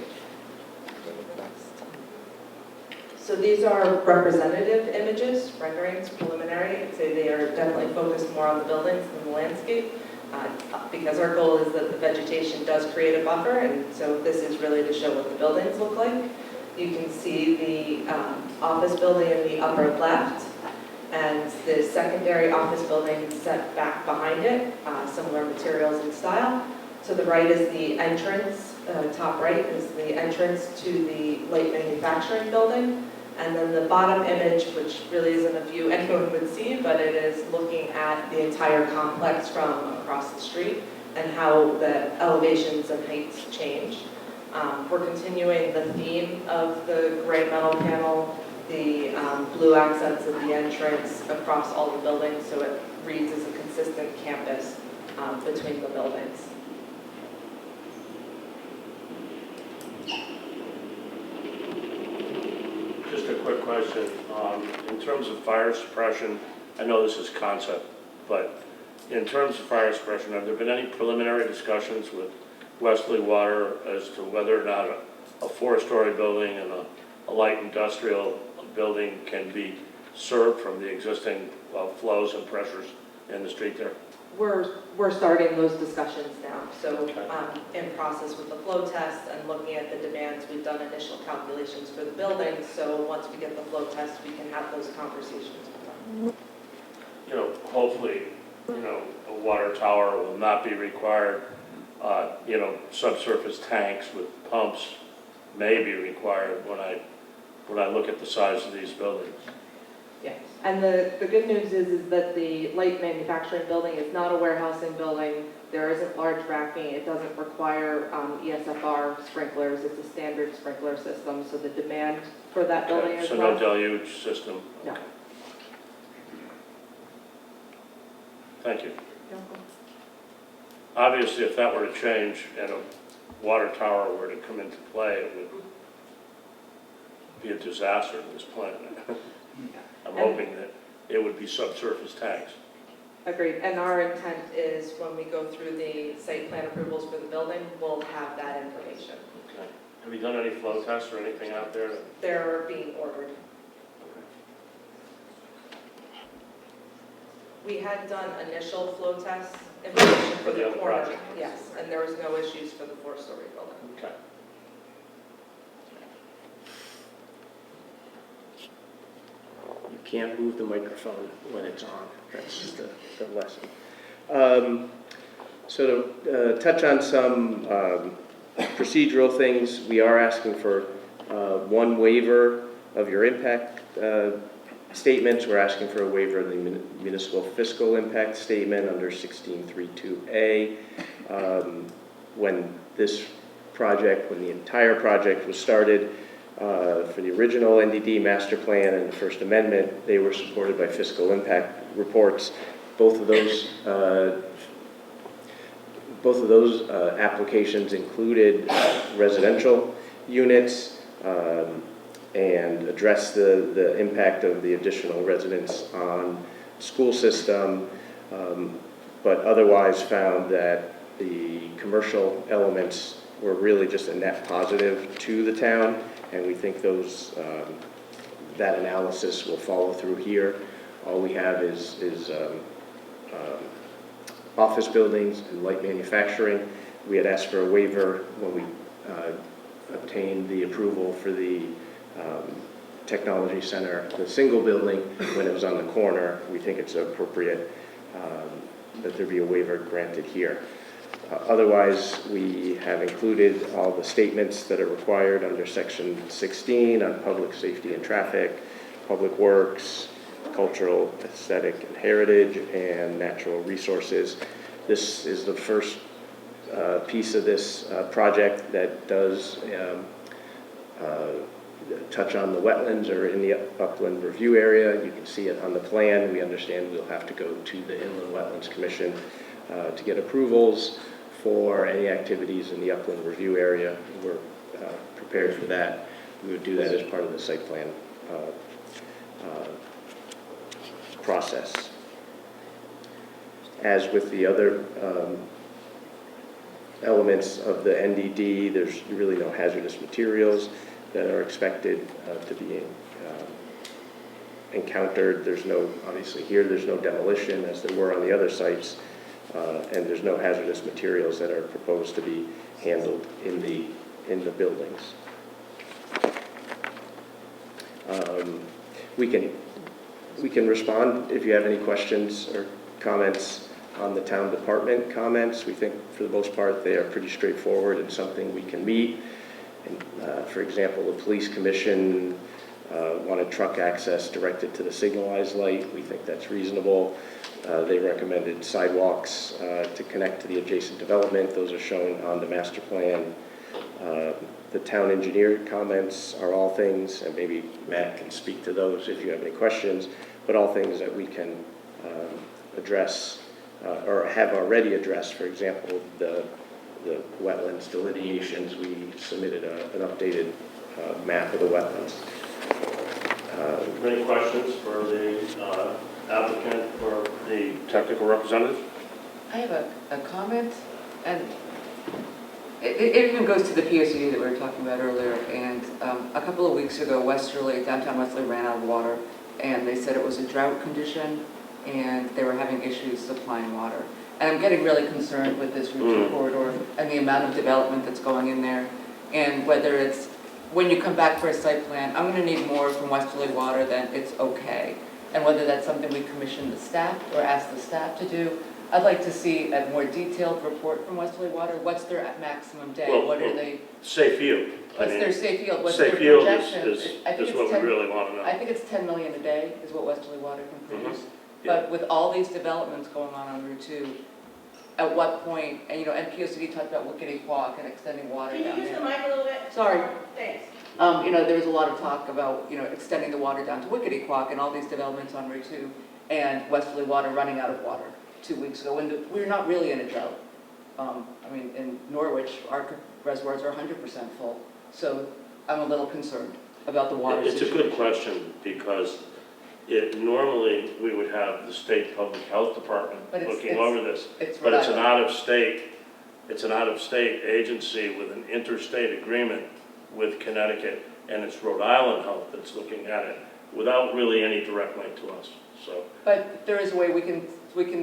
So these are representative images, renderings, preliminary. I'd say they are definitely focused more on the buildings than the landscape, because our goal is that the vegetation does create a buffer, and so this is really to show what the buildings look like. You can see the office building in the upper left, and the secondary office building set back behind it, similar materials and style. To the right is the entrance, top right is the entrance to the light manufacturing building. And then the bottom image, which really isn't a view anyone would see, but it is looking at the entire complex from across the street and how the elevations and heights change. We're continuing the theme of the gray metal panel, the blue accents of the entrance across all the buildings, so it reads as a consistent campus between the buildings. Just a quick question. In terms of fire suppression, I know this is concept, but in terms of fire suppression, have there been any preliminary discussions with Wesley Water as to whether or not a four-story building and a light industrial building can be served from the existing flows and pressures in the street there? We're starting those discussions now. So in process with the flow test and looking at the demands, we've done initial calculations for the building. So once we get the flow test, we can have those conversations with them. You know, hopefully, you know, a water tower will not be required. You know, subsurface tanks with pumps may be required when I look at the size of these buildings. Yes, and the good news is that the light manufacturing building is not a warehousing building. There isn't large racking. It doesn't require ESFR sprinklers. It's a standard sprinkler system, so the demand for that building is so less. no deluge system? No. Okay. Thank you. You're welcome. Obviously, if that were to change and a water tower were to come into play, it would be a disaster to this planet. I'm hoping that it would be subsurface tanks. Agreed, and our intent is when we go through the site plan approvals for the building, we'll have that information. Okay. Have you done any flow tests or anything out there? They're being ordered. We had done initial flow tests information for the other corner. project? Yes, and there was no issues for the four-story building. Okay. You can't move the microphone when it's on. That's the lesson. So to touch on some procedural things, we are asking for one waiver of your impact statements. We're asking for a waiver of the municipal fiscal impact statement under 1632A. When the entire project was started, for the original NDD master plan and the First Amendment, they were supported by fiscal impact reports. Both of those applications included residential units and addressed the impact of the additional residents on the school system, but otherwise found that the commercial elements were really just a net positive to the town, and we think that analysis will follow through here. All we have is office buildings and light manufacturing. We had asked for a waiver when we obtained the approval for the technology center, the single building, when it was on the corner. We think it's appropriate that there be a waiver granted here. Otherwise, we have included all the statements that are required under Section 16 on public safety and traffic, public works, cultural, aesthetic, and heritage, and natural resources. This is the first piece of this project that does touch on the wetlands or in the upland review area. You can see it on the plan. We understand we'll have to go to the Inland Wetlands Commission to get approvals for any activities in the upland review area. We're prepared for that. We would do that as part of the site plan process. As with the other elements of the NDD, there's really no hazardous materials that are expected to be encountered. There's no, obviously here, there's no demolition as there were on the other sites, and there's no hazardous materials that are proposed to be handled in the buildings. We can respond if you have any questions or comments on the town department comments. We think for the most part they are pretty straightforward and something we can meet. And, for example, the police commission wanted truck access directed to the signalized light. We think that's reasonable. They recommended sidewalks to connect to the adjacent development. Those are shown on the master plan. The town engineer comments are all things, and maybe Matt can speak to those if you have any questions, but all things that we can address or have already addressed. For example, the wetlands delineations, we submitted an updated map of the wetlands. Any questions for the applicant or the technical representative? I have a comment, and it even goes to the POCD that we were talking about earlier. And a couple of weeks ago, downtown Westerly ran out of water, and they said it was a drought condition, and they were having issues supplying water. And I'm getting really concerned with this Route 2 corridor and the amount of development that's going in there, and whether it's, when you come back for a site plan, I'm going to need more from Westerly Water than it's okay. And whether that's something we commission the staff or ask the staff to do. I'd like to see a more detailed report from Westerly Water. What's their maximum day? Well, what are they? Safe yield. What's their safe yield? What's safe their yield projection? is what we really want to know. I think it's 10 million a day is what Westerly Water can produce. Yeah. But with all these developments going on Route 2, at what point, and POCD talked about Wickedy Quack and extending water down there. Can you use the mic a little bit? Sorry. Thanks. There was a lot of talk about, extending the water down to Wickedy Quack and all these developments on Route 2 and Westerly Water running out of water 2 weeks ago. And we're not really in a drought. In Norwich, our reservoirs are 100% full. So I'm a little concerned about the water It's situation. a good question because normally we would have the state public health department looking over this, but it's an out-of-state agency with an interstate agreement with Connecticut, and it's Rhode Island Health that's looking at it without really any direct link to us. So, but there is a way we can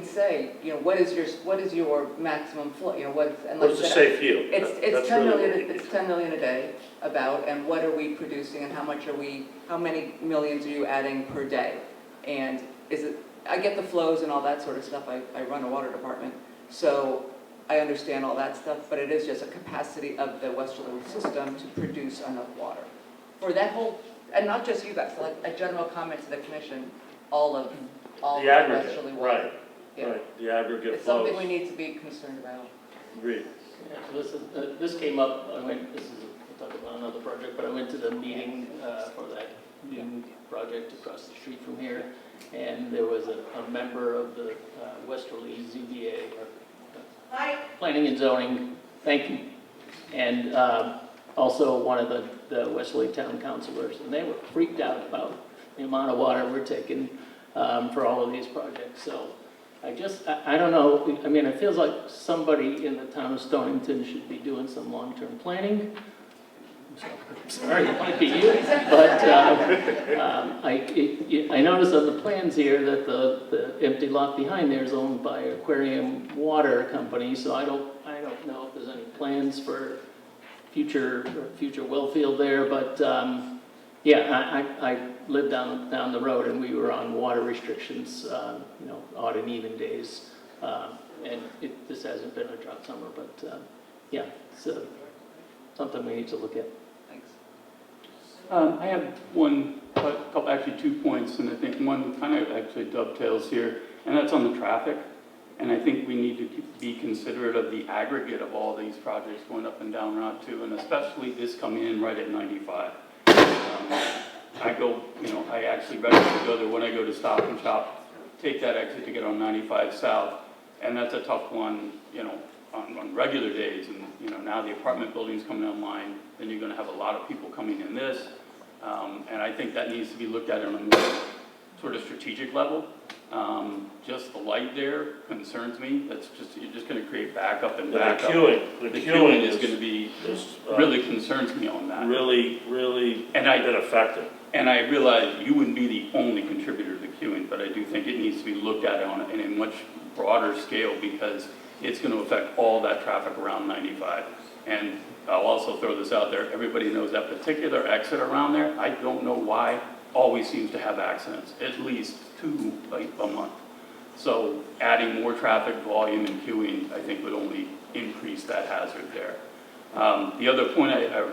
say, what is your maximum flow? What's the safe yield? It's 10 million. It's 10 million a day about, and what are we producing, and how many millions are you adding per day? And I get the flows and all that sort of stuff. I run a water department, so I understand all that stuff, but it is just a capacity of the Westerly system to produce enough water. For that whole, and not just you guys, like a general comment to the commission, all of the aggregate, Westerly water. right, Yeah. right, the aggregate It's flows. something we need to be concerned about. Agreed. Yeah, so this came up, we'll talk about another project, but I went to the meeting for that new project across the street from here, and there was a member of the Westerly ZBA, Planning and Zoning, thank you, and also one of the Westerly Town Councilors, and they were freaked out about the amount of water we're taking for all of these projects. So I don't know, it feels like somebody in the town of Stonington should be doing some long-term planning. Sorry, it might be you, but I noticed on the plans here that the empty lot behind there is owned by Aquarium Water Company, so I don't know if there's any plans for future well field there, but I lived down the road and we were on water restrictions, odd and even days, and this hasn't been a drought summer, but it's something we need to look at. Thanks. I have actually 2 points, and I think one kind of actually dovetails here, and that's on the traffic. And I think we need to be considerate of the aggregate of all these projects going up and down Route 2, and especially this coming in right at 95. I go, I actually regularly go there when I go to Stop and Shop, take that exit to get on 95 South, and that's a tough one, on regular days. And, now the apartment building's coming online, then you're gonna have a lot of people coming in this. And I think that needs to be looked at on a more sort of strategic level. Just the light there concerns me. You're just gonna create backup and backup. The queuing is gonna be, really concerns me on that. Really been effective. And I realize you wouldn't be the only contributor to the queuing, but I do think it needs to be looked at in a much broader scale, because it's going to affect all that traffic around 95. And I'll also throw this out there, everybody knows that particular exit around there, I don't know why, always seems to have accidents, at least 2 a month. So adding more traffic volume and queuing, I think would only increase that hazard there. The other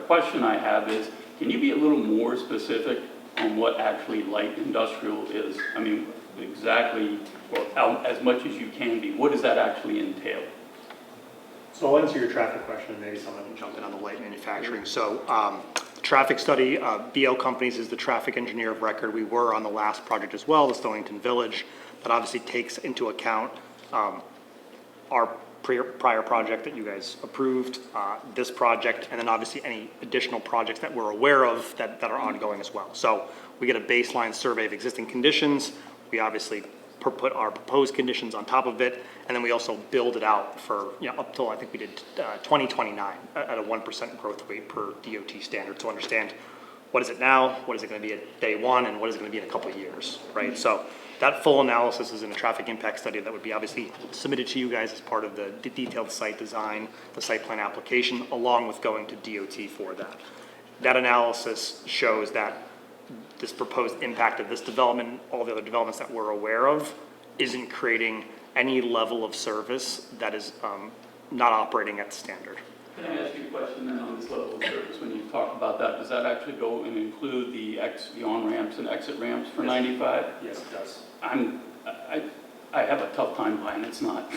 question I have is, can you be a little more specific on what actually light industrial is? I mean, exactly, or as much as you can be, what does that actually entail? So I'll answer your traffic question, and maybe someone can jump in on the light manufacturing. So traffic study, BL Companies is the traffic engineer of record. We were on the last project as well, the Stonington Village. That obviously takes into account our prior project that you guys approved, this project, and then obviously any additional projects that we're aware of that are ongoing as well. So we get a baseline survey of existing conditions. We obviously put our proposed conditions on top of it, and then we also build it out for, up till I think we did 2029 at a 1% growth rate per DOT standard to understand what is it now, what is it going to be at day one, and what is it going to be in a couple of years, right? So that full analysis is in a traffic impact study that would be obviously submitted to you guys as part of the detailed site design, the site plan application, along with going to DOT for that. That analysis shows that this proposed impact of this development, all the other developments that we're aware of, isn't creating any level of service that is not operating at standard. Can I ask you a question then on this level of service? When you talk about that, does that actually go and include the on-ramps and exit ramps for 95? Yes, it does. I have a tough time buying it's not.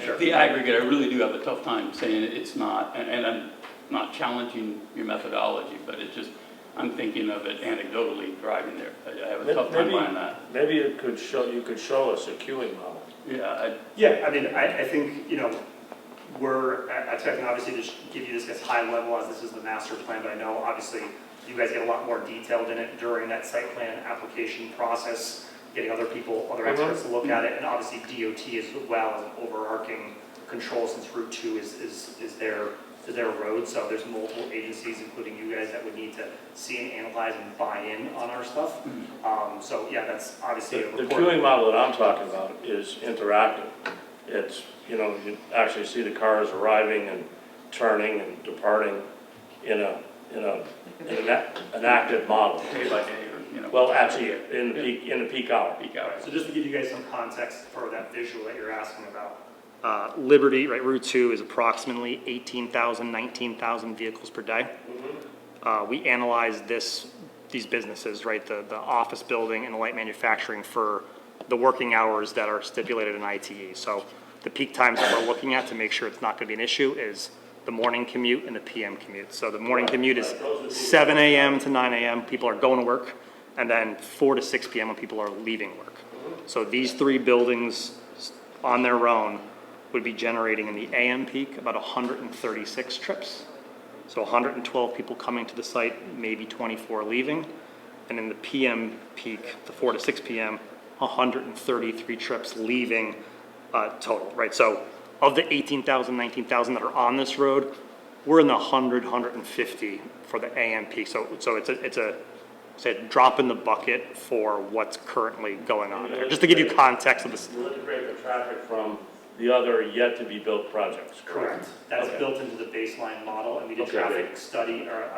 Sure. The aggregate, I really do have a tough time saying it's not, and I'm not challenging your methodology, but it's just, I'm thinking of it anecdotally driving there. I have a tough time buying that. Maybe you could show us a queuing model. Yeah, I mean, I think, we're expecting obviously to give you this as high level as this is the master plan, but I know obviously you guys get a lot more detailed in it during that site plan application process, getting other experts to look at it, and obviously DOT as well as an overarching control, since Route 2 is their road, so there's multiple agencies, including you guys, that would need to see and analyze and buy in on our stuff. So yeah, that's obviously The queuing model that I'm talking about is interactive. It's, you actually see the cars arriving and turning and departing in an active model. Day by day, or, Well, actually, in the peak hour. So just to give you guys some context for that visual that you're asking about. Liberty, right, Route 2 is approximately 18,000, 19,000 vehicles per day. We analyzed these businesses, right, the office building and the light manufacturing for the working hours that are stipulated in ITE. So the peak times that we're looking at to make sure it's not going to be an issue is the morning commute and the PM commute. So the morning commute is 7 a.m. to 9 a.m. People are going to work, and then 4 to 6 p.m. when people are leaving work. So these three buildings on their own would be generating in the AM peak about 136 trips. So 112 people coming to the site, maybe 24 leaving. And in the PM peak, the 4 to 6 p.m., 133 trips leaving total, right? So of the 18,000, 19,000 that are on this road, we're in the 100, 150 for the AM peak. So it's a drop in the bucket for what's currently going on there. Just to give you context of this. You integrate the traffic from the other yet-to-be-built projects, correct? That's built into the baseline model, and we did traffic study, or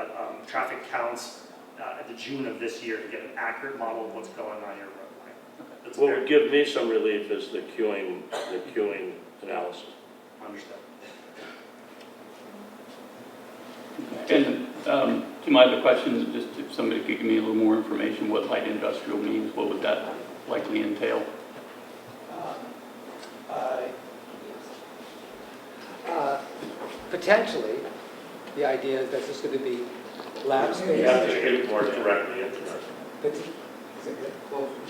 traffic counts at the June of this year to get an accurate model of what's going on your roadway. What would give me some relief is the queuing analysis. Understood. And my other question is just if somebody could give me a little more information what light industrial means, what would that likely entail? potentially, the idea is that there's going to be lab space. You have to speak more directly into it.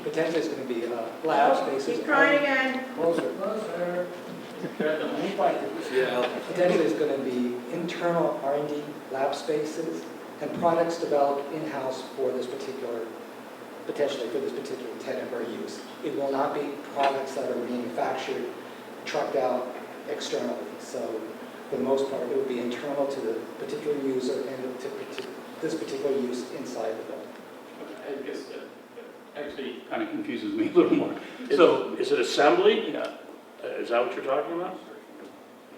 Potentially, it's going to be lab spaces. Keep trying again. Closer. Potentially, it's going to be internal R&D lab spaces and products developed in-house for this particular, potentially for this particular tenant or use. It will not be products that are manufactured, trucked out externally. So for the most part, it will be internal to the particular user and to this particular use inside the building. I guess that actually kind of confuses me a little more. So, is it assembly? Yeah. Is that what you're talking about?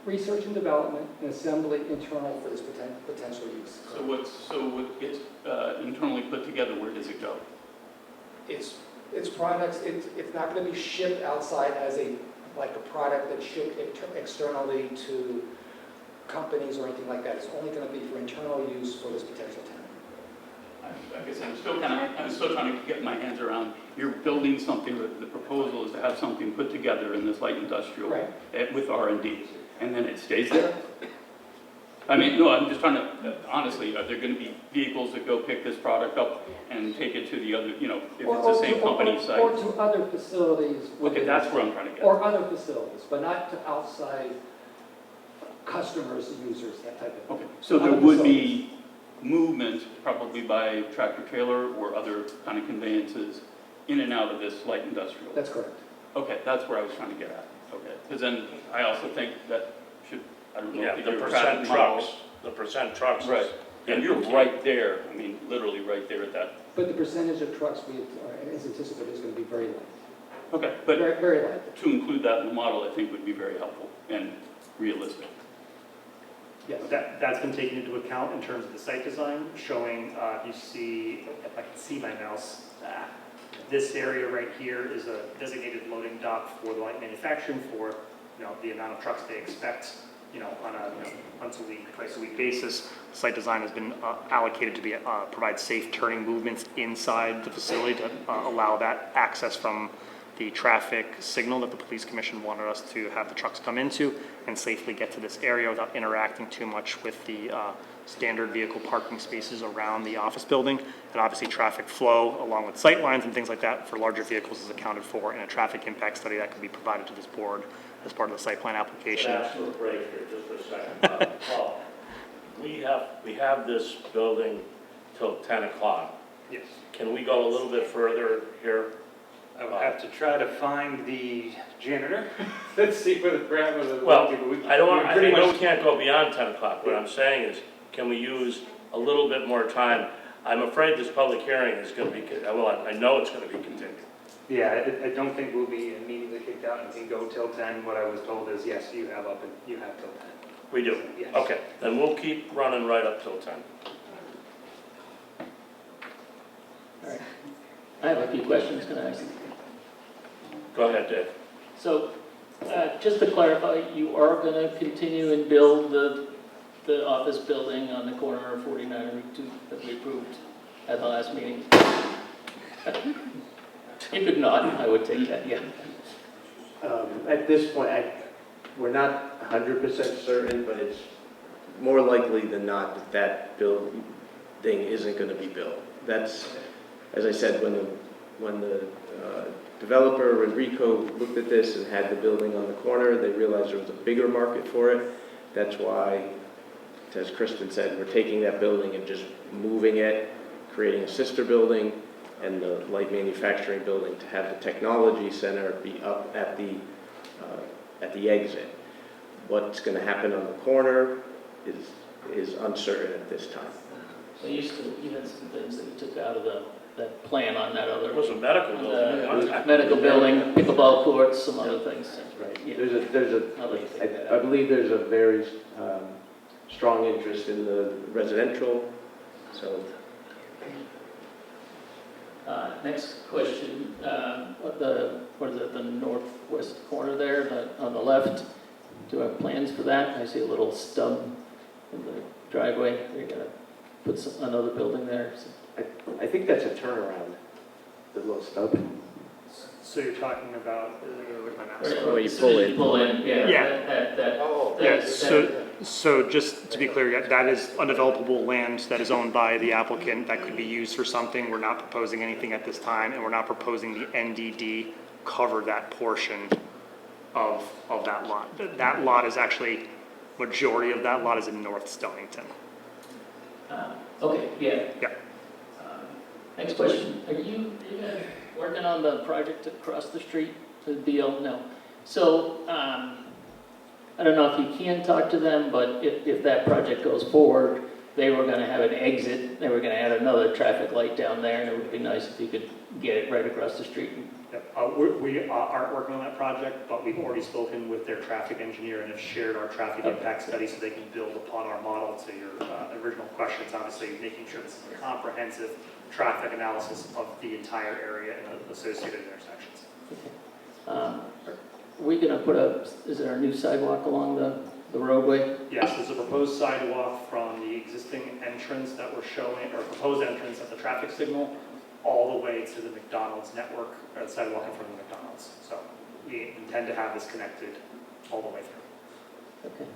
Research and development and assembly internal for this potential use. So what gets internally put together, where does it go? It's products, it's not going to be shipped outside as like a product that's shipped externally to companies or anything like that. It's only going to be for internal use for this potential tenant. I guess I'm still trying to get my hands around, you're building something, the proposal is to have something put together in this light industrial with R&D, and then it stays there? I mean, no, I'm just trying to, honestly, are there going to be vehicles that go pick this product up and take it to the other, you know, if it's the same company site? Or to other facilities. Okay, that's where I'm trying to get. Or other facilities, but not to outside customers, users, that type of thing. Okay, so there would be movement, probably by tractor trailer or other kind of conveyances, in and out of this light industrial? That's correct. Okay, that's where I was trying to get at. Okay, because then I also think that should, I don't know. Yeah, if the your percent traffic model- trucks, the percent trucks. is- Right, and you're right there, I mean, literally right there at that. But the percentage of trucks is anticipated is going to be very light. Okay, but Very, very light. to include that in the model, I think would be very helpful and realistic. Yes. That's been taken into account in terms of the site design, showing, if you see, if I can see my mouse, this area right here is a designated loading dock for the light manufacturing for, the amount of trucks they expect, on a once a week, twice a week basis. Site design has been allocated to be provide safe turning movements inside the facility to allow that access from the traffic signal that the police commission wanted us to have the trucks come into and safely get to this area without interacting too much with the standard vehicle parking spaces around the office building. And obviously traffic flow along with sight lines and things like that for larger vehicles is accounted for in a traffic impact study that can be provided to this board as part of the site plan application. An absolute break here, just for a second. Paul, we have this building till 10 o'clock. Yes. Can we go a little bit further here? I would have to try to find the janitor. Let's see where the grab was. Well, I think we can't go beyond 10 o'clock. What I'm saying is, can we use a little bit more time? I'm afraid this public hearing is going to be, well, I know it's going to be continued. Yeah, I don't think we'll be immediately kicked out and can go till 10. What I was told is, yes, you have till 10. We do? Yes. Okay, then we'll keep running right up till 10. All right. I have a few questions, can I ask? Go ahead, Dave. So, just to clarify, you are going to continue and build the office building on the corner of 49 and Route 2 that we approved at the last meeting? You could nod, I would take that, yeah. At this point, we're not 100% certain, but it's more likely than not that building isn't going to be built. That's, as I said, when the developer Enrico looked at this and had the building on the corner, they realized there was a bigger market for it. That's why, as Kristen said, we're taking that building and just moving it, creating a sister building, and the light manufacturing building to have the technology center be up at the exit. What's going to happen on the corner is uncertain at this time. So you had some things that you took out of that plan on that other. It was a medical building. Medical building, pickleball courts, some other things. Right. Yeah. I believe there's a very strong interest in the residential, so. Next question, what is it, the northwest corner there on the left? Do you have plans for that? I see a little stub in the driveway. You're going to put another building there? I think that's a turnaround, the little stub. So you're talking about, with my mouse. Where you pull in. Pull in, yeah. Yeah. That, Yeah, so So just to be clear, yeah, that is undevelopable land that is owned by the applicant that could be used for something. We're not proposing anything at this time, and we're not proposing the NDD cover that portion of that lot. That lot is actually, majority of that lot is in North Stonington. Okay, yeah. Yeah. Next question. Are you guys working on the project across the street, the BL? No. So, I don't know if you can talk to them, but if that project goes forward, they were gonna have an exit, they were gonna add another traffic light down there, and it would be nice if you could get it right across the street. Yep. We aren't working on that project, but we've already spoken with their traffic engineer and have shared our traffic impact study so they can build upon our model. To your original questions, obviously making sure this is a comprehensive traffic analysis of the entire area and associated intersections. Are we gonna put is there a new sidewalk along the roadway? Yes, there's a proposed sidewalk from the existing entrance that we're showing, or proposed entrance at the traffic signal, all the way to the McDonald's network, or the sidewalk in front of the McDonald's. So we intend to have this connected all the way through. Okay.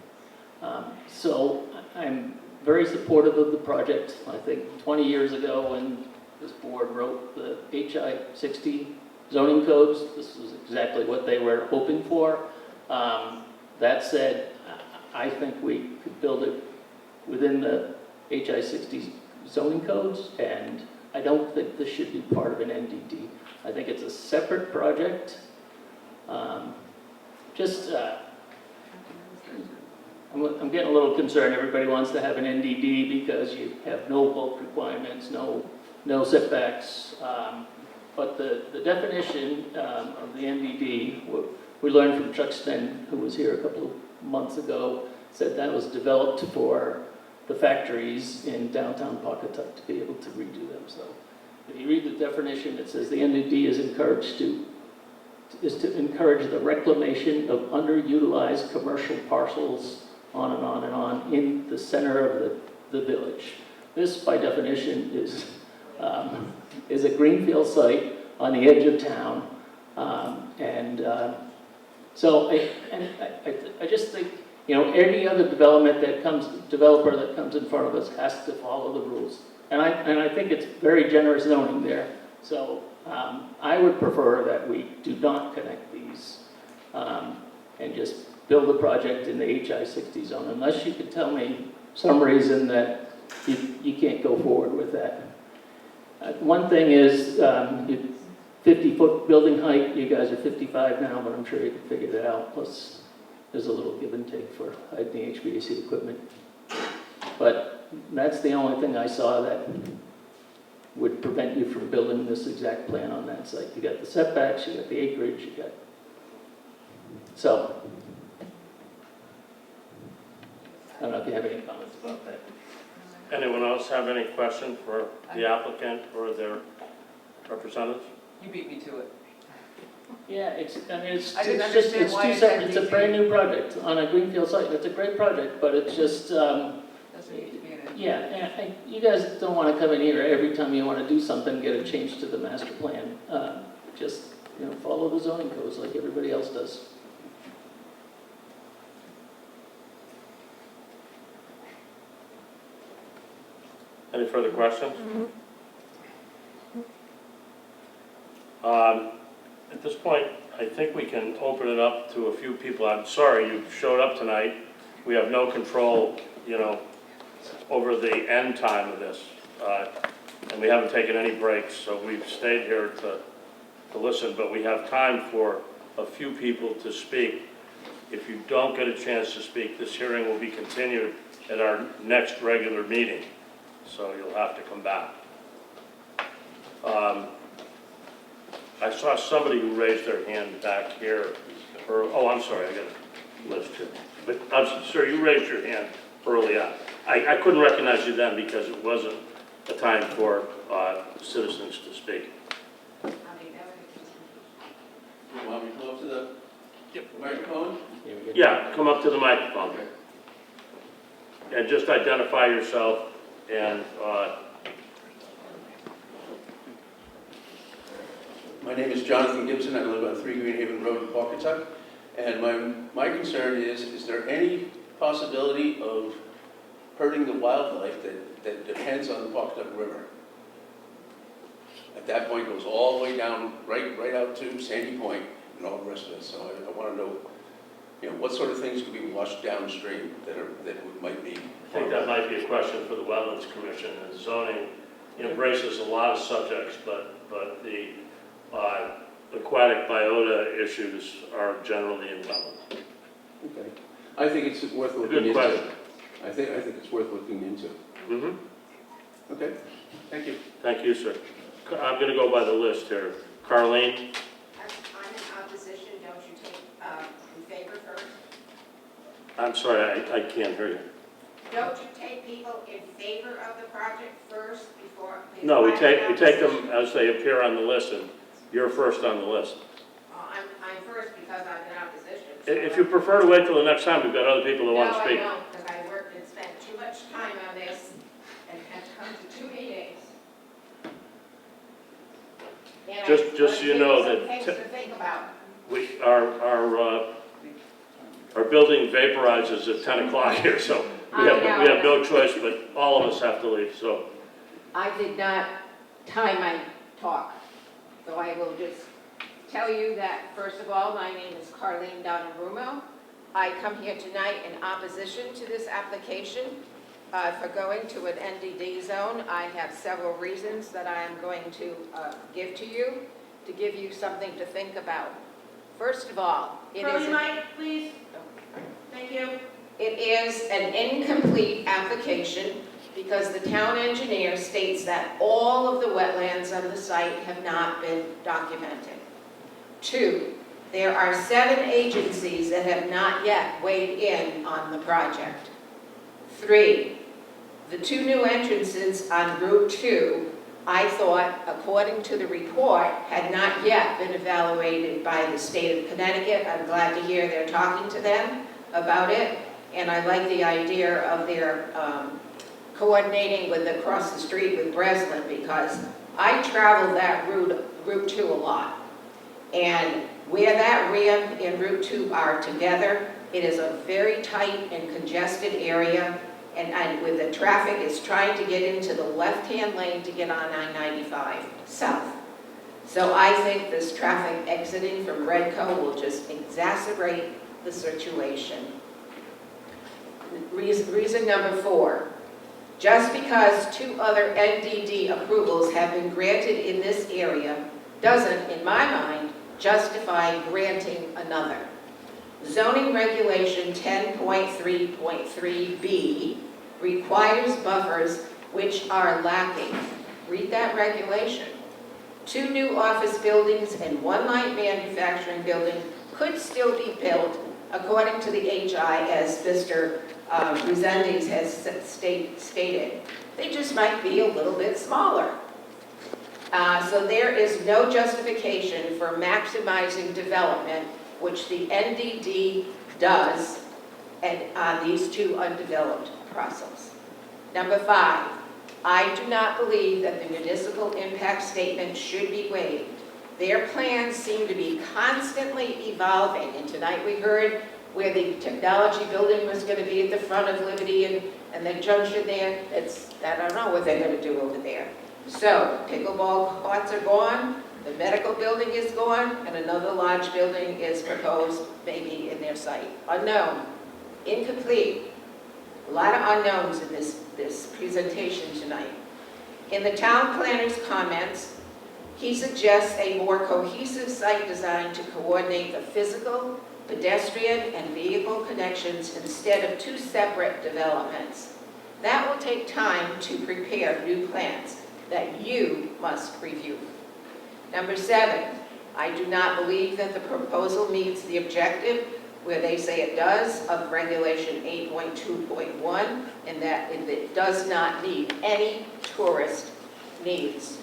So I'm very supportive of the project. I think 20 years ago when this board wrote the HI 60 zoning codes, this was exactly what they were hoping for. That said, I think we could build it within the HI 60 zoning codes, and I don't think this should be part of an NDD. I think it's a separate project. I'm getting a little concerned. Everybody wants to have an NDD because you have no bulk requirements, no setbacks. But the definition of the NDD, we learned from Chuck Sten, who was here a couple of months ago, said that was developed for the factories in downtown Pawcatuck to be able to redo them. So if you read the definition, it says the NDD is to encourage the reclamation of underutilized commercial parcels on and on and on in the center of the village. This, by definition, is a greenfield site on the edge of town. So I just think, any other developer that comes in front of us has to follow the rules. And I think it's very generous zoning there. So I would prefer that we do not connect these and just build a project in the HI 60 zone, unless you could tell me some reason that you can't go forward with that. One thing is 50-foot building height. You guys are 55 now, but I'm sure you can figure that out. Plus, there's a little give and take for hiding the HVAC equipment. But that's the only thing I saw that would prevent you from building this exact plan on that site. You got the setbacks, you got the acreage, you got... So, I don't know if you have any comments about that. Anyone else have any question for the applicant or their representative? You beat me to it. Yeah, it's I didn't it's just, understand it's why two it's separate, it's a NDD. brand new project on a greenfield site. It's a great project, but it's just, Doesn't need to be in it. yeah, and you guys don't want to come in here every time you want to do something, get a change to the master plan. Just, follow the zoning codes like everybody else does. Any further questions? At this point, I think we can open it up to a few people. I'm sorry you showed up tonight. We have no control, over the end time of this. And we haven't taken any breaks, so we've stayed here to listen, but we have time for a few people to speak. If you don't get a chance to speak, this hearing will be continued at our next regular meeting, so you'll have to come back. I saw somebody who raised their hand back here. I'm sorry, I got a list here. But, sir, you raised your hand early on. I couldn't recognize you then because it wasn't a time for citizens to speak. You want me to go up to the microphone? Yeah, come up to the microphone. And just identify yourself and... My name is Jonathan Gibson. I live on 3 Greenhaven Road in Pawcatuck. And my concern is there any possibility of hurting the wildlife that depends on the Pawcatuck River. At that point, it goes all the way down, right out to Sandy Point and all the rest of it. So I want to know, what sort of things could be washed downstream that might be. I think that might be a question for the Wetlands Commission. And zoning embraces a lot of subjects, but the aquatic biota issues are generally in wetlands. Okay. I think it's worth looking Good into. question. I think it's worth looking into. Mm-hmm. Okay. Thank you. Thank you, sir. I'm going to go by the list here. Carlene? I'm in opposition. Don't you take in favor first? I'm sorry, I can't hear you. Don't you take people in favor of the project first before? No, we take them as they appear on the list, and you're first on the list. I'm first because I'm in opposition. So If you prefer to wait till the next time, we've got other people that want to speak. No, I don't, because I worked and spent too much time on this and had to come to 2 meetings. And Just so you know that things to think about. our building vaporizes at 10 o'clock here, so we have no choice, but all of us have to leave, so. I did not time my talk, so I will just tell you that, first of all, my name is Carlene Donnarummo. I come here tonight in opposition to this application for going to an NDD zone. I have several reasons that I am going to give to you, to give you something to think about. First of all, it is... mic, please. Thank you. It is an incomplete application because the town engineer states that all of the wetlands on the site have not been documented. 2, there are 7 agencies that have not yet weighed in on the project. 3, the 2 new entrances on Route 2, I thought, according to the report, had not yet been evaluated by the state of Connecticut. I'm glad to hear they're talking to them about it, and I like the idea of their coordinating with across the street with Breslin, because I travel that Route 2 a lot. And where that ramp and Route 2 are together, it is a very tight and congested area, and with the traffic is trying to get into the left-hand lane to get on I-95 south. So I think this traffic exiting from Redco will just exacerbate the situation. Reason number 4, just because 2 other NDD approvals have been granted in this area doesn't, in my mind, justify granting another. Zoning Regulation 10.3.3b requires buffers which are lacking. Read that regulation. 2 new office buildings and 1 light manufacturing building could still be built according to the HI, as Mr. Resendes has stated. They just might be a little bit smaller. So there is no justification for maximizing development, which the NDD does on these 2 undeveloped parcels. Number 5, I do not believe that the municipal impact statement should be waived. Their plans seem to be constantly evolving, and tonight we heard where the technology building was going to be at the front of Liberty and the junction there. I don't know what they're going to do over there. So pickleball courts are gone, the medical building is gone, and another large building is proposed maybe in their site. Unknown, incomplete. A lot of unknowns in this presentation tonight. In the town planner's comments, he suggests a more cohesive site design to coordinate the physical, pedestrian, and vehicle connections instead of 2 separate developments. That will take time to prepare new plans that you must review. Number 7, I do not believe that the proposal meets the objective, where they say it does, of Regulation 8.2.1, and that it does not meet any tourist needs.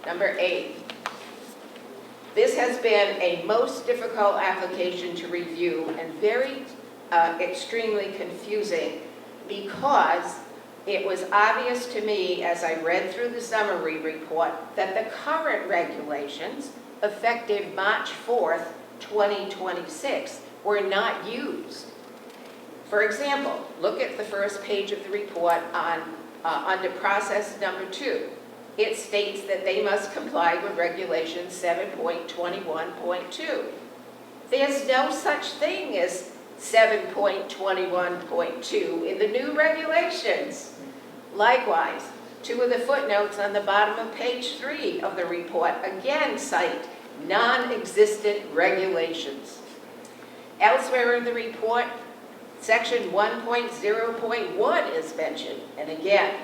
Number 8, this has been a most difficult application to review and very extremely confusing, because it was obvious to me as I read through the summary report that the current regulations, effective March 4th, 2026, were not used. For example, look at the first page of the report on, under process number 2. It states that they must comply with regulation 7.21.2. There's no such thing as 7.21.2 in the new regulations. Likewise, 2 of the footnotes on the bottom of page 3 of the report again cite non-existent regulations. Elsewhere in the report, section 1.0.1 is mentioned, and again,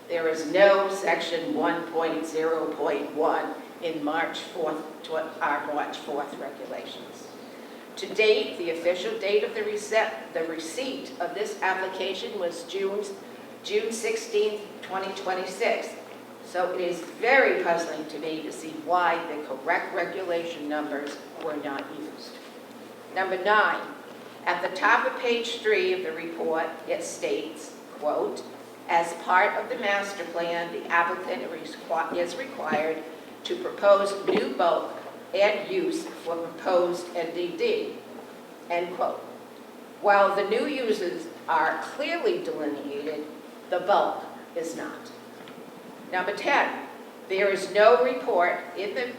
there is no section 1.0.1 in our March 4th regulations. To date, the official date of the receipt of this application was June 16th, 2026. So it is very puzzling to me to see why the correct regulation numbers were not used. Number 9, at the top of page 3 of the report, it states, quote, as part of the master plan, the applicant is required to propose new bulk and use for proposed NDD, end quote. While the new uses are clearly delineated, the bulk is not. Number 10, there is no report in the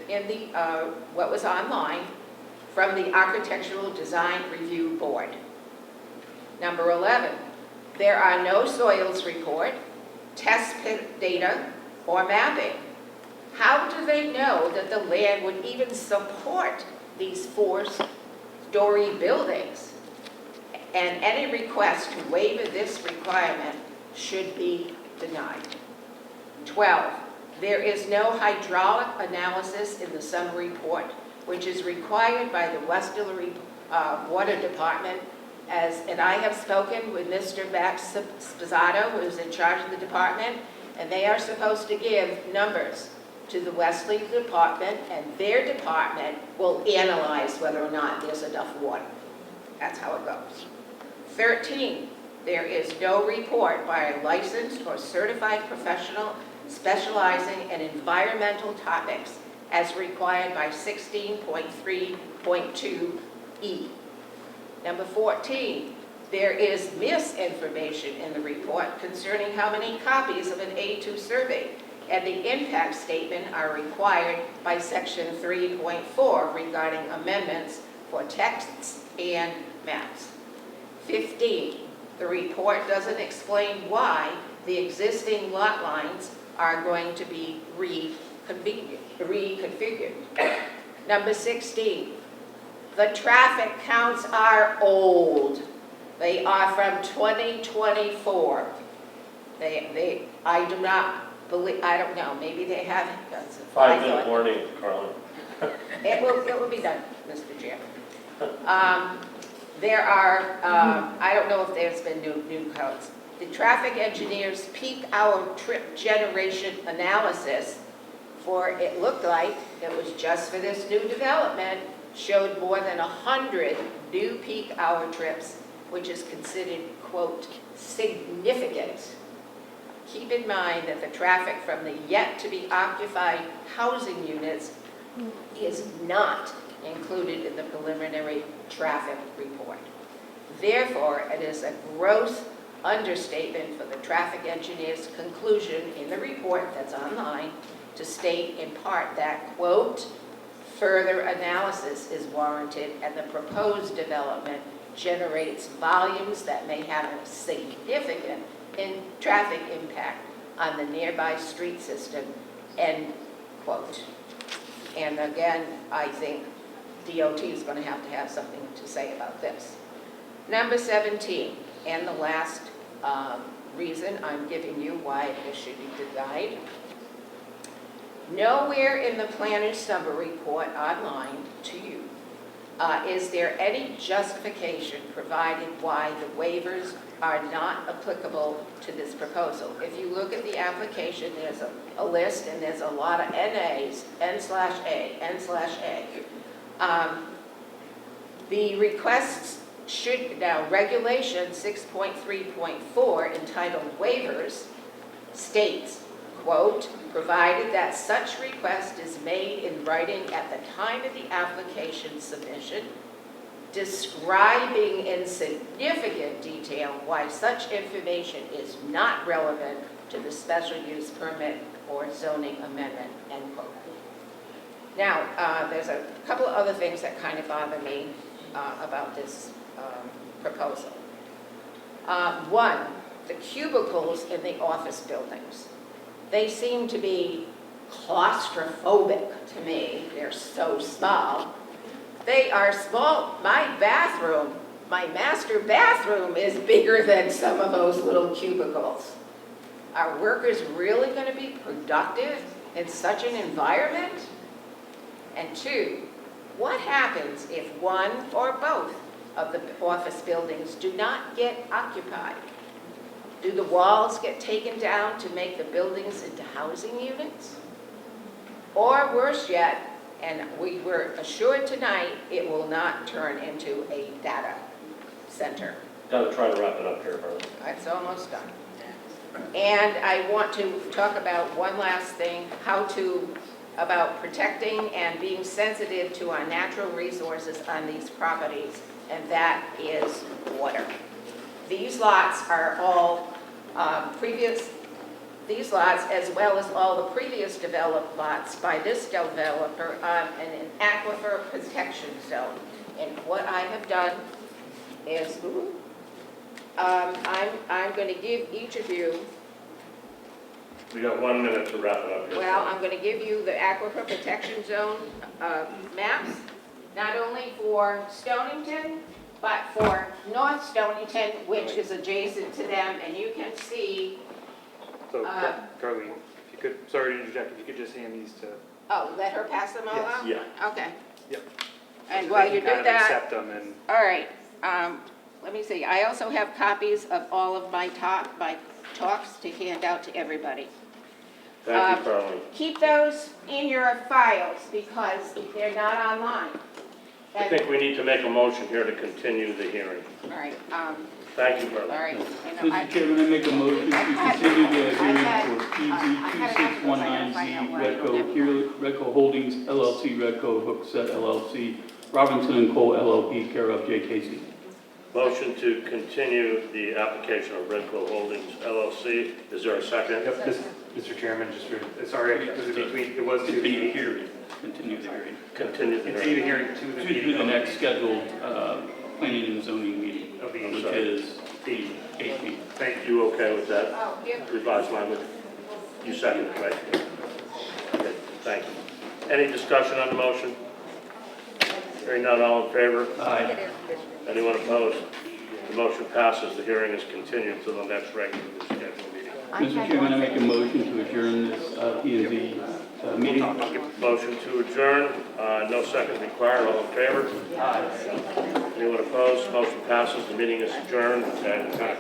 what was online from the Architectural Design Review Board. Number 11, there are no soils report, test pit data, or mapping. How do they know that the land would even support these 4-story buildings? And any request to waive this requirement should be denied. 12, there is no hydraulic analysis in the summary report, which is required by the West Dillery Water Department, and I have spoken with Mr. Max Spazzato, who is in charge of the department, and they are supposed to give numbers to the Wesley Department, and their department will analyze whether or not there's enough water. That's how it goes. 13, there is no report by a licensed or certified professional specializing in environmental topics as required by 16.3.2E. Number 14, there is misinformation in the report concerning how many copies of an A2 survey and the impact statement are required by section 3.4 regarding amendments for texts and maps. 15, the report doesn't explain why the existing lot lines are going to be reconfigured. Number 16, the traffic counts are old. They are from 2024. I do not believe, I don't know, maybe they have. 5-minute warning, Carlin. It will be done, Mr. Chairman. There are, I don't know if there's been new codes. The traffic engineers' peak hour trip generation analysis for, it looked like it was just for this new development, showed more than 100 new peak hour trips, which is considered, quote, significant. Keep in mind that the traffic from the yet-to-be-occupied housing units is not included in the preliminary traffic report. Therefore, it is a gross understatement for the traffic engineer's conclusion in the report that's online to state in part that, quote, further analysis is warranted and the proposed development generates volumes that may have a significant traffic impact on the nearby street system, end quote. And again, I think DOT is going to have something to say about this. Number 17, and the last reason I'm giving you why this should be denied. Nowhere in the planner's summary report online to you is there any justification provided why the waivers are not applicable to this proposal. If you look at the application, there's a list and there's a lot of NAs, N/A, N/A. The requests should, now regulation 6.3.4 entitled waivers states, quote, provided that such request is made in writing at the time of the application submission, describing in significant detail why such information is not relevant to the special use permit or zoning amendment, end quote. Now, there's a couple of other things that kind of bother me about this proposal. One, the cubicles in the office buildings. They seem to be claustrophobic to me. They're so small. They are small. My bathroom, my master bathroom is bigger than some of those little cubicles. Are workers really going to be productive in such an environment? And two, what happens if one or both of the office buildings do not get occupied? Do the walls get taken down to make the buildings into housing units? Or worse yet, and we were assured tonight, it will not turn into a data center. Got to try to wrap it up here, Harlan. It's almost done. And I want to talk about one last thing, about protecting and being sensitive to our natural resources on these properties, and that is water. These lots are all these lots, as well as all the previous developed lots by this developer, in an aquifer protection zone. And what I have done is, I'm going to give each of you, We got 1 minute to wrap it up here. well, I'm going to give you the aquifer protection zone maps, not only for Stonington, but for North Stonington, which is adjacent to them, and you can see. So, Carleen, if you could, sorry to interject, if you could just hand these to. Oh, let her pass them all Yes. out? Yeah. Okay. Yep. And So while they you can do kind of that, accept them and. all right, let me see. I also have copies of all of my talks to hand out to everybody. Thank you, Carleen. Keep those in your files because they're not online. I think we need to make a motion here to continue the hearing. All right, Thank you, Carleen. all right. Mr. Chairman, I make a motion to continue the hearing for PZ 2619Z Redco Holdings LLC, Redco Hookset LLC, Robinson and Cole LLP, care of J. Casey. Motion to continue the application of Redco Holdings LLC. Is there a second? Yep, Mr. Chairman, just for, sorry, it was to Continue the the hearing. Continue the hearing. Continue the Continue the hearing. hearing to the To meeting the next scheduled planning and zoning meeting, of the. which is the 18th. Thank you. Okay with that Oh, here. revised language? You second it, right? Okay, thank you. Any discussion on the motion? Hearing none, all in favor? Aye. Anyone opposed? The motion passes. The hearing is continued to the next regularly scheduled meeting. Mr. Chairman, I make a motion to adjourn this P&Z meeting. Motion to adjourn, no second required, all in favor? Aye. Anyone opposed? Motion passes, the meeting is adjourned at 10 o'clock.